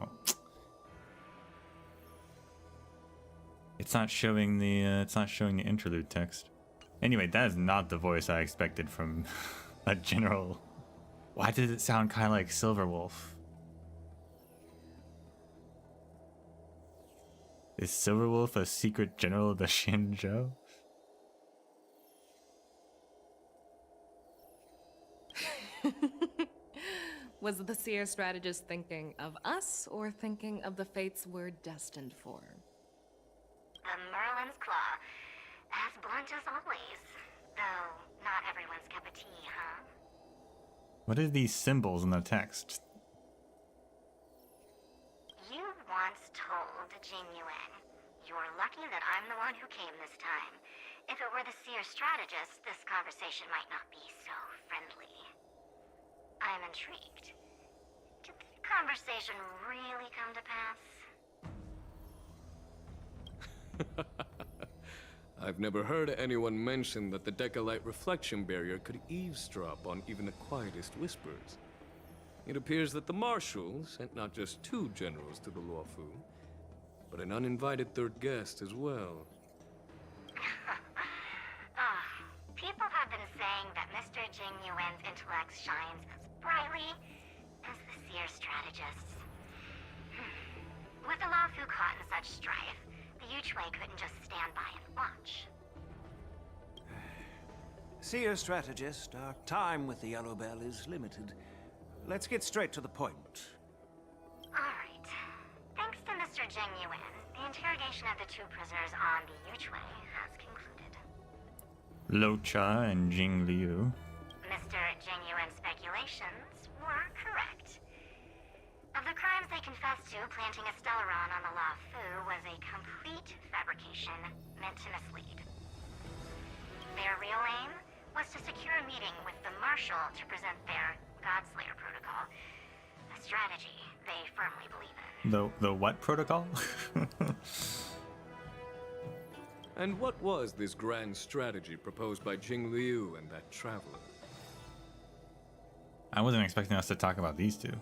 A: it's not showing the. It's not showing the interlude text. Anyway, that is not the voice I expected from a general. Why did it sound kind of like Silverwolf? Is Silverwolf a secret general of the Shinjo?
G: Was the seer strategist thinking of us or thinking of the fates we're destined for?
B: The Merlin's Claw. As blunt as always. Though, not everyone's cup of tea, huh?
A: What are these symbols in the text?
B: You once told Jing Yuan, "You're lucky that I'm the one who came this time. If it were the seer strategist, this conversation might not be so friendly." I'm intrigued. Did the conversation really come to pass?
J: I've never heard anyone mention that the Decalite reflection barrier could eavesdrop on even the quietest whispers. It appears that the Marshal sent not just 2 generals to the Luofu, but an uninvited 3rd guest as well.
B: People have been saying that Mr. Jing Yuan's intellect shines as brightly as the seer strategist's. With the Luofu caught in such strife, the Yuchui couldn't just stand by and watch.
O: Seer strategist, our time with the Yellow Bell is limited. Let's get straight to the point.
B: Alright. Thanks to Mr. Jing Yuan, the interrogation of the 2 prisoners on the Yuchui has concluded.
A: Locha and Jing Liu.
B: Mr. Jing Yuan's speculations were correct. Of the crimes they confessed to, planting a Stellaron on the Luofu was a complete fabrication meant to mislead. Their real aim was to secure a meeting with the Marshal to present their Godslayer protocol, a strategy they firmly believe in.
A: The what protocol?
J: And what was this grand strategy proposed by Jing Liu and that traveler?
A: I wasn't expecting us to talk about these 2.
B: The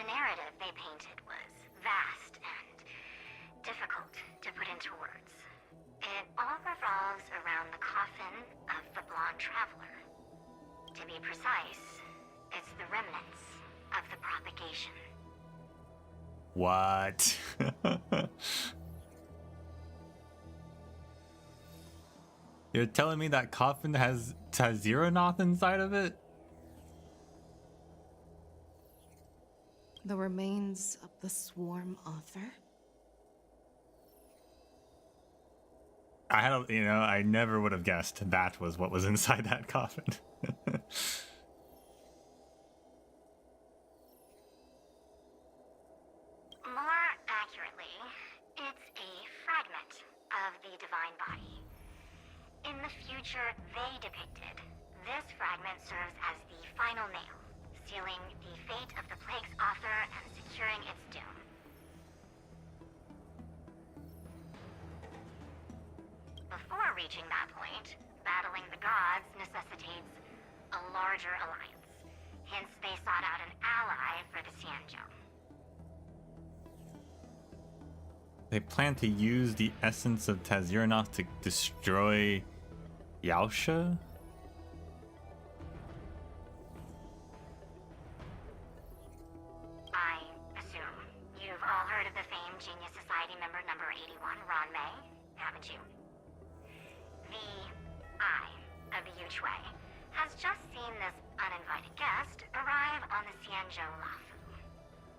B: narrative they painted was vast and difficult to put into words. It all revolves around the coffin of the blonde traveler. To be precise, it's the remnants of the propagation.
A: What? You're telling me that coffin has Zeronoth inside of it?
G: The remains of the Swarm Author?
A: I never would have guessed that was what was inside that coffin.
B: More accurately, it's a fragment of the divine body. In the future they depicted, this fragment serves as the final nail, sealing the fate of the plague's author and securing its doom. Before reaching that point, battling the gods necessitates a larger alliance. Hence, they sought out an ally for the Xianzhou.
A: They plan to use the essence of Tazironoth to destroy Yaosha?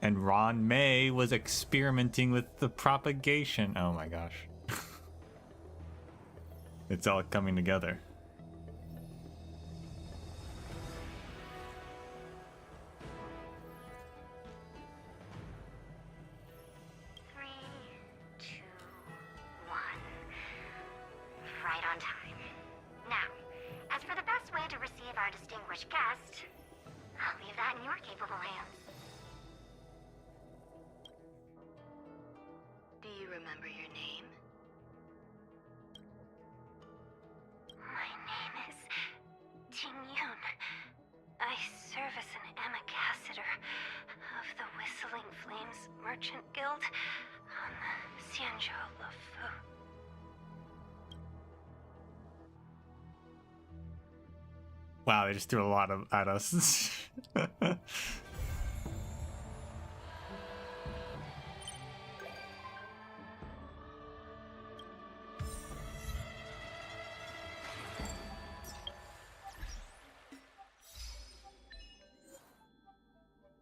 A: And Ron May was experimenting with the propagation. Oh my gosh. It's all coming together.
B: Right on time. Now, as for the best way to receive our distinguished guest, I'll leave that in your capable hands.
H: Do you remember your name?
B: My name is Ting Yun. I serve as an ambassador of the Whistling Flames Merchant Guild on the Xianzhou Lufu.
A: Wow, they just threw a lot of at us.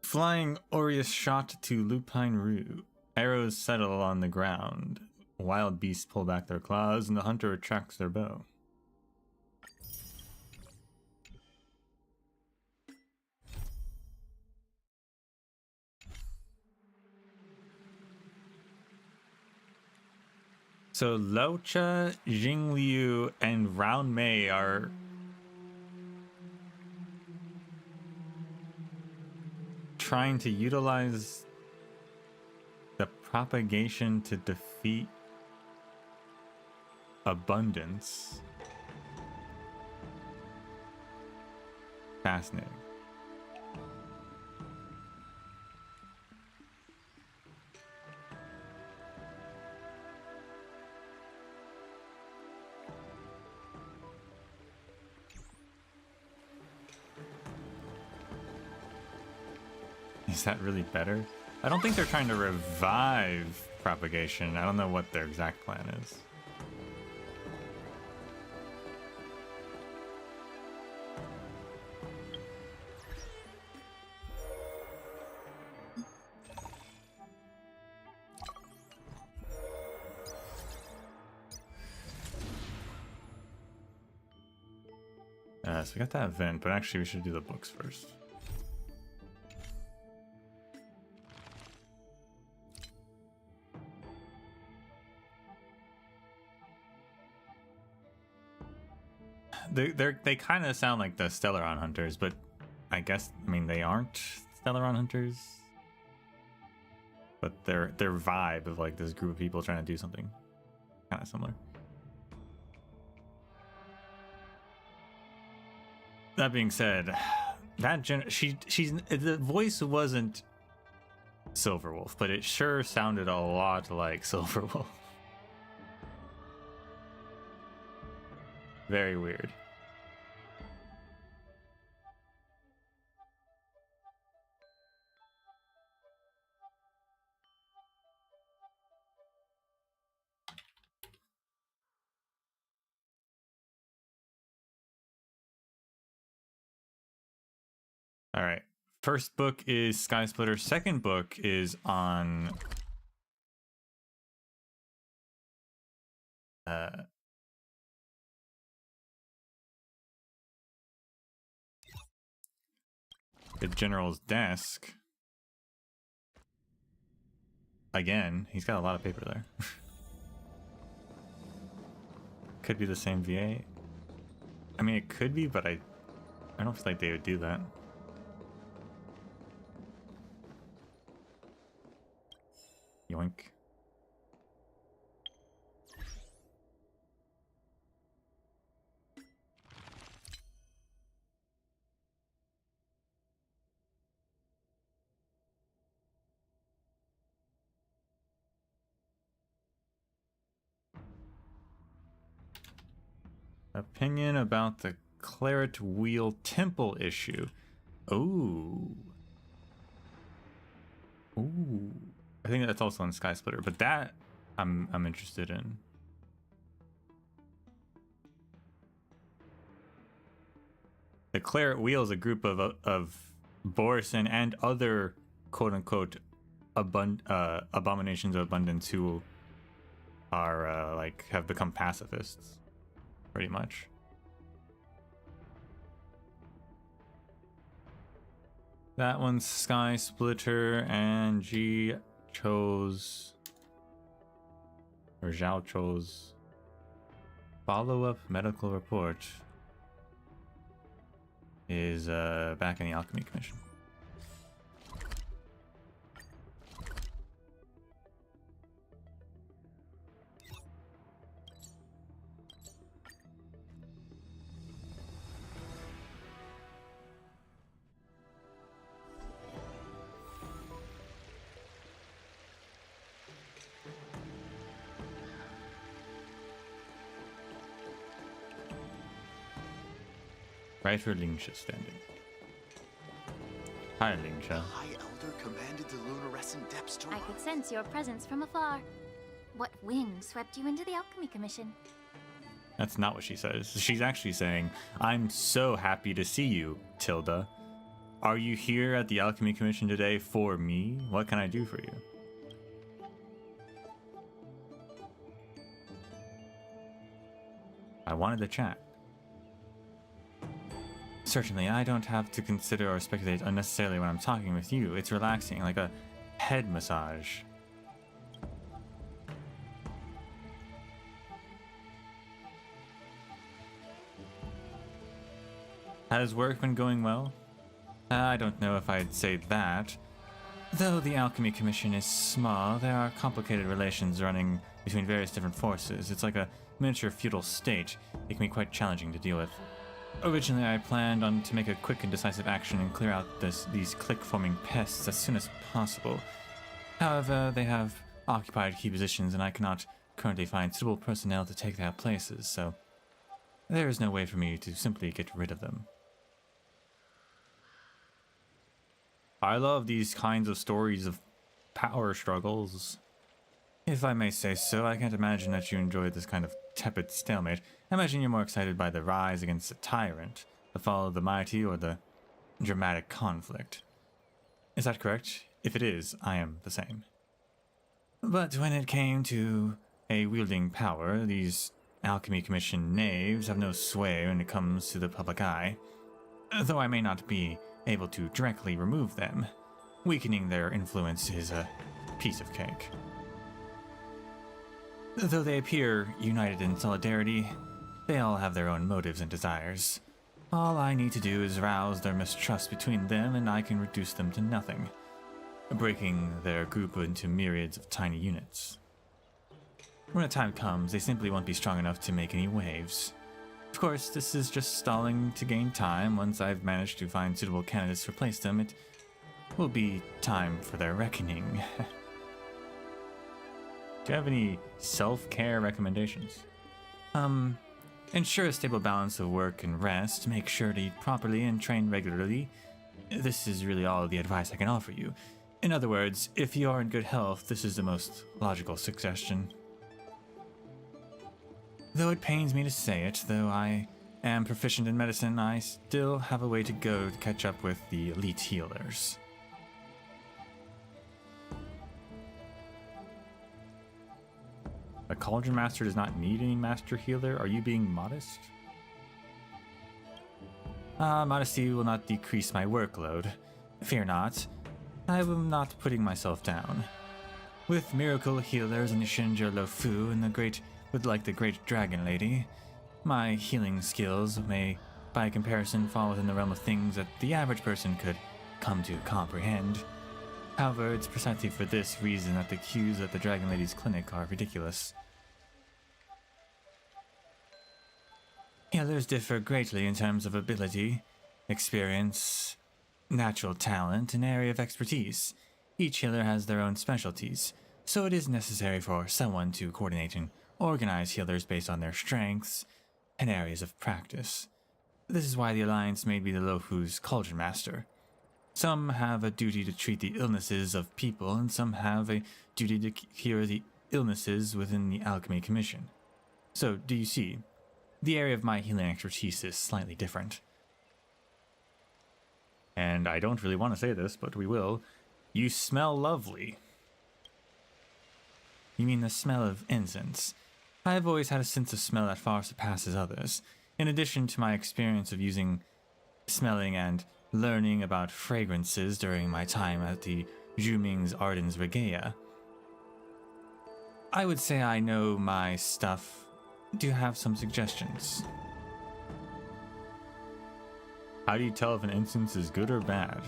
A: Flying Aureus shot to Lupine Rue. Arrows settle on the ground. Wild beasts pull back their claws, and the hunter retracts their bow. So Laucha, Jingliu, and Round Mei are trying to utilize the propagation to defeat abundance. Fascinating. Is that really better? I don't think they're trying to revive propagation. I don't know what their exact plan is. So we got that event, but actually we should do the books first. They kind of sound like the Stellaron Hunters, but I guess, I mean, they aren't Stellaron Hunters. But their vibe of like this group of people trying to do something kind of similar. That being said, that she's the voice wasn't Silverwolf, but it sure sounded a lot like Silverwolf. Very weird. All right. First book is Sky Splitter. Second book is on the general's desk. Again, he's got a lot of paper there. Could be the same VA. I mean, it could be, but I don't feel like they would do that. Yoink. Opinion about the Claret Wheel Temple issue. Ooh. Ooh. I think that's also on Sky Splitter, but that I'm interested in. The Claret Wheel is a group of borisin and other quote-unquote abominations of abundance who are like have become pacifists, pretty much. That one's Sky Splitter, and Zhao chose follow-up medical report is back in the Alchemy Commission. Right for Lingsha standing. Hi, Lingsha.
P: High Elder commanded the luminescent depths to
N: I could sense your presence from afar. What wind swept you into the Alchemy Commission?
A: That's not what she says. She's actually saying, I'm so happy to see you, Tilda. Are you here at the Alchemy Commission today for me? What can I do for you? I wanted to chat. Certainly, I don't have to consider or speculate unnecessarily when I'm talking with you. It's relaxing, like a head massage. Has work been going well? I don't know if I'd say that. Though the Alchemy Commission is small, there are complicated relations running between various different forces. It's like a miniature feudal state. It can be quite challenging to deal with. Originally, I planned on to make a quick and decisive action and clear out these clique-forming pests as soon as possible. However, they have occupied key positions and I cannot currently find suitable personnel to take their places, so there is no way for me to simply get rid of them. I love these kinds of stories of power struggles. If I may say so, I can't imagine that you enjoy this kind of tepid stalemate. I imagine you're more excited by the rise against the tyrant, the fall of the mighty, or the dramatic conflict. Is that correct? If it is, I am the same. But when it came to a wielding power, these Alchemy Commission knaves have no sway when it comes to the public eye. Though I may not be able to directly remove them, weakening their influence is a piece of cake. Though they appear united in solidarity, they all have their own motives and desires. All I need to do is rouse their mistrust between them and I can reduce them to nothing, breaking their group into myriads of tiny units. When the time comes, they simply won't be strong enough to make any waves. Of course, this is just stalling to gain time. Once I've managed to find suitable candidates to replace them, it will be time for their reckoning. Do you have any self-care recommendations? Ensure a stable balance of work and rest. Make sure to eat properly and train regularly. This is really all the advice I can offer you. In other words, if you are in good health, this is the most logical suggestion. Though it pains me to say it, though I am proficient in medicine, I still have a way to go to catch up with the elite healers. A Cauldron Master does not need any Master Healer? Are you being modest? Modesty will not decrease my workload. Fear not. I am not putting myself down. With miracle healers in the Shinjo Lofu and the great Dragon Lady, my healing skills may, by comparison, fall within the realm of things that the average person could come to comprehend. However, it's precisely for this reason that the queues at the Dragon Lady's clinic are ridiculous. Healers differ greatly in terms of ability, experience, natural talent, and area of expertise. Each healer has their own specialties, so it is necessary for someone to coordinate and organize healers based on their strengths and areas of practice. This is why the Alliance made me the Lofu's Cauldron Master. Some have a duty to treat the illnesses of people, and some have a duty to cure the illnesses within the Alchemy Commission. So, do you see? The area of my healing expertise is slightly different. And I don't really want to say this, but we will. You smell lovely. You mean the smell of incense. I have always had a sense of smell that far surpasses others. In addition to my experience of smelling and learning about fragrances during my time at the Juming's Arden's Regalia, I would say I know my stuff. Do you have some suggestions? How do you tell if an incense is good or bad?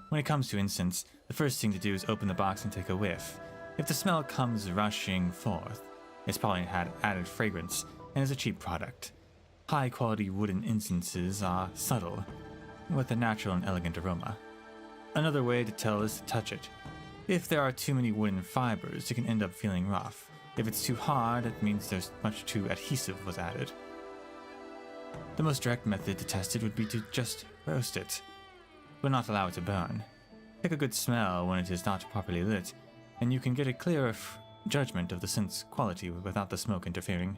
A: When it comes to incense, the first thing to do is open the box and take a whiff. If the smell comes rushing forth, it's probably had added fragrance and is a cheap product. High-quality wooden incenses are subtle, with a natural and elegant aroma. Another way to tell is to touch it. If there are too many wooden fibers, it can end up feeling rough. If it's too hard, it means there's much too adhesive was added. The most direct method to test it would be to just roast it, but not allow it to burn. Take a good smell when it is not properly lit, and you can get a clearer judgment of the scent's quality without the smoke interfering.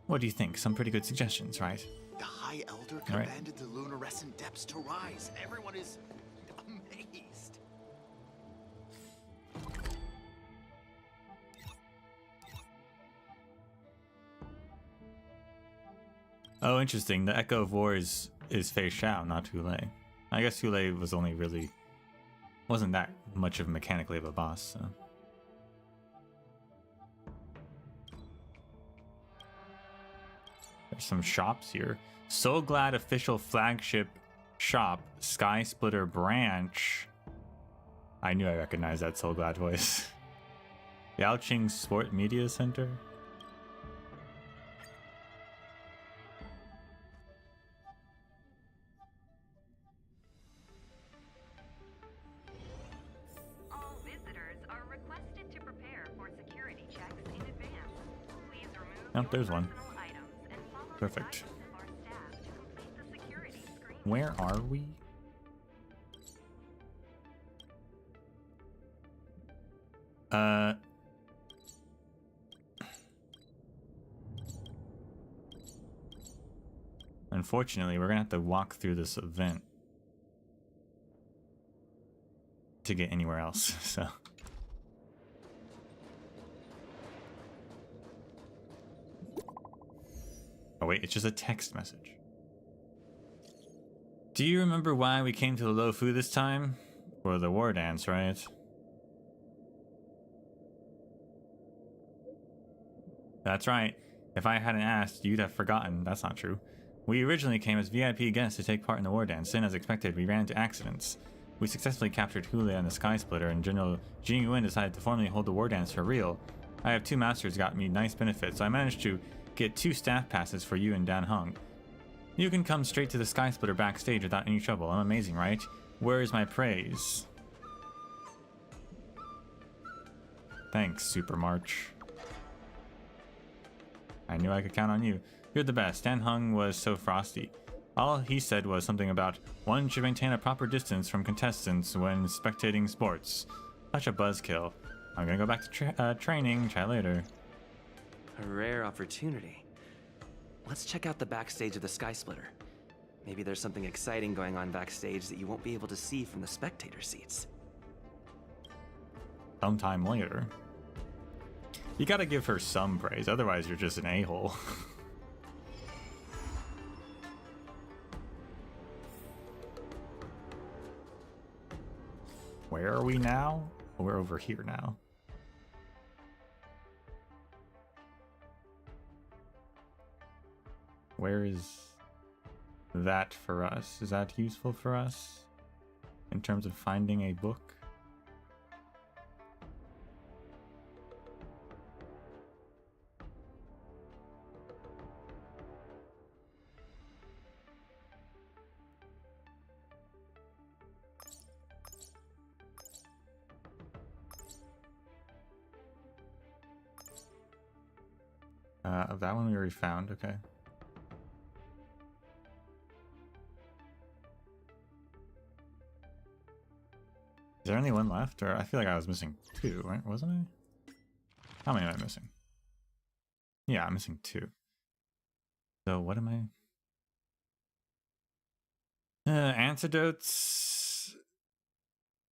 A: What do you think? Some pretty good suggestions, right?
P: The High Elder commanded the luminescent depths to rise. Everyone is amazed.
A: Oh, interesting. The Echo of War is Fei Shao, not Hulei. I guess Hulei wasn't that much of mechanically of a boss, so. There's some shops here. So Glad official flagship shop, Sky Splitter branch. I knew I recognized that Soul Glad voice. Yaoqing Sport Media Center.
Q: All visitors are requested to prepare for security checks in advance. Please remove
A: Oh, there's one.
Q: personal items and follow the
A: Perfect.
Q: guidance of our staff to complete the security screen.
A: Where are we? Unfortunately, we're gonna have to walk through this event to get anywhere else, so. Oh wait, it's just a text message. Do you remember why we came to the Lofu this time? For the war dance, right? That's right. If I hadn't asked, you'd have forgotten. That's not true. We originally came as VIP guests to take part in the war dance, then as expected, we ran into accidents. We successfully captured Hulei and the Sky Splitter, and General Jing Yuan decided to formally hold the war dance for real. I have two masters got me nice benefits, so I managed to get 2 staff passes for you and Dan Hung. You can come straight to the Sky Splitter backstage without any trouble. I'm amazing, right? Where is my praise? Thanks, Super March. I knew I could count on you. You're the best. Dan Hung was so frosty. All he said was something about one should maintain a proper distance from contestants when spectating sports. Such a buzzkill. I'm gonna go back to training. Chat later.
R: A rare opportunity. Let's check out the backstage of the Sky Splitter. Maybe there's something exciting going on backstage that you won't be able to see from the spectator seats.
A: Sometime later. You gotta give her some praise, otherwise you're just an a-hole. Where are we now? Oh, we're over here now. Where is that for us? Is that useful for us in terms of finding a book? That one we already found, okay. Is there only one left? Or I feel like I was missing 2, right? Wasn't I? How many am I missing? Yeah, I'm missing 2. So what am I? Antidotes.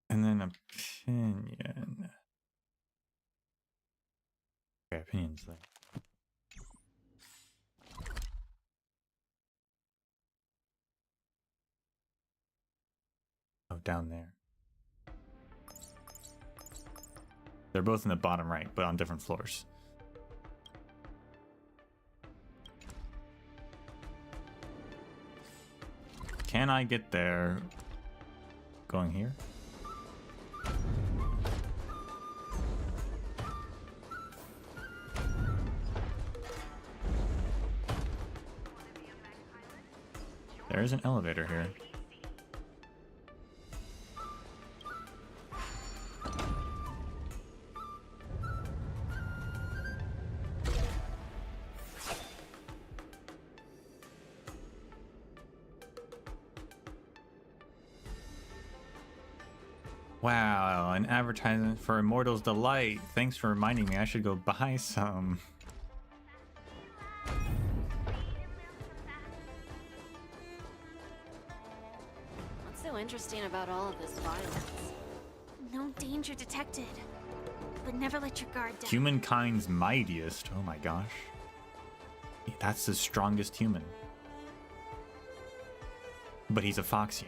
A: And then opinion. Okay, opinions there. Oh, down there. They're both in the bottom right, but on different floors. Can I get there? Going here? There is an elevator here. Wow, an advertisement for Immortal's Delight. Thanks for reminding me I should go buy some.
G: What's so interesting about all of this violence?
N: No danger detected. But never let your guard down.
A: Humankind's mightiest. Oh my gosh. That's the strongest human. But he's a Foxian.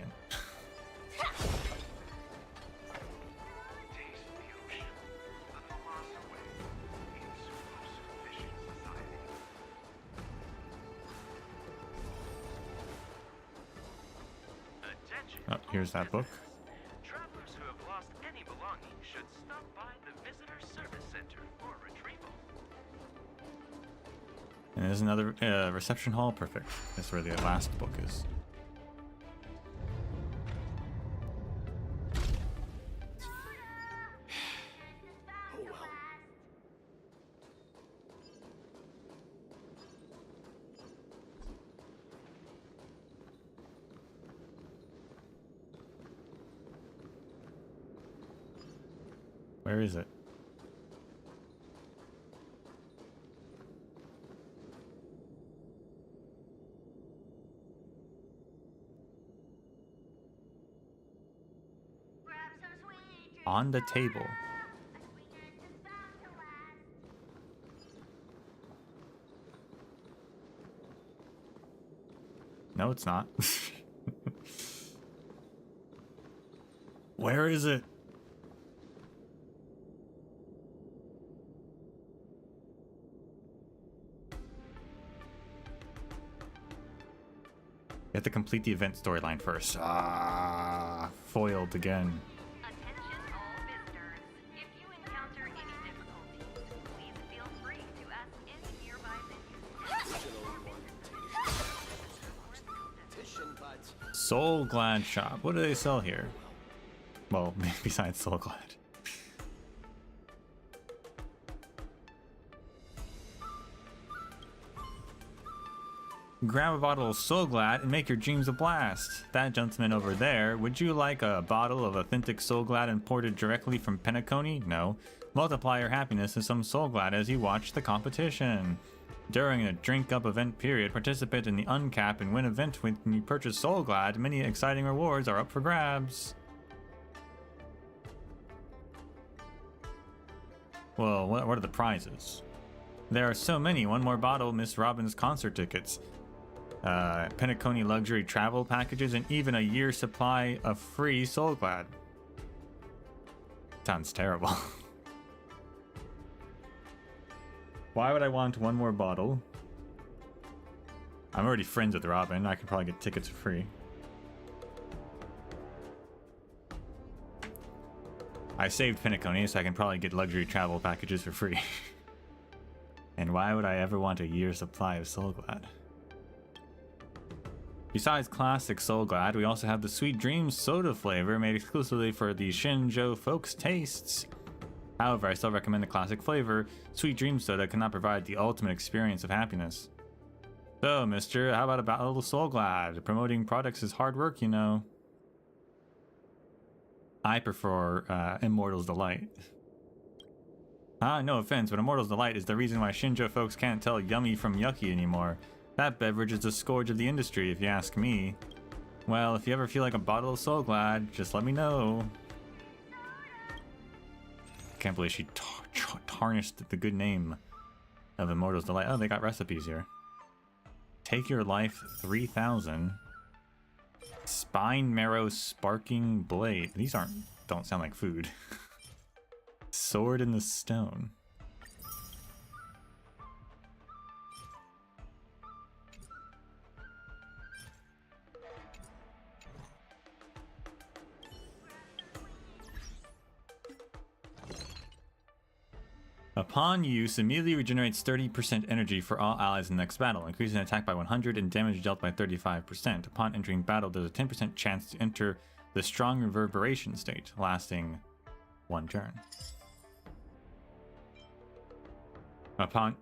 A: Oh, here's that book.
I: Travelers who have lost any belongings should stop by the Visitor Service Center for retrieval.
A: And there's another reception hall. Perfect. That's where the last book is. Where is it? On the table. No, it's not. Where is it? You have to complete the event storyline first. Ah, foiled again.
Q: Attention all visitors. If you encounter any difficulties, please feel free to ask any nearby venues.
A: Soul Glad Shop. What do they sell here? Well, besides Soul Glad. Grab a bottle of Soul Glad and make your dreams a blast. That gentleman over there, would you like a bottle of authentic Soul Glad imported directly from Penacony? No. Multiply your happiness with some Soul Glad as you watch the competition. During a drink-up event period, participate in the Uncap and Win event when you purchase Soul Glad. Many exciting rewards are up for grabs. Well, what are the prizes? There are so many. One more bottle, Miss Robin's concert tickets. Penacony luxury travel packages, and even a year's supply of free Soul Glad. Sounds terrible. Why would I want one more bottle? I'm already friends with Robin. I could probably get tickets for free. I saved Penacony, so I can probably get luxury travel packages for free. And why would I ever want a year's supply of Soul Glad? Besides classic Soul Glad, we also have the Sweet Dreams soda flavor made exclusively for the Shinjo folks' tastes. However, I still recommend the classic flavor. Sweet Dreams soda cannot provide the ultimate experience of happiness. So, mister, how about a bottle of Soul Glad? Promoting products is hard work, you know. I prefer Immortal's Delight. No offense, but Immortal's Delight is the reason why Shinjo folks can't tell yummy from yucky anymore. That beverage is the scourge of the industry, if you ask me. Well, if you ever feel like a bottle of Soul Glad, just let me know. Can't believe she tarnished the good name of Immortal's Delight. Oh, they got recipes here. Take your life 3000. Spine marrow sparking blade. These don't sound like food. Sword in the stone. Upon use, immediately regenerates 30% energy for all allies in the next battle, increasing attack by 100 and damage dealt by 35%. Upon entering battle, there's a 10% chance to enter the strong reverberation state, lasting 1 turn. Upon...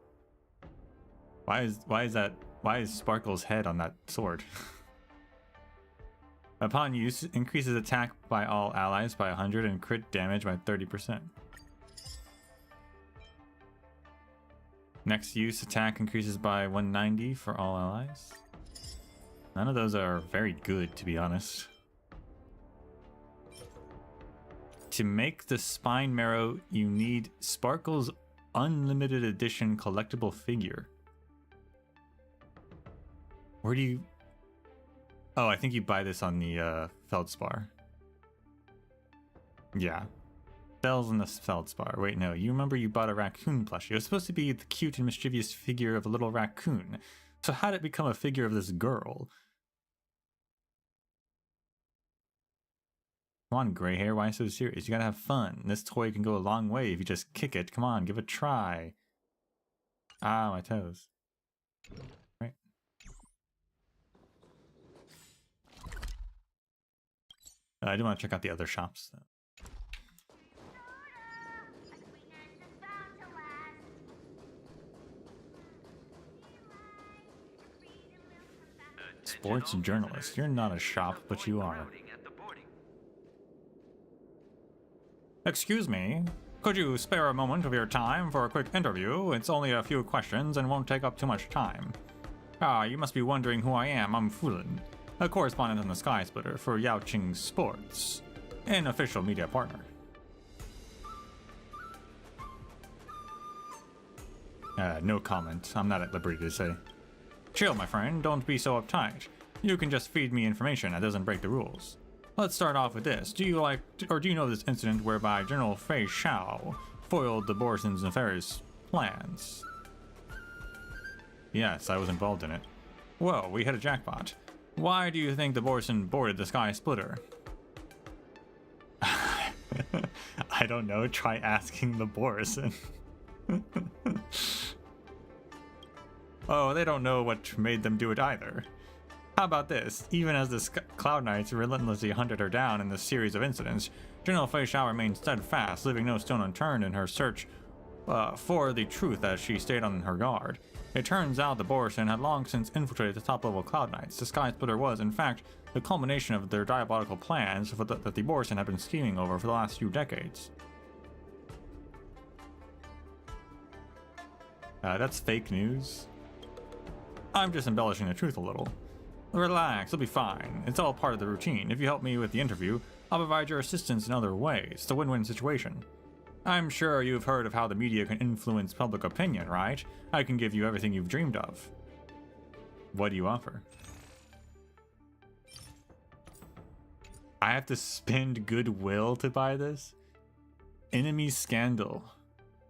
A: Why is Sparkle's head on that sword? Upon use, increases attack by all allies by 100 and crit damage by 30%. Next use, attack increases by 190 for all allies. None of those are very good, to be honest. To make the spine marrow, you need Sparkle's unlimited edition collectible figure. Where do you... Oh, I think you buy this on the Feldspar. Yeah. Bells in the Feldspar. Wait, no. You remember you bought a raccoon plushie. It was supposed to be the cute and mischievous figure of a little raccoon. So how did it become a figure of this girl? Come on, gray hair. Why so serious? You gotta have fun. This toy can go a long way if you just kick it. Come on, give it a try. Ah, my toes. Right. I do want to check out the other shops, though. Sports journalist. You're not a shop, but you are. Excuse me. Could you spare a moment of your time for a quick interview? It's only a few questions and won't take up too much time. Ah, you must be wondering who I am. I'm Fulin, a correspondent on the Sky Splitter for Yaoqing Sports, an official media partner. No comment. I'm not at liberty to say. Chill, my friend. Don't be so uptight. You can just feed me information that doesn't break the rules. Let's start off with this. Do you know this incident whereby General Fei Shao foiled the Borisin's nefarious plans? Yes, I was involved in it. Whoa, we hit a jackpot. Why do you think the Borisin boarded the Sky Splitter? I don't know. Try asking the Borisin. Oh, they don't know what made them do it either. How about this? Even as the Cloud Knights relentlessly hunted her down in this series of incidents, General Fei Shao remained steadfast, leaving no stone unturned in her search for the truth as she stayed on her guard. It turns out the Borisin had long since infiltrated the top-level Cloud Knights. The Sky Splitter was, in fact, the culmination of their diabolical plans that the Borisin had been scheming over for the last few decades. That's fake news. I'm just embellishing the truth a little. Relax, it'll be fine. It's all part of the routine. If you help me with the interview, I'll provide your assistance in other ways. It's a win-win situation. I'm sure you've heard of how the media can influence public opinion, right? I can give you everything you've dreamed of. What do you offer? I have to spend goodwill to buy this? Enemy scandal.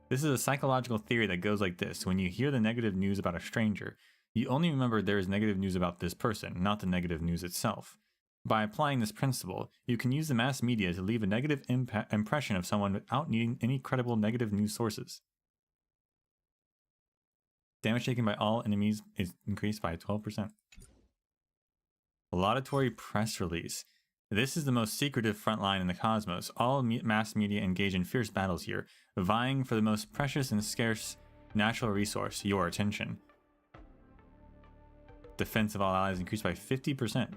A: This is a psychological theory that goes like this. When you hear the negative news about a stranger, you only remember there is negative news about this person, not the negative news itself. By applying this principle, you can use the mass media to leave a negative impression of someone without needing any credible negative news sources. Damage taken by all enemies is increased by 12%. Laudatory press release. This is the most secretive front line in the cosmos. All mass media engage in fierce battles here, vying for the most precious and scarce natural resource, your attention. Defense of all allies increased by 50%.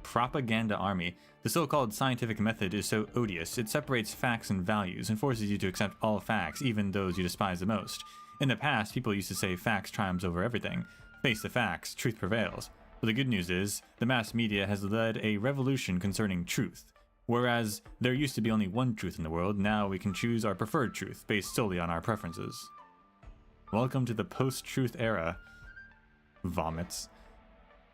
A: Propaganda army. The so-called scientific method is so odious, it separates facts and values and forces you to accept all facts, even those you despise the most. In the past, people used to say facts triumphs over everything. Face the facts, truth prevails. But the good news is, the mass media has led a revolution concerning truth. Whereas there used to be only one truth in the world, now we can choose our preferred truth, based solely on our preferences. Welcome to the post-truth era. Vomits.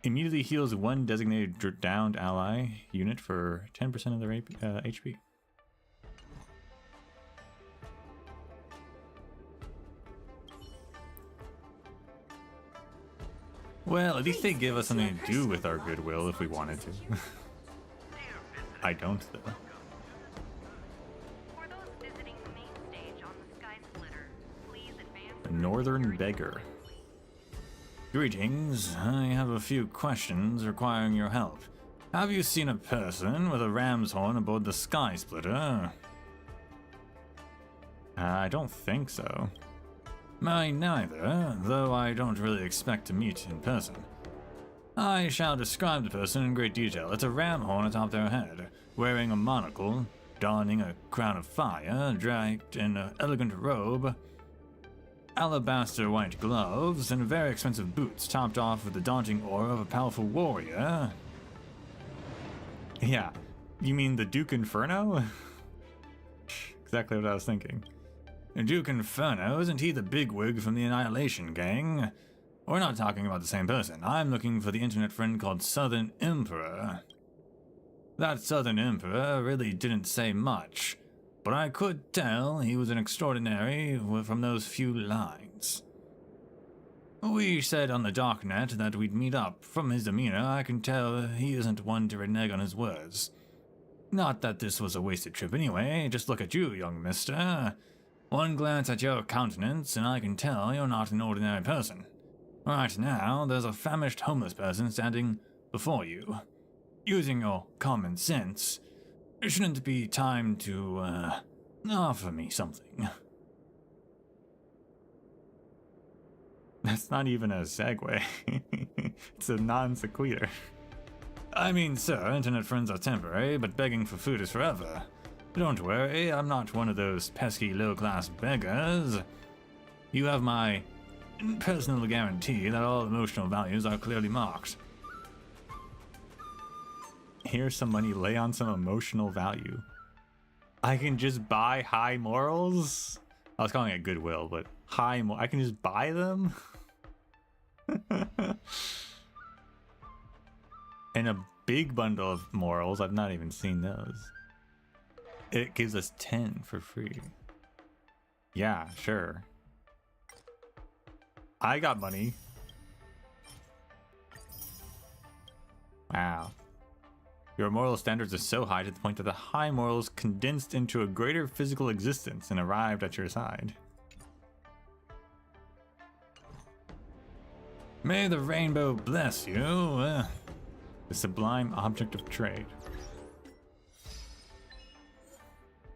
A: Immediately heals one designated downed ally unit for 10% of their HP. Well, at least they give us something to do with our goodwill if we wanted to. I don't, though.
Q: For those visiting the main stage on the Sky Splitter, please advance.
A: The Northern Beggar. Greetings. I have a few questions requiring your help. Have you seen a person with a ram's horn aboard the Sky Splitter? I don't think so. I neither, though I don't really expect to meet in person. I shall describe the person in great detail. It's a ram horn atop their head, wearing a monocle, donning a crown of fire, draped in an elegant robe, alabaster white gloves, and very expensive boots, topped off with the daunting aura of a powerful warrior. Yeah, you mean the Duke Inferno? Exactly what I was thinking. Duke Inferno, isn't he the bigwig from the Annihilation Gang? We're not talking about the same person. I'm looking for the internet friend called Southern Emperor. That Southern Emperor really didn't say much, but I could tell he was an extraordinary from those few lines. We said on the Darknet that we'd meet up. From his demeanor, I can tell he isn't one to renege on his words. Not that this was a wasted trip anyway, just look at you, young mister. One glance at your countenance, and I can tell you're not an ordinary person. Right now, there's a famished homeless person standing before you. Using your common sense, shouldn't it be time to, offer me something? That's not even a segue. It's a non sequitur. I mean, sir, internet friends are temporary, but begging for food is forever. Don't worry, I'm not one of those pesky low-class beggars. You have my personal guarantee that all emotional values are clearly marked. Here's some money, lay on some emotional value. I can just buy high morals? I was calling it goodwill, but I can just buy them? And a big bundle of morals, I've not even seen those. It gives us 10 for free. Yeah, sure. I got money. Wow. Your moral standards are so high to the point that the high morals condensed into a greater physical existence and arrived at your side. May the rainbow bless you. The sublime object of trade.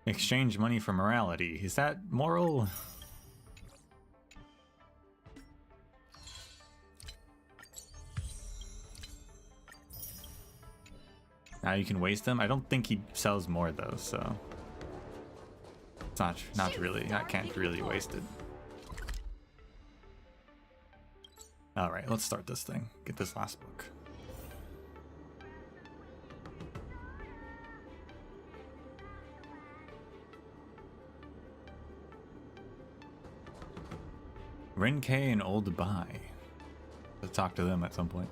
A: Exchange money for morality. Is that moral? Now you can waste them. I don't think he sells more though, so it's not really. I can't really waste it. All right, let's start this thing. Get this last book. Renkei and Old Bai. Let's talk to them at some point.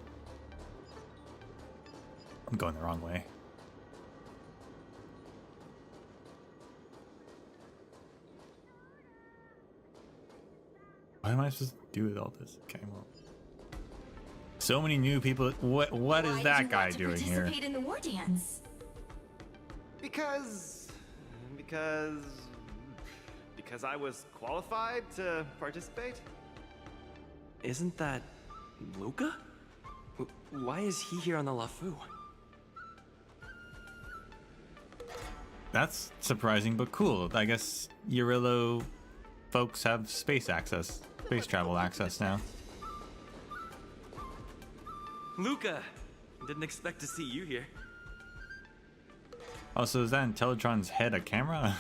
A: I'm going the wrong way. What am I supposed to do with all this? Okay, well. So many new people. What is that guy doing here?
B: Participate in the war dance.
S: Because I was qualified to participate?
R: Isn't that Luca? Why is he here on the LeFou?
A: That's surprising but cool. I guess Eurillo folks have space travel access now.
R: Luca! Didn't expect to see you here.
A: Oh, so is that in Teletron's head a camera?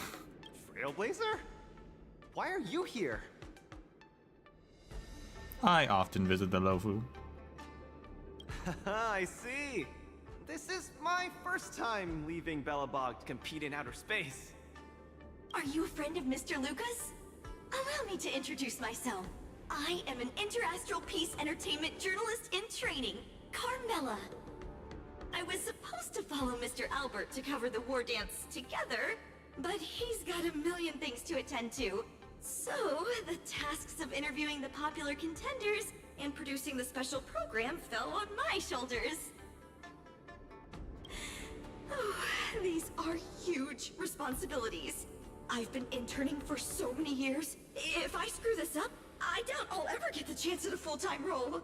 S: Trailblazer? Why are you here?
A: I often visit the LeFou.
S: I see. This is my first time leaving Belobog to compete in outer space.
B: Are you a friend of Mr. Lucas? Allow me to introduce myself.
T: I am an interastral peace entertainment journalist in training, Carmela. I was supposed to follow Mr. Albert to cover the war dance together, but he's got a million things to attend to. So, the tasks of interviewing the popular contenders and producing the special program fell on my shoulders. Oh, these are huge responsibilities. I've been interning for so many years. If I screw this up, I doubt I'll ever get the chance at a full-time role.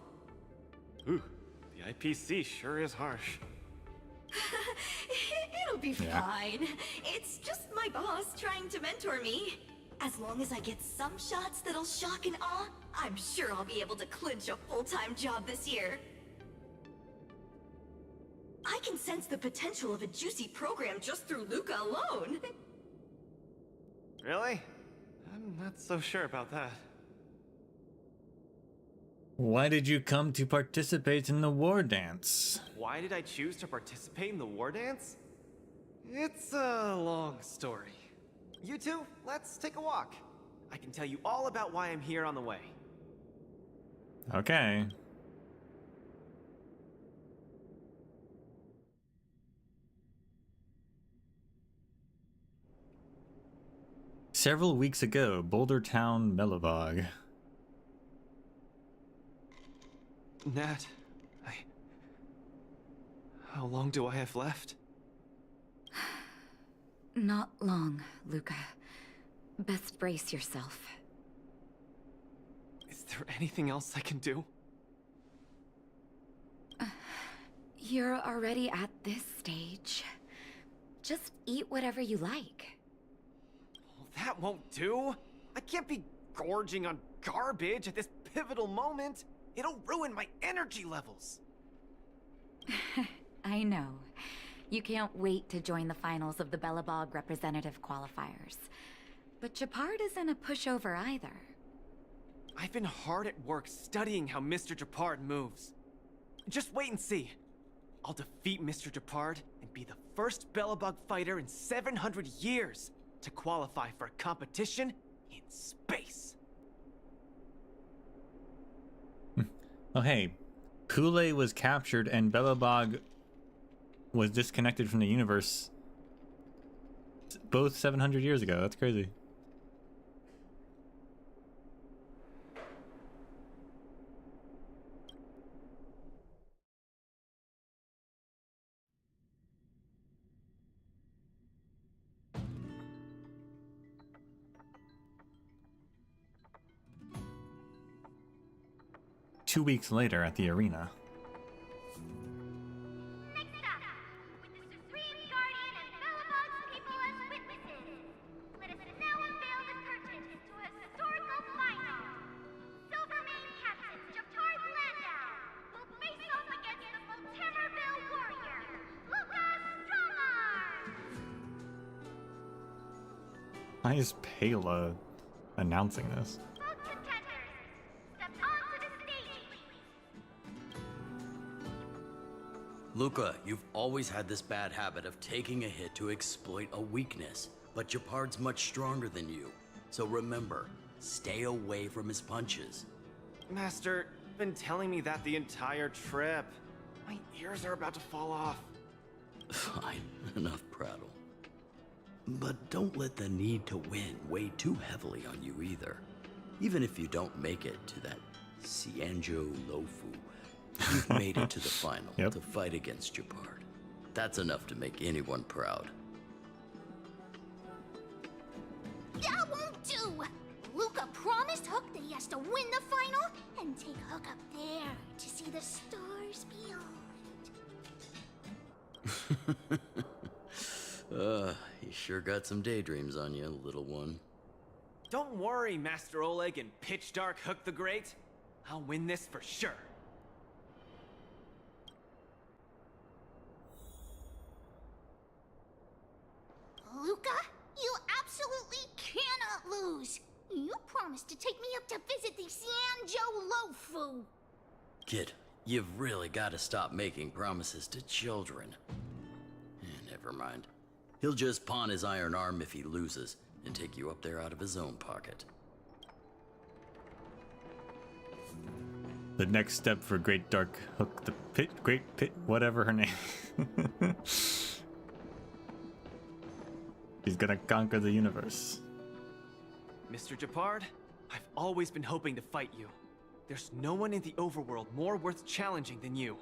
S: Ooh, the IPC sure is harsh.
T: It'll be fine. It's just my boss trying to mentor me. As long as I get some shots that'll shock and awe, I'm sure I'll be able to clinch a full-time job this year. I can sense the potential of a juicy program just through Luca alone.
S: Really? I'm not so sure about that.
A: Why did you come to participate in the war dance?
S: Why did I choose to participate in the war dance? It's a long story. You two, let's take a walk. I can tell you all about why I'm here on the way.
A: Okay. Several weeks ago, Boulder Town, Melivog.
S: Nat, how long do I have left?
U: Not long, Luca. Best brace yourself.
S: Is there anything else I can do?
U: You're already at this stage. Just eat whatever you like.
S: Well, that won't do. I can't be gorging on garbage at this pivotal moment. It'll ruin my energy levels.
U: I know. You can't wait to join the finals of the Belobog representative qualifiers. But Japard isn't a pushover either.
S: I've been hard at work studying how Mr. Japard moves. Just wait and see. I'll defeat Mr. Japard and be the first Belobog fighter in 700 years to qualify for a competition in space.
A: Oh hey, Kool-Aid was captured and Belobog was disconnected from the universe both 700 years ago. That's crazy. Two weeks later at the arena.
B: Next up, with the Supreme Guardian and Belobog's people as witnesses, let us now unveil the curtain to a historical final. Silvermane Captain Japard Landau will face off against the Voltamerville warrior, Luca Stromar!
A: Why is Pela announcing this?
B: Both contenders, step onto the stage, please.
V: Luca, you've always had this bad habit of taking a hit to exploit a weakness, but Japard's much stronger than you. So remember, stay away from his punches.
S: Master, you've been telling me that the entire trip. My ears are about to fall off.
V: Fine, enough prattle. But don't let the need to win weigh too heavily on you either. Even if you don't make it to that Cianjo Lofu, you've made it to the final to fight against Japard. That's enough to make anyone proud.
B: That won't do! Luca promised Hook that he has to win the final and take Hook up there to see the stars beyond.
V: You sure got some daydreams on you, little one.
S: Don't worry, Master Oleg and Pitch Dark Hook the Great. I'll win this for sure.
B: Luca, you absolutely cannot lose! You promised to take me up to visit the Cianjo Lofu!
V: Kid, you've really got to stop making promises to children. Never mind. He'll just pawn his iron arm if he loses, and take you up there out of his own pocket.
A: The next step for Great Dark Hook, the Pit, Great Pit, whatever her name. She's gonna conquer the universe.
S: Mr. Japard, I've always been hoping to fight you. There's no one in the overworld more worth challenging than you.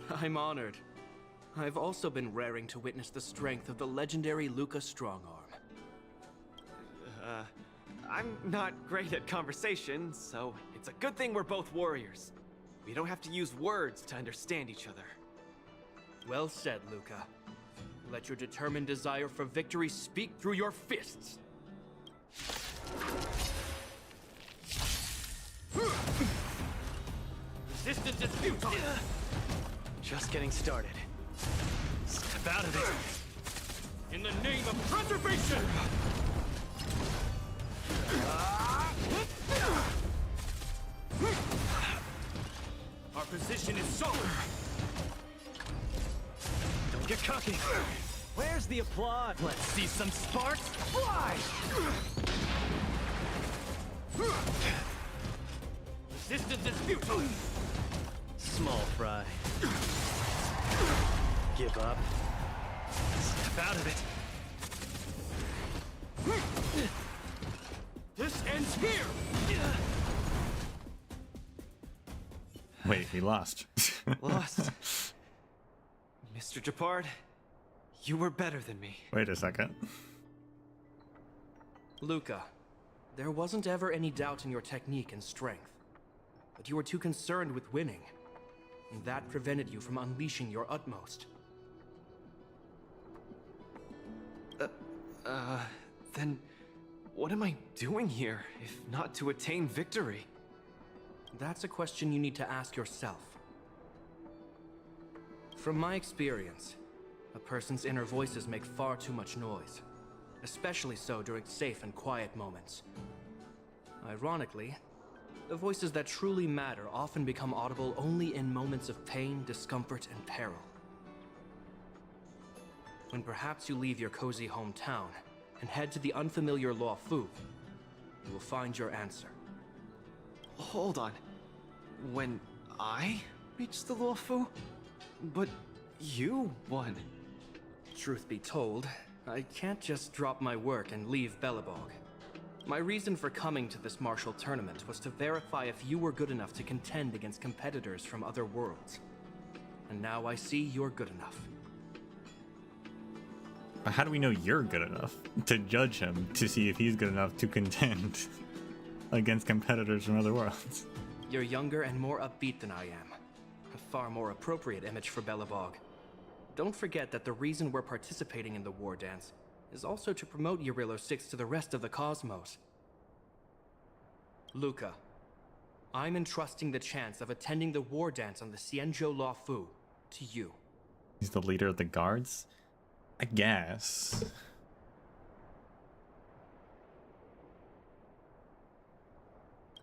C: I'm honored. I've also been raring to witness the strength of the legendary Luca Strongarm.
S: I'm not great at conversation, so it's a good thing we're both warriors. We don't have to use words to understand each other.
C: Well said, Luca. Let your determined desire for victory speak through your fists.
S: Resistance is futile! Just getting started. Step out of it!
C: In the name of preservation!
S: Our position is solid! Don't get cocky! Where's the applause? Let's see some sparks fly! Resistance is futile! Small fry. Give up. Step out of it. This ends here!
A: Wait, he lost.
S: Lost. Mr. Japard, you were better than me.
A: Wait a second.
C: Luca, there wasn't ever any doubt in your technique and strength. But you were too concerned with winning. And that prevented you from unleashing your utmost.
S: Then what am I doing here, if not to attain victory?
C: That's a question you need to ask yourself. From my experience, a person's inner voices make far too much noise, especially so during safe and quiet moments. Ironically, the voices that truly matter often become audible only in moments of pain, discomfort, and peril. When perhaps you leave your cozy hometown and head to the unfamiliar Law Fu, you will find your answer.
S: Hold on. When I reached the Law Fu? But you won.
C: Truth be told, I can't just drop my work and leave Belobog. My reason for coming to this martial tournament was to verify if you were good enough to contend against competitors from other worlds. And now I see you're good enough.
A: How do we know you're good enough to judge him to see if he's good enough to contend against competitors from other worlds?
C: You're younger and more upbeat than I am. A far more appropriate image for Belobog. Don't forget that the reason we're participating in the war dance is also to promote Eurilo 6 to the rest of the cosmos. Luca, I'm entrusting the chance of attending the war dance on the Xianzhou Law Fu to you.
A: He's the leader of the guards? I guess.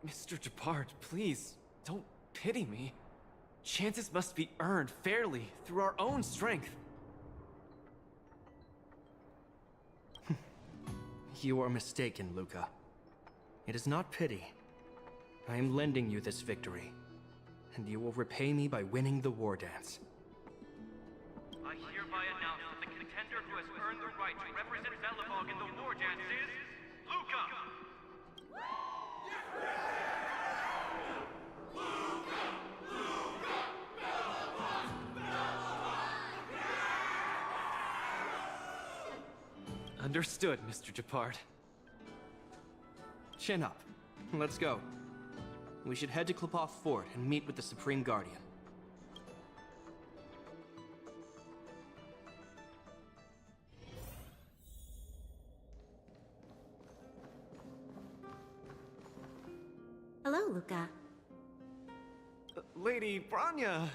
S: Mr. Japard, please, don't pity me. Chances must be earned fairly through our own strength.
C: You are mistaken, Luca. It is not pity. I am lending you this victory, and you will repay me by winning the war dance.
J: I hereby announce that the contender who has earned the right to represent Belobog in the war dance is Luca!
S: Understood, Mr. Japard.
C: Chin up. Let's go. We should head to Klipov Fort and meet with the Supreme Guardian.
B: Hello, Luca.
S: Lady Branya!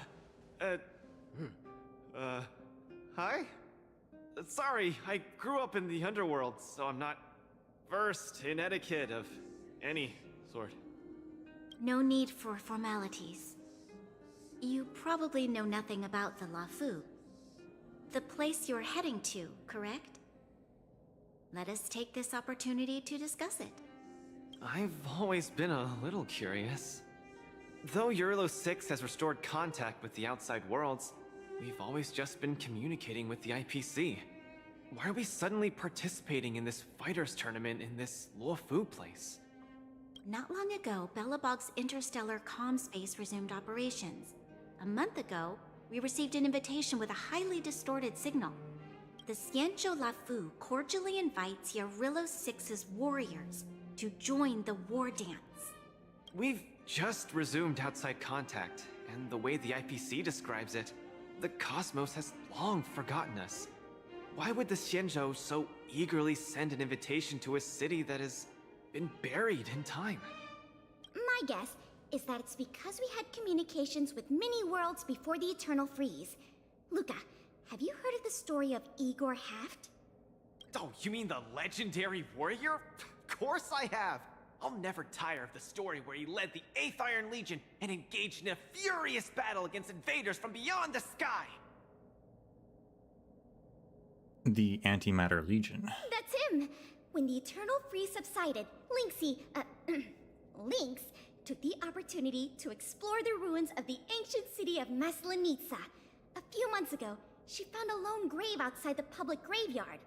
S: Hi? Sorry, I grew up in the underworld, so I'm not versed in etiquette of any sort.
B: No need for formalities. You probably know nothing about the La Fu. The place you're heading to, correct? Let us take this opportunity to discuss it.
S: I've always been a little curious. Though Eurilo 6 has restored contact with the outside worlds, we've always just been communicating with the IPC. Why are we suddenly participating in this fighters tournament in this Luofu place?
U: Not long ago, Belobog's interstellar comm space resumed operations. A month ago, we received an invitation with a highly distorted signal. The Xianzhou Lafu cordially invites Eurilo 6's warriors to join the war dance.
S: We've just resumed outside contact, and the way the IPC describes it, the cosmos has long forgotten us. Why would the Xianzhou so eagerly send an invitation to a city that has been buried in time?
B: My guess is that it's because we had communications with many worlds before the Eternal Freeze. Luca, have you heard of the story of Igor Haft?
S: Oh, you mean the legendary warrior? Of course I have! I'll never tire of the story where he led the 8th Iron Legion and engaged in a furious battle against invaders from beyond the sky!
A: The Antimatter Legion.
B: That's him! When the Eternal Freeze subsided, Lynx took the opportunity to explore the ruins of the ancient city of Maslenitsa. A few months ago, she found a lone grave outside the public graveyard.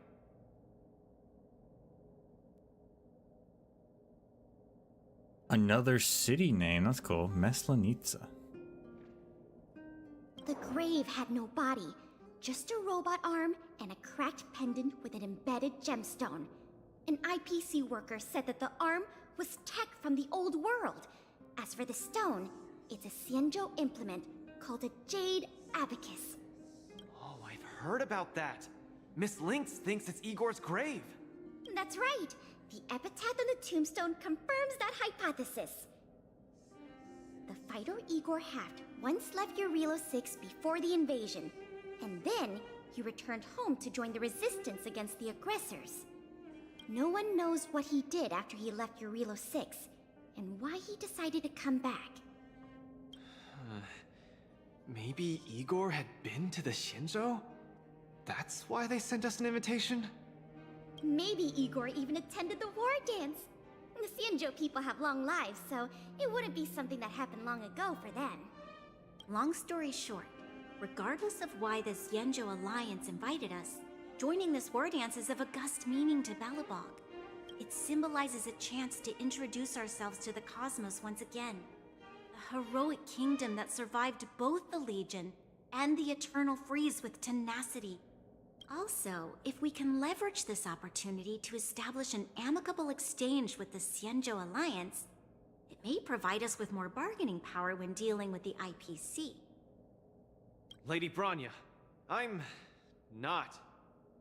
A: Another city name, that's cool. Maslenitsa.
B: The grave had no body, just a robot arm and a cracked pendant with an embedded gemstone. An IPC worker said that the arm was tech from the old world. As for the stone, it's a Xianzhou implement called a Jade Abacus.
S: Oh, I've heard about that. Miss Lynx thinks it's Igor's grave.
B: That's right. The epitaph on the tombstone confirms that hypothesis. The fighter Igor Haft once left Eurilo 6 before the invasion, and then he returned home to join the resistance against the aggressors. No one knows what he did after he left Eurilo 6, and why he decided to come back.
S: Maybe Igor had been to the Xianzhou? That's why they sent us an invitation?
B: Maybe Igor even attended the war dance. The Xianzhou people have long lives, so it wouldn't be something that happened long ago for them.
U: Long story short, regardless of why the Xianzhou Alliance invited us, joining this war dance is of august meaning to Belobog. It symbolizes a chance to introduce ourselves to the cosmos once again. A heroic kingdom that survived both the Legion and the Eternal Freeze with tenacity. Also, if we can leverage this opportunity to establish an amicable exchange with the Xianzhou Alliance, it may provide us with more bargaining power when dealing with the IPC.
S: Lady Bronya, I'm not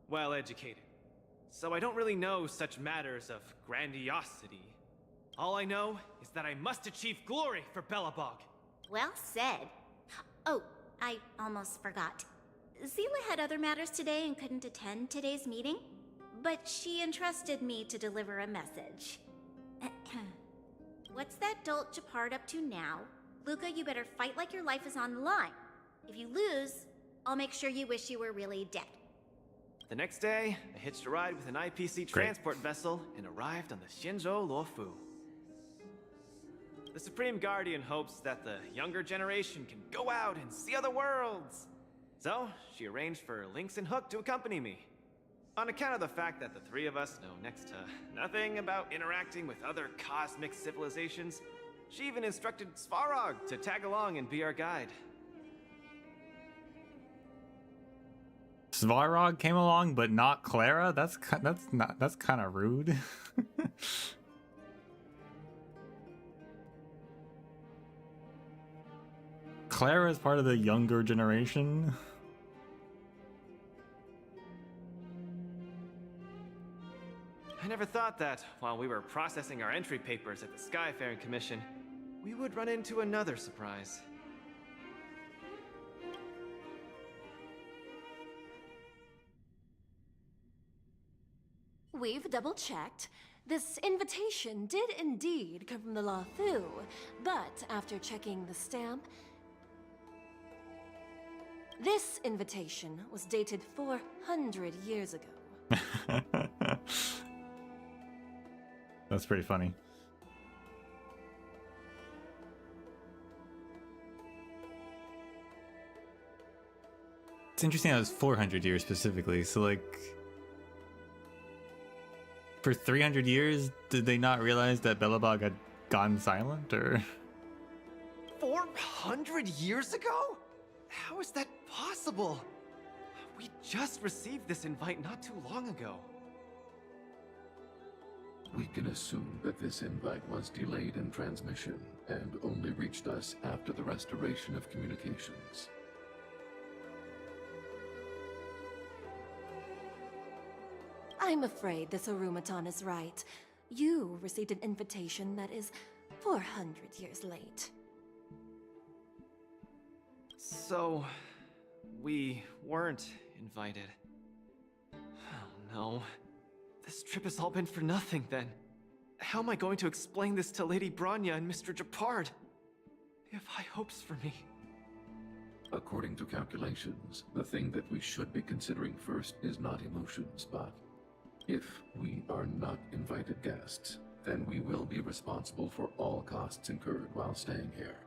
S: well educated, so I don't really know such matters of grandiosity. All I know is that I must achieve glory for Belobog.
U: Well said. Oh, I almost forgot. Zila had other matters today and couldn't attend today's meeting, but she entrusted me to deliver a message. What's that dolt Japard up to now? Luca, you better fight like your life is on the line. If you lose, I'll make sure you wish you were really dead.
S: The next day, I hitched a ride with an IPC transport vessel and arrived on the Xianzhou Luofu. The Supreme Guardian hopes that the younger generation can go out and see other worlds. So, she arranged for Lynx and Hook to accompany me. On account of the fact that the three of us know next to nothing about interacting with other cosmic civilizations, she even instructed Svarog to tag along and be our guide.
A: Svarog came along, but not Clara. That's kind of rude. Clara is part of the younger generation.
S: I never thought that, while we were processing our entry papers at the Skyfaring Commission, we would run into another surprise.
D: We've double-checked. This invitation did indeed come from the Luofu, but after checking the stamp, this invitation was dated 400 years ago.
A: That's pretty funny. It's interesting how it's 400 years specifically. So, like, for 300 years, did they not realize that Belobog had gone silent, or?
S: 400 years ago? How is that possible? We just received this invite not too long ago.
F: We can assume that this invite was delayed in transmission and only reached us after the restoration of communications.
D: I'm afraid this Arumaton is right. You received an invitation that is 400 years late.
S: So, we weren't invited. Oh no. This trip has all been for nothing then. How am I going to explain this to Lady Bronya and Mr. Japard? They have high hopes for me.
F: According to calculations, the thing that we should be considering first is not emotions, but if we are not invited guests, then we will be responsible for all costs incurred while staying here.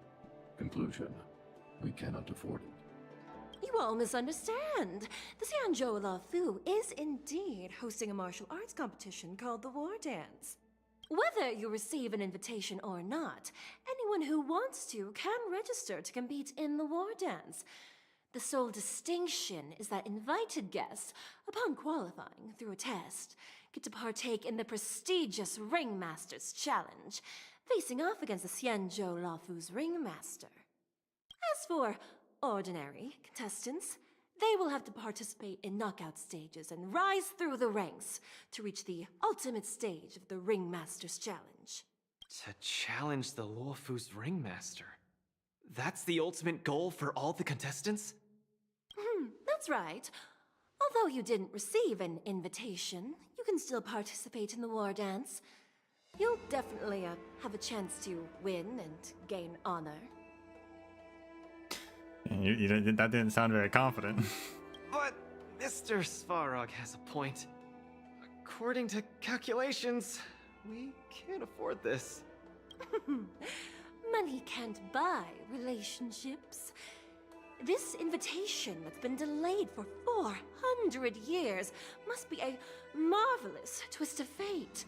F: Conclusion, we cannot afford it.
D: You all misunderstand. The Xianzhou Lafu is indeed hosting a martial arts competition called the War Dance. Whether you receive an invitation or not, anyone who wants to can register to compete in the War Dance. The sole distinction is that invited guests, upon qualifying through a test, get to partake in the prestigious Ringmaster's Challenge, facing off against the Xianzhou Lafu's Ringmaster. As for ordinary contestants, they will have to participate in knockout stages and rise through the ranks to reach the ultimate stage of the Ringmaster's Challenge.
S: To challenge the Luofu's Ringmaster? That's the ultimate goal for all the contestants?
D: That's right. Although you didn't receive an invitation, you can still participate in the War Dance. You'll definitely have a chance to win and gain honor.
A: That didn't sound very confident.
S: But Mr. Svarog has a point. According to calculations, we can't afford this.
D: Money can't buy relationships. This invitation that's been delayed for 400 years must be a marvelous twist of fate.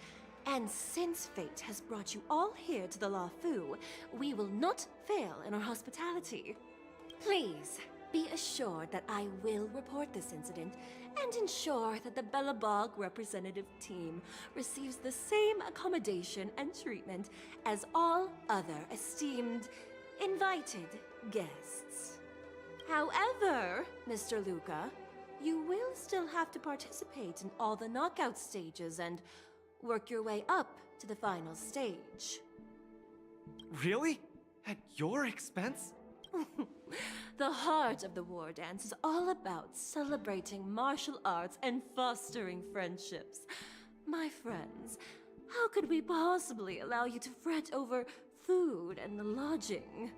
D: And since fate has brought you all here to the Lafu, we will not fail in our hospitality. Please, be assured that I will report this incident and ensure that the Belobog representative team receives the same accommodation and treatment as all other esteemed, invited guests. However, Mr. Luca, you will still have to participate in all the knockout stages and work your way up to the final stage.
S: Really? At your expense?
D: The heart of the War Dance is all about celebrating martial arts and fostering friendships. My friends, how could we possibly allow you to fret over food and lodging?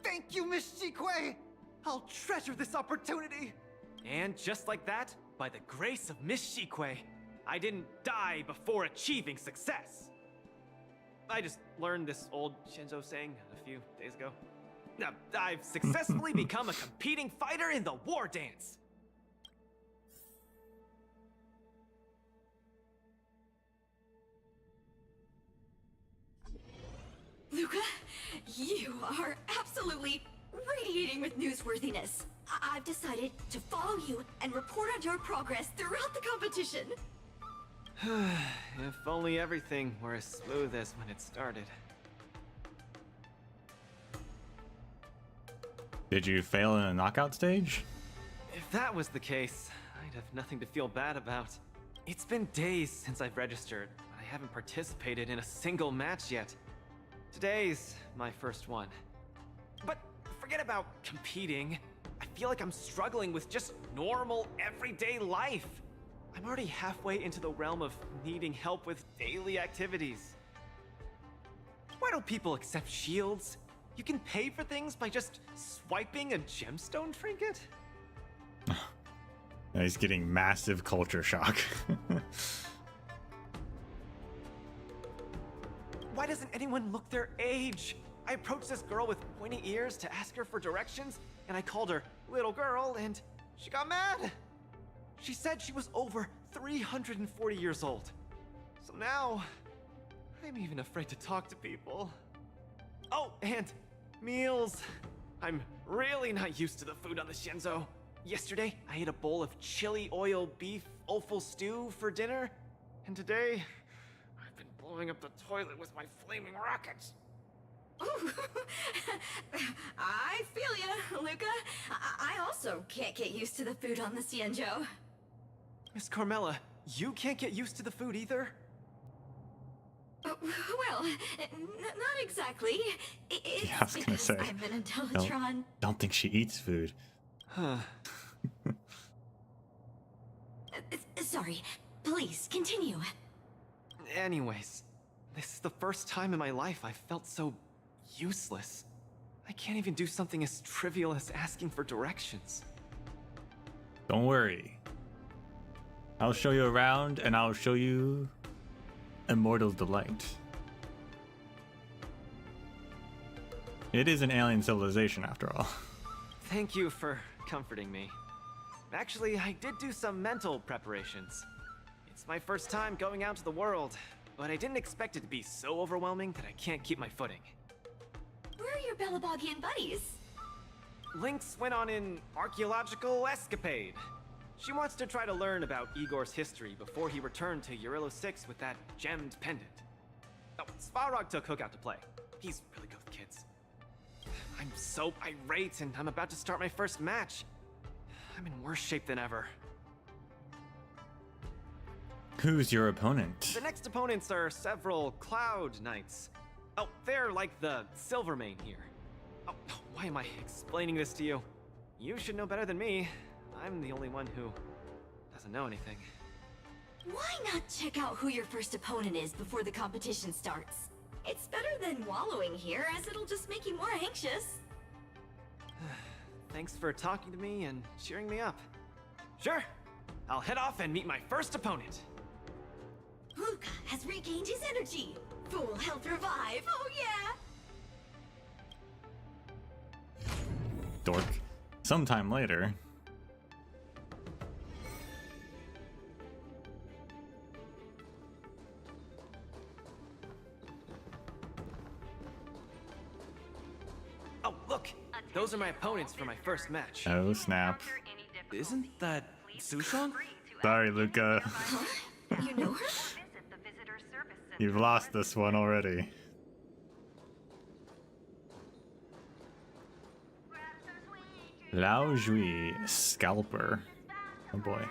S: Thank you, Miss Shikwe! I'll treasure this opportunity! And just like that, by the grace of Miss Shikwe, I didn't die before achieving success! I just learned this old Shinzo saying a few days ago. I've successfully become a competing fighter in the War Dance!
T: Luca, you are absolutely radiating with newsworthiness. I've decided to follow you and report on your progress throughout the competition.
S: If only everything were as smooth as when it started.
A: Did you fail in a knockout stage?
S: If that was the case, I'd have nothing to feel bad about. It's been days since I've registered. I haven't participated in a single match yet. Today's my first one. But forget about competing. I feel like I'm struggling with just normal, everyday life. I'm already halfway into the realm of needing help with daily activities. Why don't people accept shields? You can pay for things by just swiping a gemstone trinket?
A: He's getting massive culture shock.
S: Why doesn't anyone look their age? I approached this girl with pointy ears to ask her for directions, and I called her little girl, and She got mad! She said she was over 340 years old. So now, I'm even afraid to talk to people. Oh, and meals. I'm really not used to the food on the Shenzhou. Yesterday, I ate a bowl of chili oil beef offal stew for dinner. And today, I've been blowing up the toilet with my flaming rockets.
T: Ooh. I feel ya, Luca. I also can't get used to the food on the Xianzhou.
S: Miss Carmela, you can't get used to the food either?
T: Well, not exactly. It's
A: Yeah, I was gonna say.
T: I'm an Intellatron.
A: Don't think she eats food.
S: Huh.
T: Sorry. Please, continue.
S: Anyways, this is the first time in my life I felt so useless. I can't even do something as trivial as asking for directions.
A: Don't worry. I'll show you around and I'll show you Immortal's Delight. It is an alien civilization after all.
S: Thank you for comforting me. Actually, I did do some mental preparations. It's my first time going out to the world, but I didn't expect it to be so overwhelming that I can't keep my footing.
T: Where are your Belabogian buddies?
S: Lynx went on an archaeological escapade. She wants to try to learn about Igor's history before he returned to Urilo 6 with that gemmed pendant. Oh, Svarog took Hook out to play. He's really good with kids. I'm so irate and I'm about to start my first match. I'm in worse shape than ever.
A: Who's your opponent?
S: The next opponents are several Cloud Knights. Oh, they're like the Silvermane here. Oh, why am I explaining this to you? You should know better than me. I'm the only one who doesn't know anything.
T: Why not check out who your first opponent is before the competition starts? It's better than wallowing here, as it'll just make you more anxious.
S: Thanks for talking to me and cheering me up. Sure, I'll head off and meet my first opponent.
T: Luca has regained his energy. Full health revive, oh yeah!
A: Dork. Sometime later.
S: Oh, look! Those are my opponents for my first match.
A: Oh, snap.
R: Isn't that Sushong?
A: Sorry, Luca.
T: You know her?
A: You've lost this one already. Lao Jui, Scalper. Oh boy.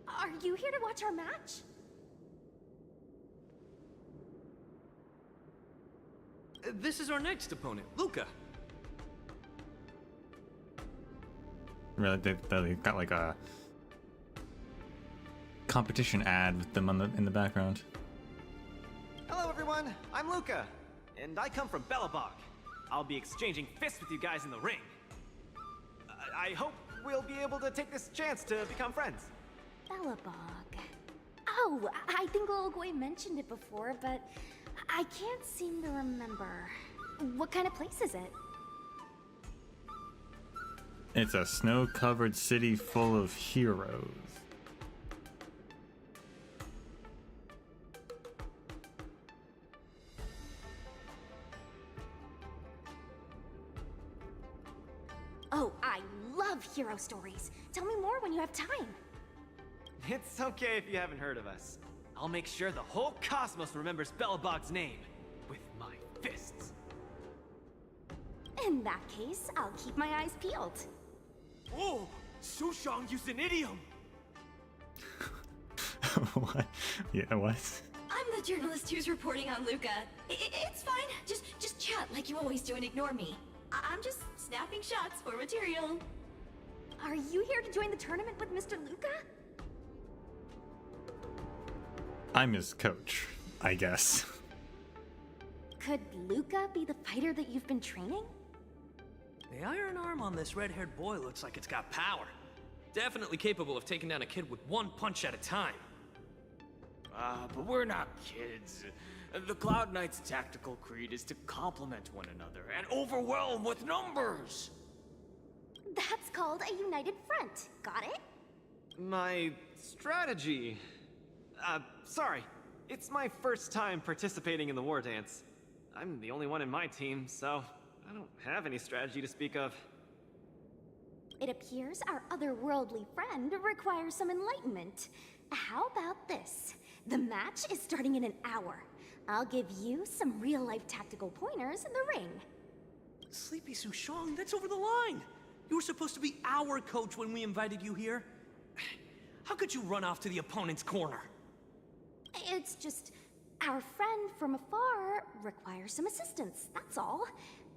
D: Are you here to watch our match?
C: This is our next opponent, Luca.
A: Really, they got like a competition ad with them in the background.
S: Hello everyone, I'm Luca, and I come from Belobog. I'll be exchanging fists with you guys in the ring. I hope we'll be able to take this chance to become friends.
D: Belobog. Oh, I think Lil Gui mentioned it before, but I can't seem to remember. What kind of place is it?
A: It's a snow-covered city full of heroes.
D: Oh, I love hero stories. Tell me more when you have time.
S: It's okay if you haven't heard of us. I'll make sure the whole cosmos remembers Belobog's name with my fists.
D: In that case, I'll keep my eyes peeled.
S: Oh, Sushong used an idiom.
A: What? Yeah, what?
T: I'm the journalist who's reporting on Luca. It's fine. Just chat like you always do and ignore me. I'm just snapping shots for material.
D: Are you here to join the tournament with Mr. Luca?
A: I'm his coach, I guess.
D: Could Luca be the fighter that you've been training?
L: The iron arm on this red-haired boy looks like it's got power. Definitely capable of taking down a kid with one punch at a time.
K: But we're not kids. The Cloud Knight's tactical creed is to complement one another and overwhelm with numbers.
B: That's called a united front. Got it?
S: My strategy. Sorry. It's my first time participating in the war dance. I'm the only one in my team, so I don't have any strategy to speak of.
B: It appears our otherworldly friend requires some enlightenment. How about this? The match is starting in an hour. I'll give you some real-life tactical pointers in the ring.
L: Sleepy Sushong, that's over the line. You were supposed to be our coach when we invited you here. How could you run off to the opponent's corner?
B: It's just, our friend from afar requires some assistance, that's all.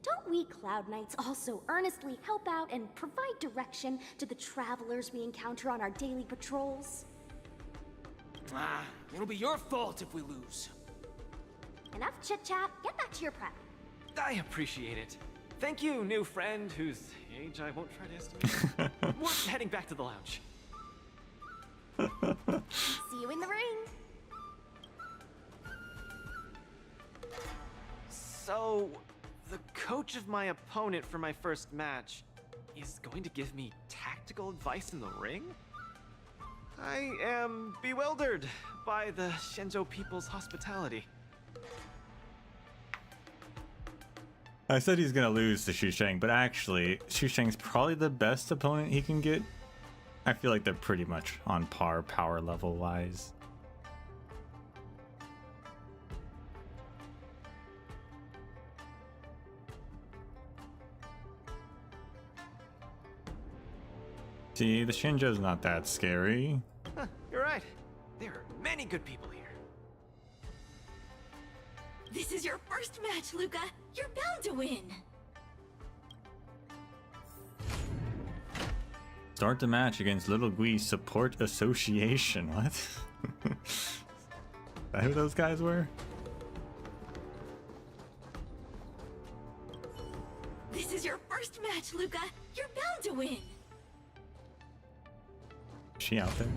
B: Don't we Cloud Knights also earnestly help out and provide direction to the travelers we encounter on our daily patrols?
K: It'll be your fault if we lose.
B: Enough chit-chat, get back to your prep.
S: I appreciate it. Thank you, new friend, whose age I won't try to estimate. We're heading back to the lounge.
B: See you in the ring.
S: So, the coach of my opponent for my first match is going to give me tactical advice in the ring? I am bewildered by the Shenzhou people's hospitality.
A: I said he's gonna lose to Xusheng, but actually, Xusheng's probably the best opponent he can get. I feel like they're pretty much on par power level wise. See, the Shinjo's not that scary.
S: Huh, you're right. There are many good people here.
T: This is your first match, Luca. You're bound to win.
A: Start the match against Little Gui Support Association. What? Is that who those guys were?
T: This is your first match, Luca. You're bound to win.
A: Is she out there?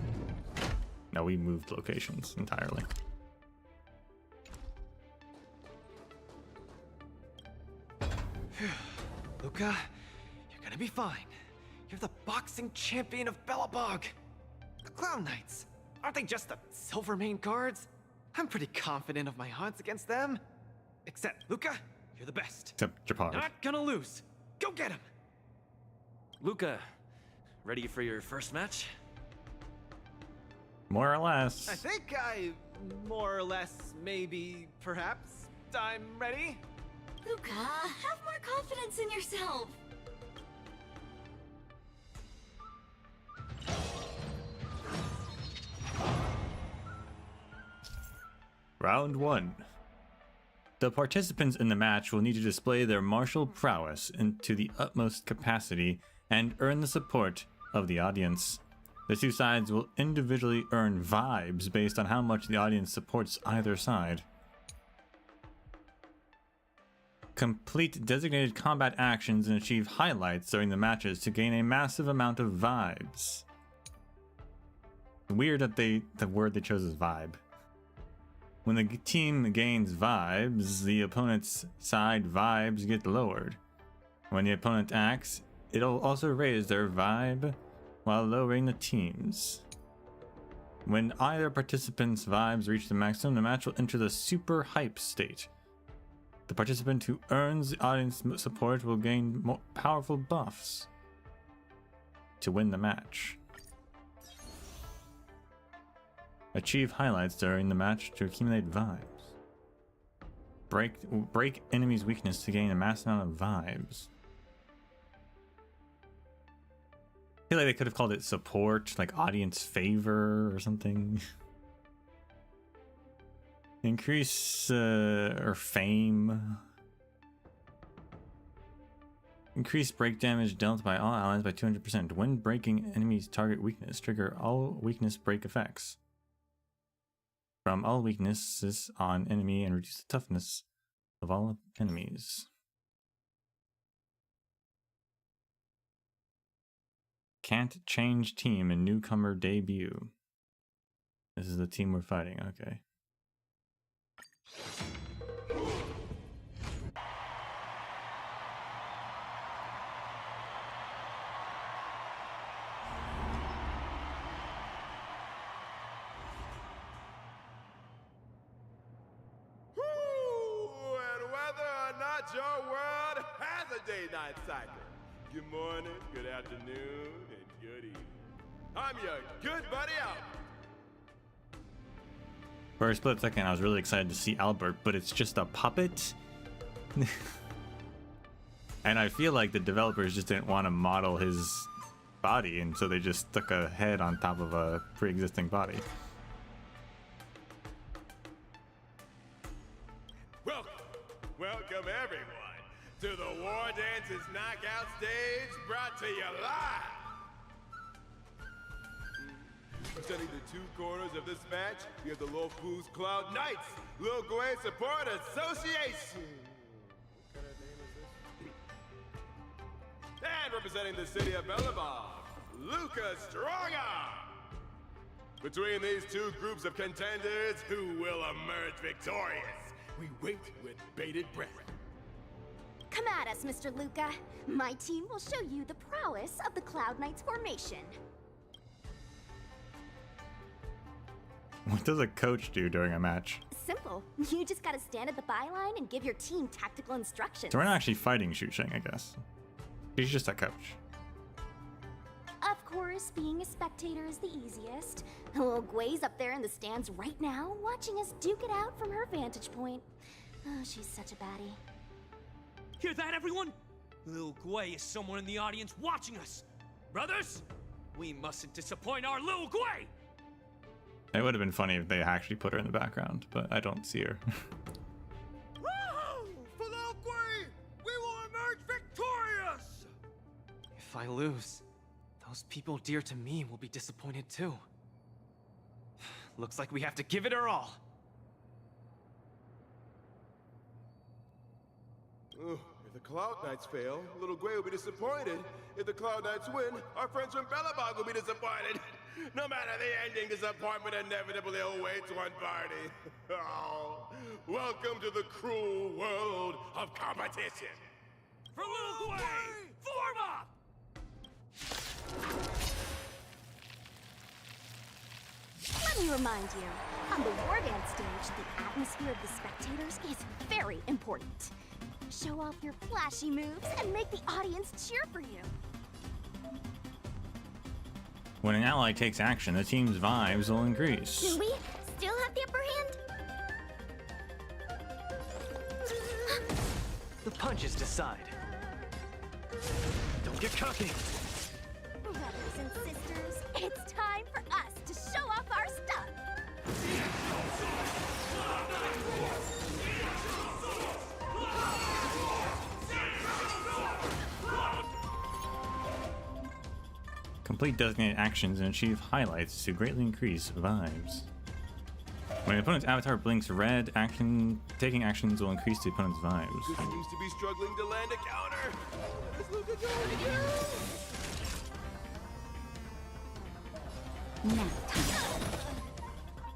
A: No, we moved locations entirely.
S: Luca, you're gonna be fine. You're the boxing champion of Belobog. The Clown Knights. Aren't they just the Silvermane guards? I'm pretty confident of my odds against them. Except, Luca, you're the best.
A: Except Japar.
S: Not gonna lose. Go get him.
R: Luca, ready for your first match?
A: More or less.
S: I think more or less, maybe, perhaps, I'm ready.
T: Luca, have more confidence in yourself.
A: Round 1. The participants in the match will need to display their martial prowess to the utmost capacity and earn the support of the audience. The two sides will individually earn vibes based on how much the audience supports either side. Complete designated combat actions and achieve highlights during the matches to gain a massive amount of vibes. Weird that the word they chose is vibe. When the team gains vibes, the opponent's side vibes get lowered. When the opponent acts, it'll also raise their vibe while lowering the team's. When either participant's vibes reach the maximum, the match will enter the super hype state. The participant who earns the audience support will gain more powerful buffs to win the match. Achieve highlights during the match to accumulate vibes. Break enemy's weakness to gain a massive amount of vibes. I feel like they could have called it support, like audience favor or something. Increase or fame. Increase break damage dealt by all allies by 200%. When breaking enemy's target weakness, trigger all weakness break effects from all weaknesses on enemy and reduce the toughness of all enemies. Can't change team in newcomer debut. This is the team we're fighting. Okay.
E: And whether or not your world has a day-night cycle. Good morning, good afternoon, and good evening. I'm your good buddy Albert.
A: For a split second, I was really excited to see Albert, but it's just a puppet. And I feel like the developers just didn't want to model his body, and so they just stuck a head on top of a pre-existing body.
E: Welcome everyone to the War Dances Knockout Stage, brought to you live. Presenting the two corners of this match, we have the Lofu's Cloud Knights, Lil Gwei Support Association. What kind of name is this? And representing the city of Bellabog, Luca Strongarm. Between these two groups of contenders, who will emerge victorious? We wait with bated breath.
B: Come at us, Mr. Luca. My team will show you the prowess of the Cloud Knights formation.
A: What does a coach do during a match?
B: Simple. You just gotta stand at the byline and give your team tactical instructions.
A: So we're not actually fighting Shu Sheng, I guess. He's just a coach.
B: Of course, being a spectator is the easiest. Lil Gwei's up there in the stands right now, watching us duke it out from her vantage point. Oh, she's such a baddie.
L: Hear that, everyone? Lil Gwei is someone in the audience watching us. Brothers, we mustn't disappoint our Lil Gwei!
A: It would have been funny if they actually put her in the background, but I don't see her.
L: For Lil Gwei, we will emerge victorious! If I lose, those people dear to me will be disappointed too. Looks like we have to give it our all.
E: If the Cloud Knights fail, Little Gwei will be disappointed. If the Cloud Knights win, our friends from Bellabog will be disappointed. No matter the ending, disappointment inevitably awaits one party. Oh, welcome to the cruel world of competition.
L: For Lil Gwei, form up!
B: Let me remind you, on the War Dance stage, the atmosphere of the spectators is very important. Show off your flashy moves and make the audience cheer for you.
A: When an ally takes action, the team's vibes will increase.
B: Do we still have the upper hand?
S: The punches decide. Don't get cocky.
B: Brothers and sisters, it's time for us to show off our stuff.
A: Complete designated actions and achieve highlights to greatly increase vibes. When an opponent's avatar blinks red, taking actions will increase the opponent's vibes.
E: Who seems to be struggling to land a counter? What's Luca going to do?
B: Now,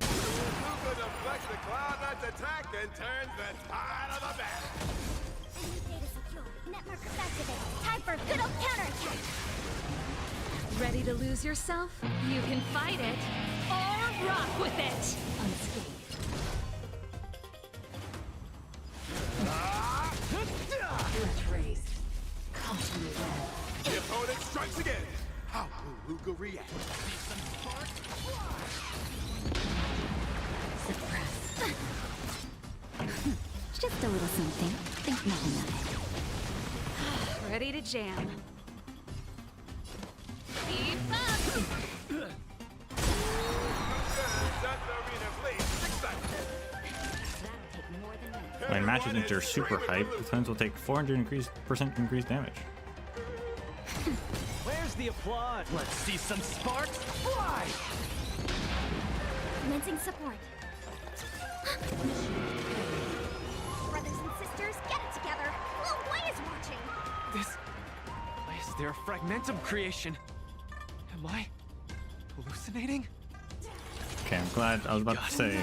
E: Luca deflects the Cloud Knight's attack and turns the tide of the battle.
B: New data secure. Net markers activated. Time for a good old counterattack.
M: Ready to lose yourself? You can fight it, or rock with it! Unscathed.
H: Trace. Come to me then.
E: The opponent strikes again. How will Luca react?
B: Suppress. Just a little something. Think nothing of it.
M: Ready to jam.
B: Keep up!
A: When matches enter super hype, opponents will take 400% increased damage.
S: Where's the applause? Let's see some sparks fly!
B: Commencing support. Brothers and sisters, get it together. Lil Gwei is watching.
S: Is there a fragmentum creation? Am I hallucinating?
A: Okay, I'm glad. I was about to say,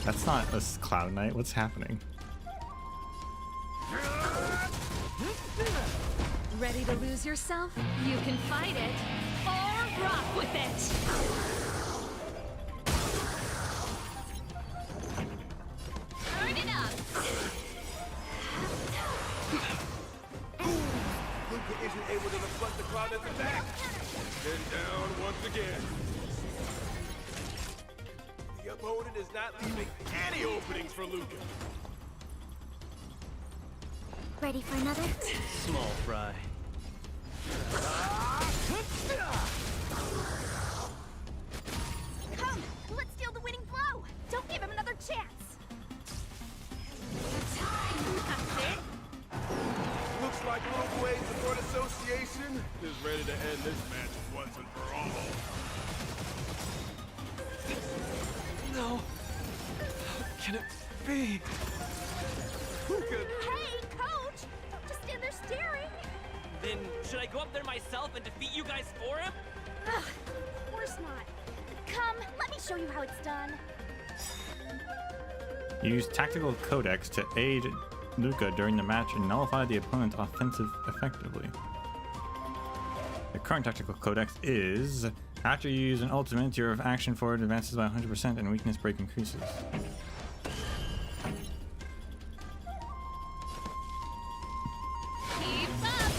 A: that's not a Cloud Knight. What's happening?
M: Ready to lose yourself? You can fight it or rock with it.
B: Turn it up!
E: Luca isn't able to deflect the Cloud Knight's attack. Then down once again. The opponent is not leaving any openings for Luca.
B: Ready for another?
C: Small fry.
B: Come! Let's steal the winning blow! Don't give him another chance! That's it!
E: Looks like Little Blaze Support Association is ready to end this match once and for all.
S: No. How can it be?
B: Hey, coach! Don't just stand there staring!
K: Then should I go up there myself and defeat you guys for him?
B: Ugh, of course not. Come, let me show you how it's done.
A: Use Tactical Codex to aid Luca during the match and nullify the opponent's offensive effectively. The current Tactical Codex is: after you use an ultimate, your action forward advances by 100% and weakness break increases.
B: Keep up!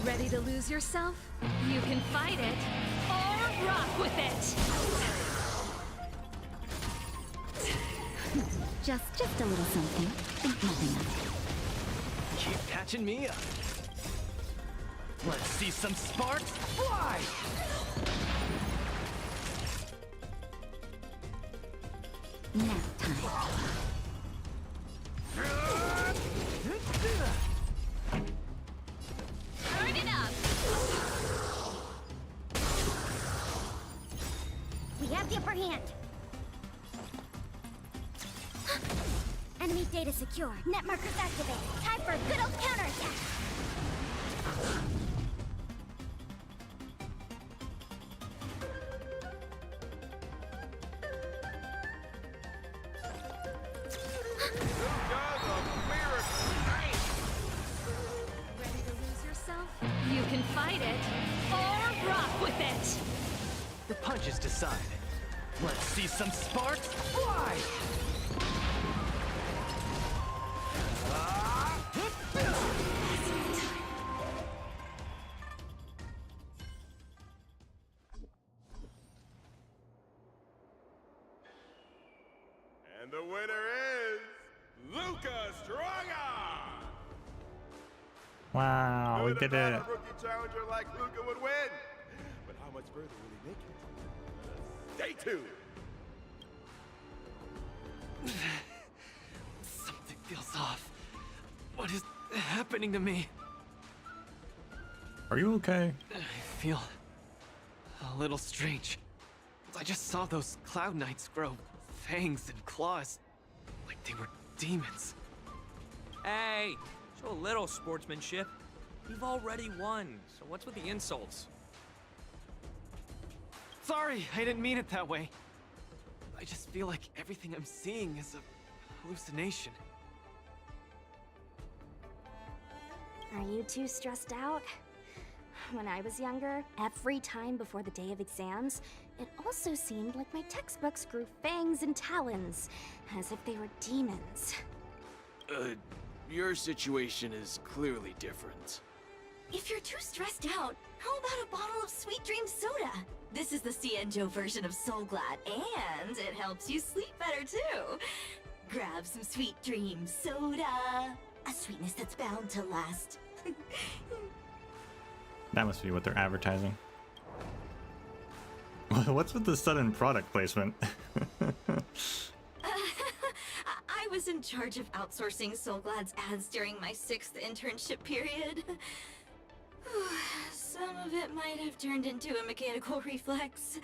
M: Ready to lose yourself? You can fight it or rock with it.
U: Just a little something. Think nothing of it.
S: Keep catching me up. Let's see some sparks fly!
U: Nap time.
B: Turn it up! We have the upper hand. Enemy data secure. Net markers activated. Time for a good old counterattack.
M: Ready to lose yourself? You can fight it or rock with it.
S: The punches decide. Let's see some sparks fly!
E: And the winner is Luca Stronga!
A: Wow, we
E: Who'd have
A: did
E: thought
A: it.
E: a rookie challenger like Luca would win? But how much further will he make it? Stay tuned!
S: Something feels off. What is happening to me?
A: Are you okay?
S: I feel a little strange. I just saw those Cloud Knights grow fangs and claws, like they were demons.
K: Hey, show a little sportsmanship. You've already won, so what's with the insults?
S: Sorry, I didn't mean it that way. I just feel like everything I'm seeing is a hallucination.
B: Are you too stressed out? When I was younger, every time before the day of exams, it also seemed like my textbooks grew fangs and talons, as if they were demons.
O: Your situation is clearly different.
T: If you're too stressed out, how about a bottle of Sweet Dream Soda? This is the Cienjo version of Soul Glad, and it helps you sleep better too. Grab some Sweet Dream Soda, a sweetness that's bound to last.
A: That must be what they're advertising. What's with the sudden product placement?
T: I was in charge of outsourcing Soul Glad's ads during my 6th internship period. Some of it might have turned into a mechanical reflex.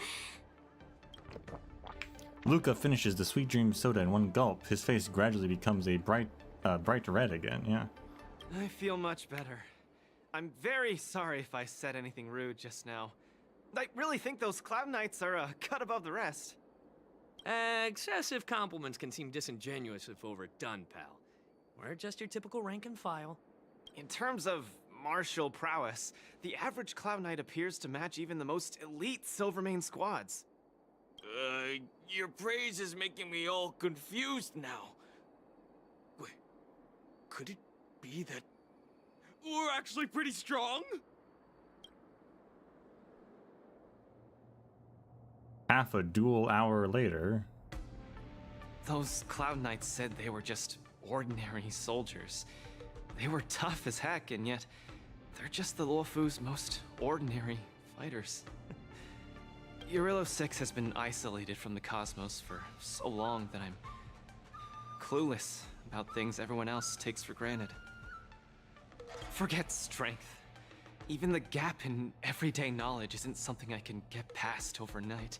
A: Luca finishes the Sweet Dream Soda in one gulp. His face gradually becomes a bright red again, yeah.
S: I feel much better. I'm very sorry if I said anything rude just now. I really think those Cloud Knights are a cut above the rest.
K: Excessive compliments can seem disingenuous if overdone, pal. We're just your typical rank and file.
S: In terms of martial prowess, the average Cloud Knight appears to match even the most elite Silvermane squads.
O: Your praise is making me all confused now. Wait, could it be that we're actually pretty strong?
A: Half a dual hour later.
S: Those Cloud Knights said they were just ordinary soldiers. They were tough as heck, and yet they're just the Luofu's most ordinary fighters. Urillo 6 has been isolated from the cosmos for so long that I'm clueless about things everyone else takes for granted. Forget strength. Even the gap in everyday knowledge isn't something I can get past overnight.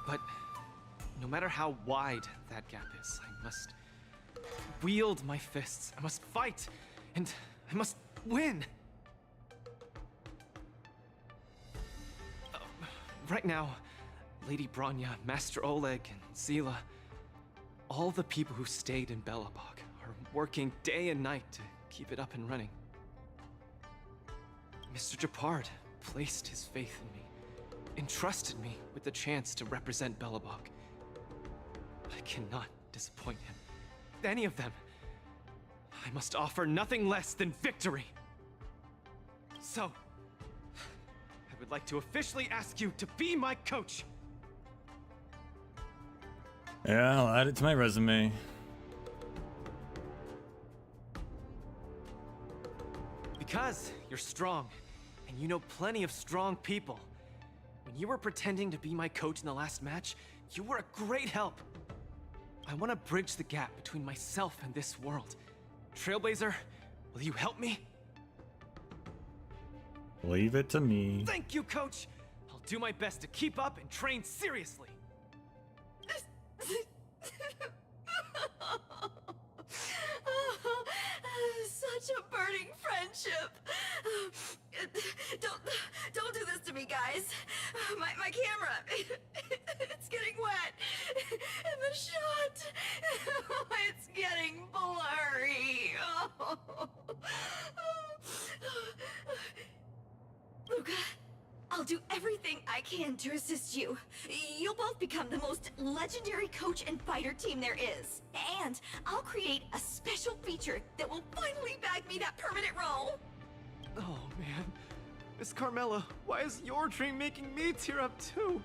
S: But no matter how wide that gap is, I must wield my fists. I must fight, and I must win. Right now, Lady Bronya, Master Oleg, and Zila, all the people who stayed in Belobog are working day and night to keep it up and running. Mr. Japard placed his faith in me, entrusted me with the chance to represent Belobog. I cannot disappoint him. Any of them. I must offer nothing less than victory. So, I would like to officially ask you to be my coach.
A: Yeah, I'll add it to my resume.
S: Because you're strong, and you know plenty of strong people. When you were pretending to be my coach in the last match, you were a great help. I want to bridge the gap between myself and this world. Trailblazer, will you help me?
A: Leave it to me.
S: Thank you, Coach! I'll do my best to keep up and train seriously.
T: Such a burning friendship. Don't do this to me, guys. My camera, it's getting wet. And the shot, it's getting blurry. Luca, I'll do everything I can to assist you. You'll both become the most legendary coach and fighter team there is. And I'll create a special feature that will finally bag me that permanent role.
S: Oh, man. Miss Carmela, why is your dream making me tear up too?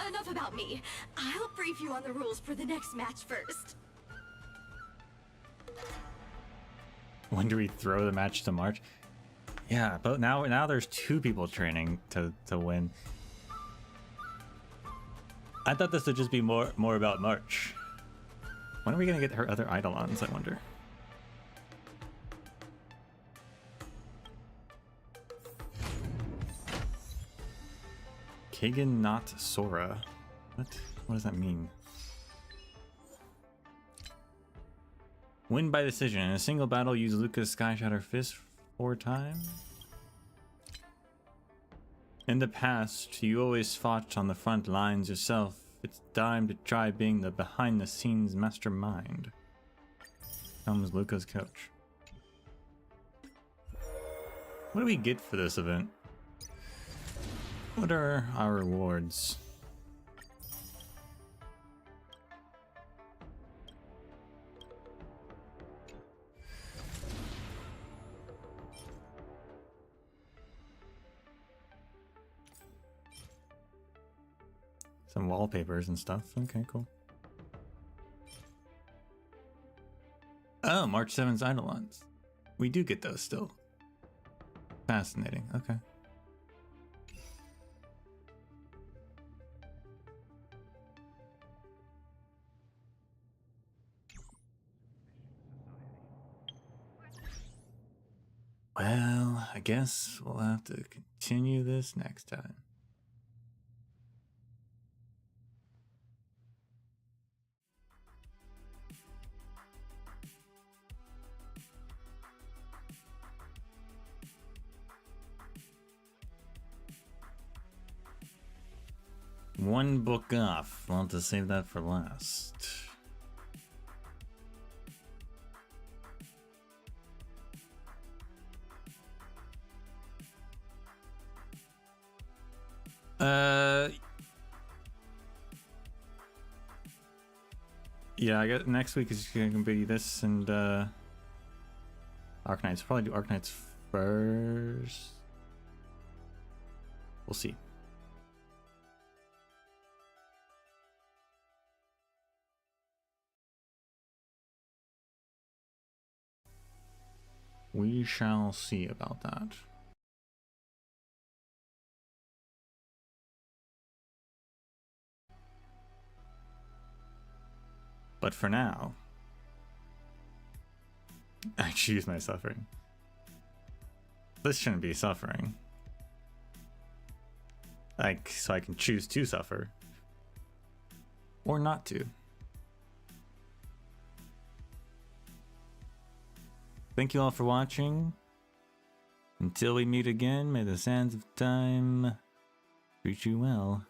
T: Enough about me. I'll brief you on the rules for the next match first.
A: When do we throw the match to March? Yeah, but now there's two people training to win. I thought this would just be more about March. When are we gonna get her other Eidolons, I wonder? Kagan not Sora. What does that mean? Win by decision. In a single battle, use Luca's Sky Shatter Fist 4 times. In the past, you always fought on the front lines yourself. It's time to try being the behind-the-scenes mastermind. Comes Luca's coach. What do we get for this event? What are our rewards? Some wallpapers and stuff. Okay, cool. Oh, March 7's Eidolons. We do get those still. Fascinating. Okay. Well, I guess we'll have to continue this next time. One book off. I'll have to save that for last. Yeah, I guess next week is gonna be this and Arknights. Probably do Arknights first. We'll see. We shall see about that. But for now, I choose my suffering. This shouldn't be suffering. Like, so I can choose to suffer. Or not to. Thank you all for watching. Until we meet again, may the sands of time treat you well.